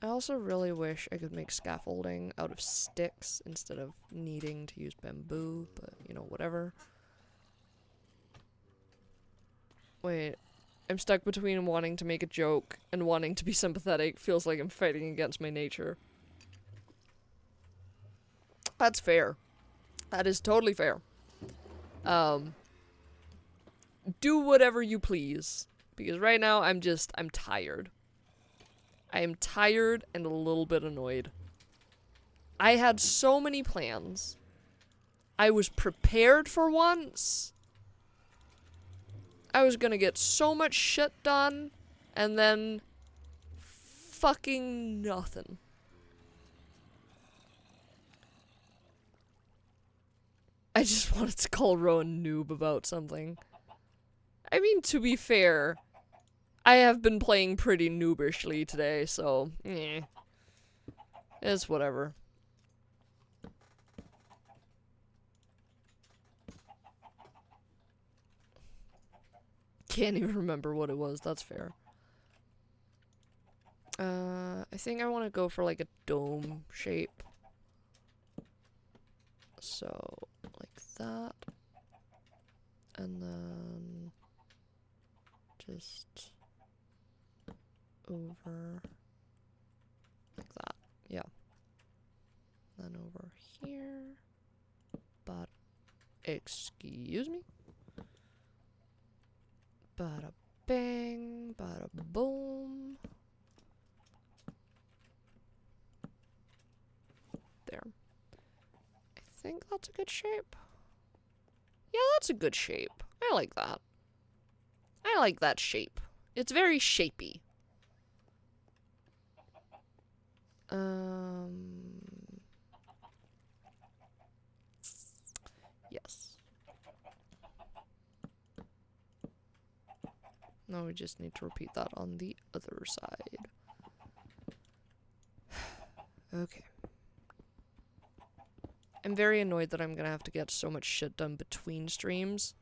I also really wish I could make scaffolding out of sticks instead of needing to use bamboo, but, you know, whatever. Wait, I'm stuck between wanting to make a joke and wanting to be sympathetic. Feels like I'm fighting against my nature. That's fair. That is totally fair. Do whatever you please. Because right now, I'm tired. I am tired and a little bit annoyed. I had so many plans. I was prepared for once. I was gonna get so much shit done, and then fucking nothing. I just wanted to call Rowan noob about something. I mean, to be fair, I have been playing pretty noobishly today, so, it's whatever. Can't even remember what it was, that's fair. I think I want to go for, like, a dome shape. So, like that. And then just over like that. Yeah. Then over here. But excuse me. Bada bang, bada boom. There. I think that's a good shape. Yeah, that's a good shape. I like that. I like that shape. It's very shapy. Yes. Now we just need to repeat that on the other side. Okay. I'm very annoyed that I'm gonna have to get so much shit done between streams.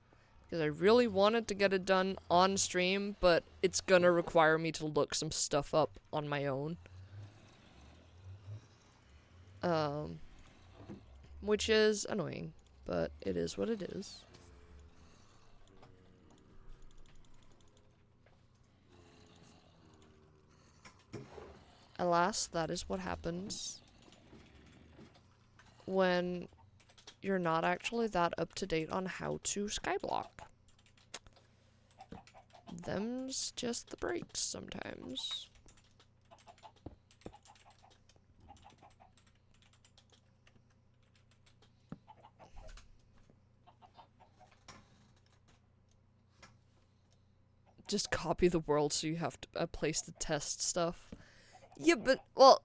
Because I really wanted to get it done on stream, but it's gonna require me to look some stuff up on my own. Which is annoying, but it is what it is. Alas, that is what happens when you're not actually that up to date on how to skyblock. Them's just the breaks sometimes. Just copy the world so you have to, a place to test stuff. Yeah, but, well,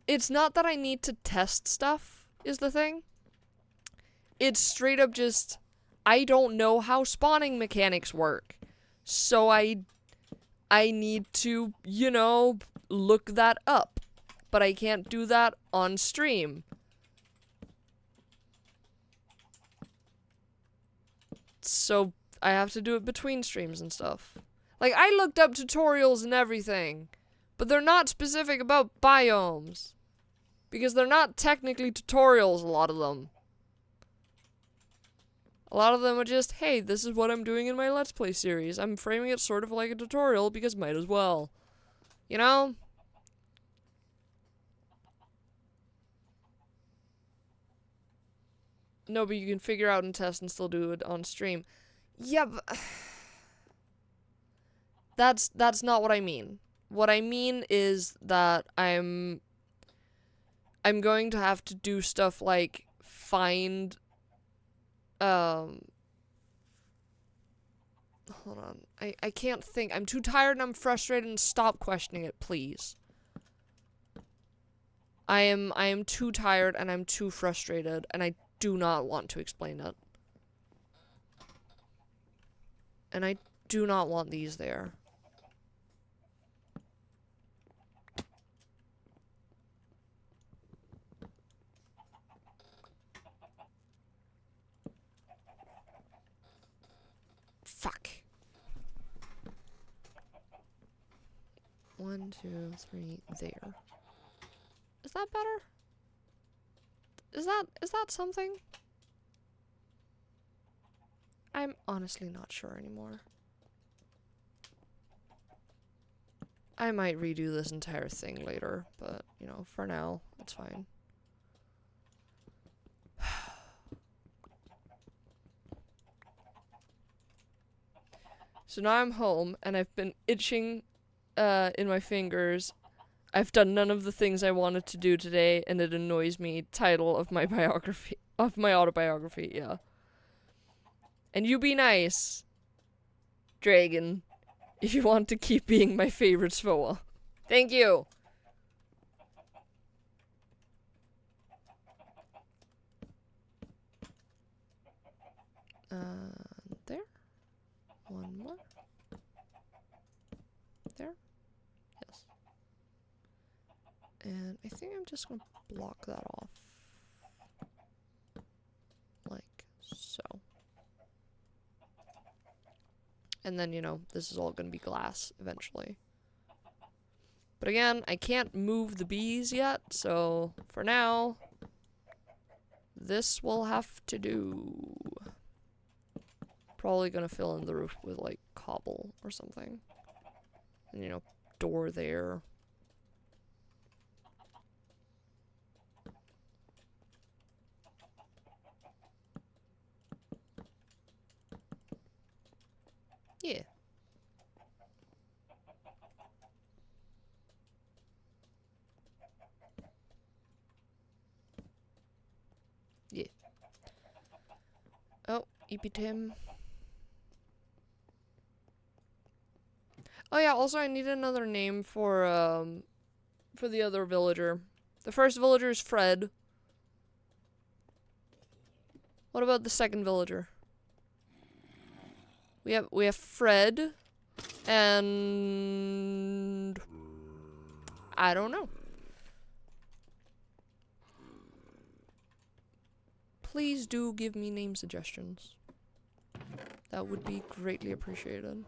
it's not that I need to test stuff. is the thing. It's straight up just, I don't know how spawning mechanics work. So I need to, you know, look that up. But I can't do that on stream. So I have to do it between streams and stuff. Like, I looked up tutorials and everything, but they're not specific about biomes. Because they're not technically tutorials, a lot of them. A lot of them are just, hey, this is what I'm doing in my Let's Play series. I'm framing it sort of like a tutorial because might as well. You know? No, but you can figure out and test and still do it on stream. Yeah, but that's not what I mean. What I mean is that I'm going to have to do stuff like find hold on. I can't think. I'm too tired and I'm frustrated, and stop questioning it, please. I am too tired and I'm too frustrated, and I do not want to explain it. And I do not want these there. Fuck. 1, 2, 3, there. Is that better? Is that something? I'm honestly not sure anymore. I might redo this entire thing later, but, you know, for now, it's fine. So now I'm home, and I've been itching in my fingers. I've done none of the things I wanted to do today, and it annoys me. Title of my biography, of my autobiography, yeah. And you be nice, Dragon, if you want to keep being my favorite Svoa. Thank you! There. One more. There. Yes. And I think I'm just gonna block that off. Like so. And then, you know, this is all gonna be glass eventually. But again, I can't move the bees yet, so for now, this will have to do. Probably gonna fill in the roof with, like, cobble or something. And, you know, door there. Yeah. Yeah. Oh, Epitim. Oh yeah, also I need another name for the other villager. The first villager is Fred. What about the second villager? We have Fred and I don't know. Please do give me name suggestions. That would be greatly appreciated.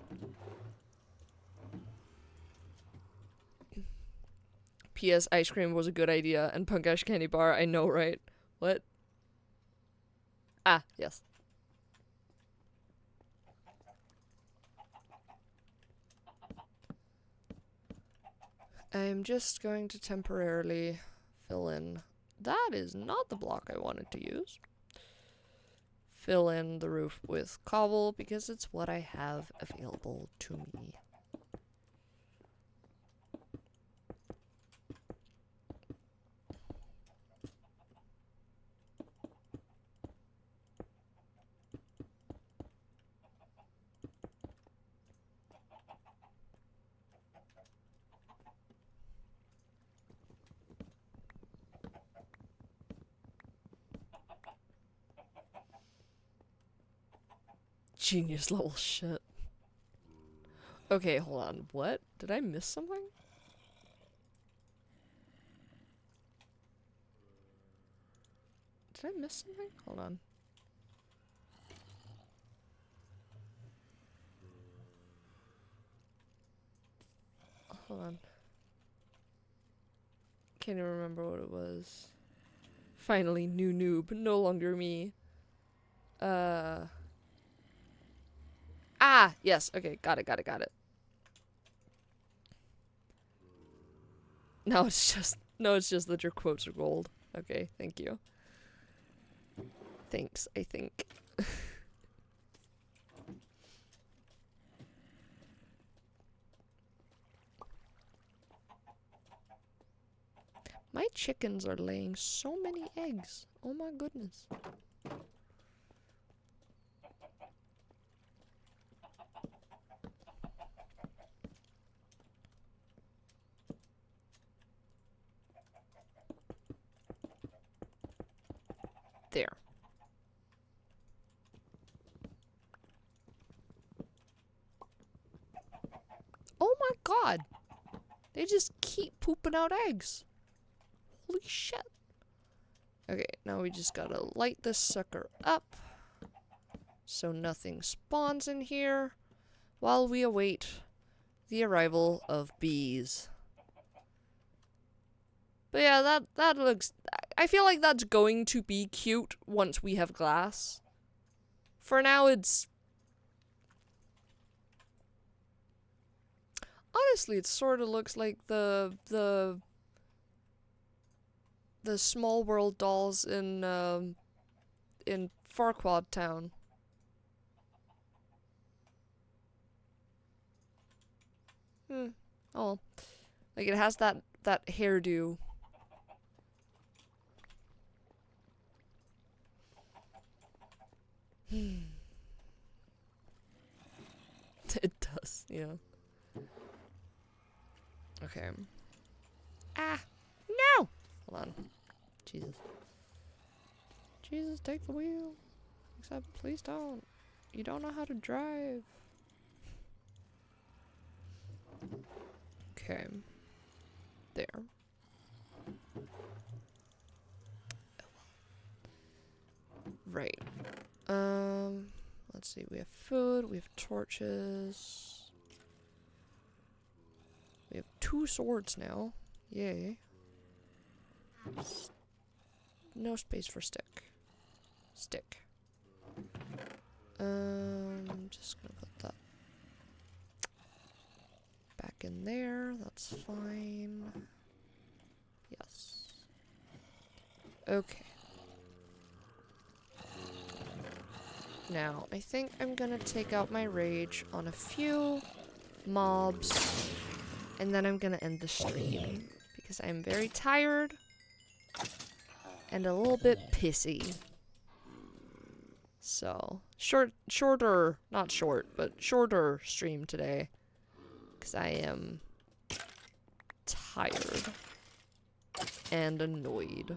P.S. Ice cream was a good idea, and Punkash candy bar, I know, right? What? Ah, yes. I'm just going to temporarily fill in. That is not the block I wanted to use. Fill in the roof with cobble because it's what I have available to me. Genius level shit. Okay, hold on. What? Did I miss something? Did I miss something? Hold on. Hold on. Can't even remember what it was. Finally, new noob. No longer me. Ah! Yes. Okay. Got it. No, it's just... No, it's just that your quotes are gold. Okay. Thank you. Thanks, I think. My chickens are laying so many eggs. Oh my goodness. There. Oh my god. They just keep pooping out eggs. Holy shit. Okay, now we just gotta light this sucker up so nothing spawns in here while we await the arrival of bees. But yeah, that looks... I feel like that's going to be cute once we have glass. For now, it's... Honestly, it sort of looks like the Small World dolls in Farquaad Town. Oh, like it has that hairdo. It does, yeah. Okay. Ah, no! Hold on. Jesus. Jesus, take the wheel. Except, please don't. You don't know how to drive. Okay. There. Right. Let's see. We have food. We have torches. We have 2 swords now. Yay. No space for stick. Stick. Just gonna put that back in there. That's fine. Yes. Okay. Now, I think I'm gonna take out my rage on a few mobs, and then I'm gonna end the stream, because I'm very tired and a little bit pissy. So, shorter, not short, but shorter stream today, because I am tired and annoyed,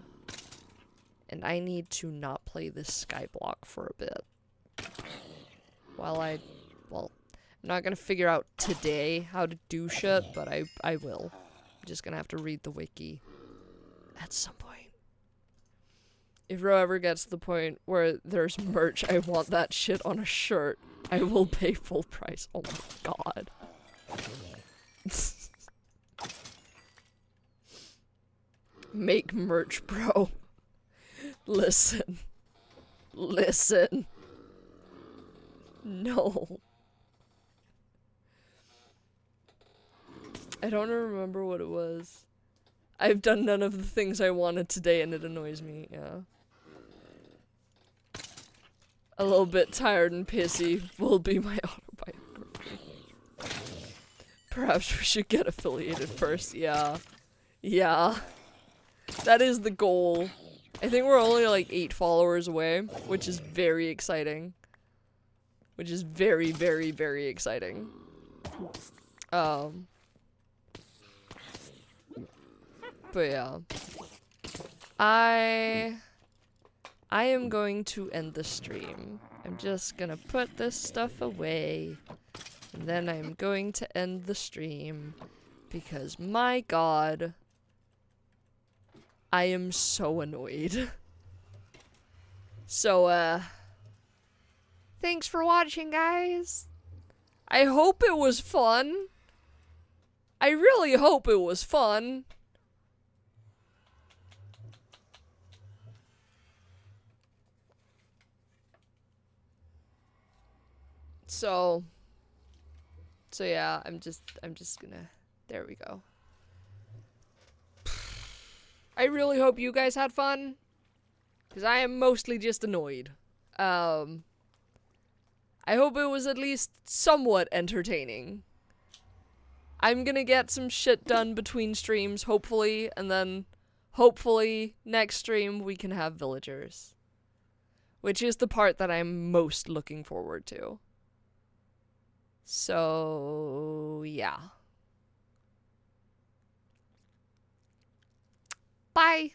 and I need to not play this Skyblock for a bit. Well, I'm not gonna figure out today how to do shit, but I will. I'm just gonna have to read the wiki at some point. If Ro ever gets to the point where there's merch, I want that shit on a shirt. I will pay full price. Oh my god. Make merch, bro. Listen. Listen. No. I don't remember what it was. I've done none of the things I wanted today and it annoys me, yeah. A little bit tired and pissy will be my autobiography. Perhaps we should get affiliated first, yeah. Yeah. That is the goal. I think we're only like 8 followers away, which is very exciting. Which is very, very, very exciting. But yeah. I am going to end the stream. I'm just gonna put this stuff away. And then I'm going to end the stream. Because my god, I am so annoyed. So, thanks for watching, guys. I hope it was fun. I really hope it was fun. So yeah, I'm just gonna, there we go. I really hope you guys had fun, because I am mostly just annoyed. I hope it was at least somewhat entertaining. I'm gonna get some shit done between streams, hopefully, and then hopefully next stream we can have villagers. Which is the part that I'm most looking forward to. So, yeah. Bye!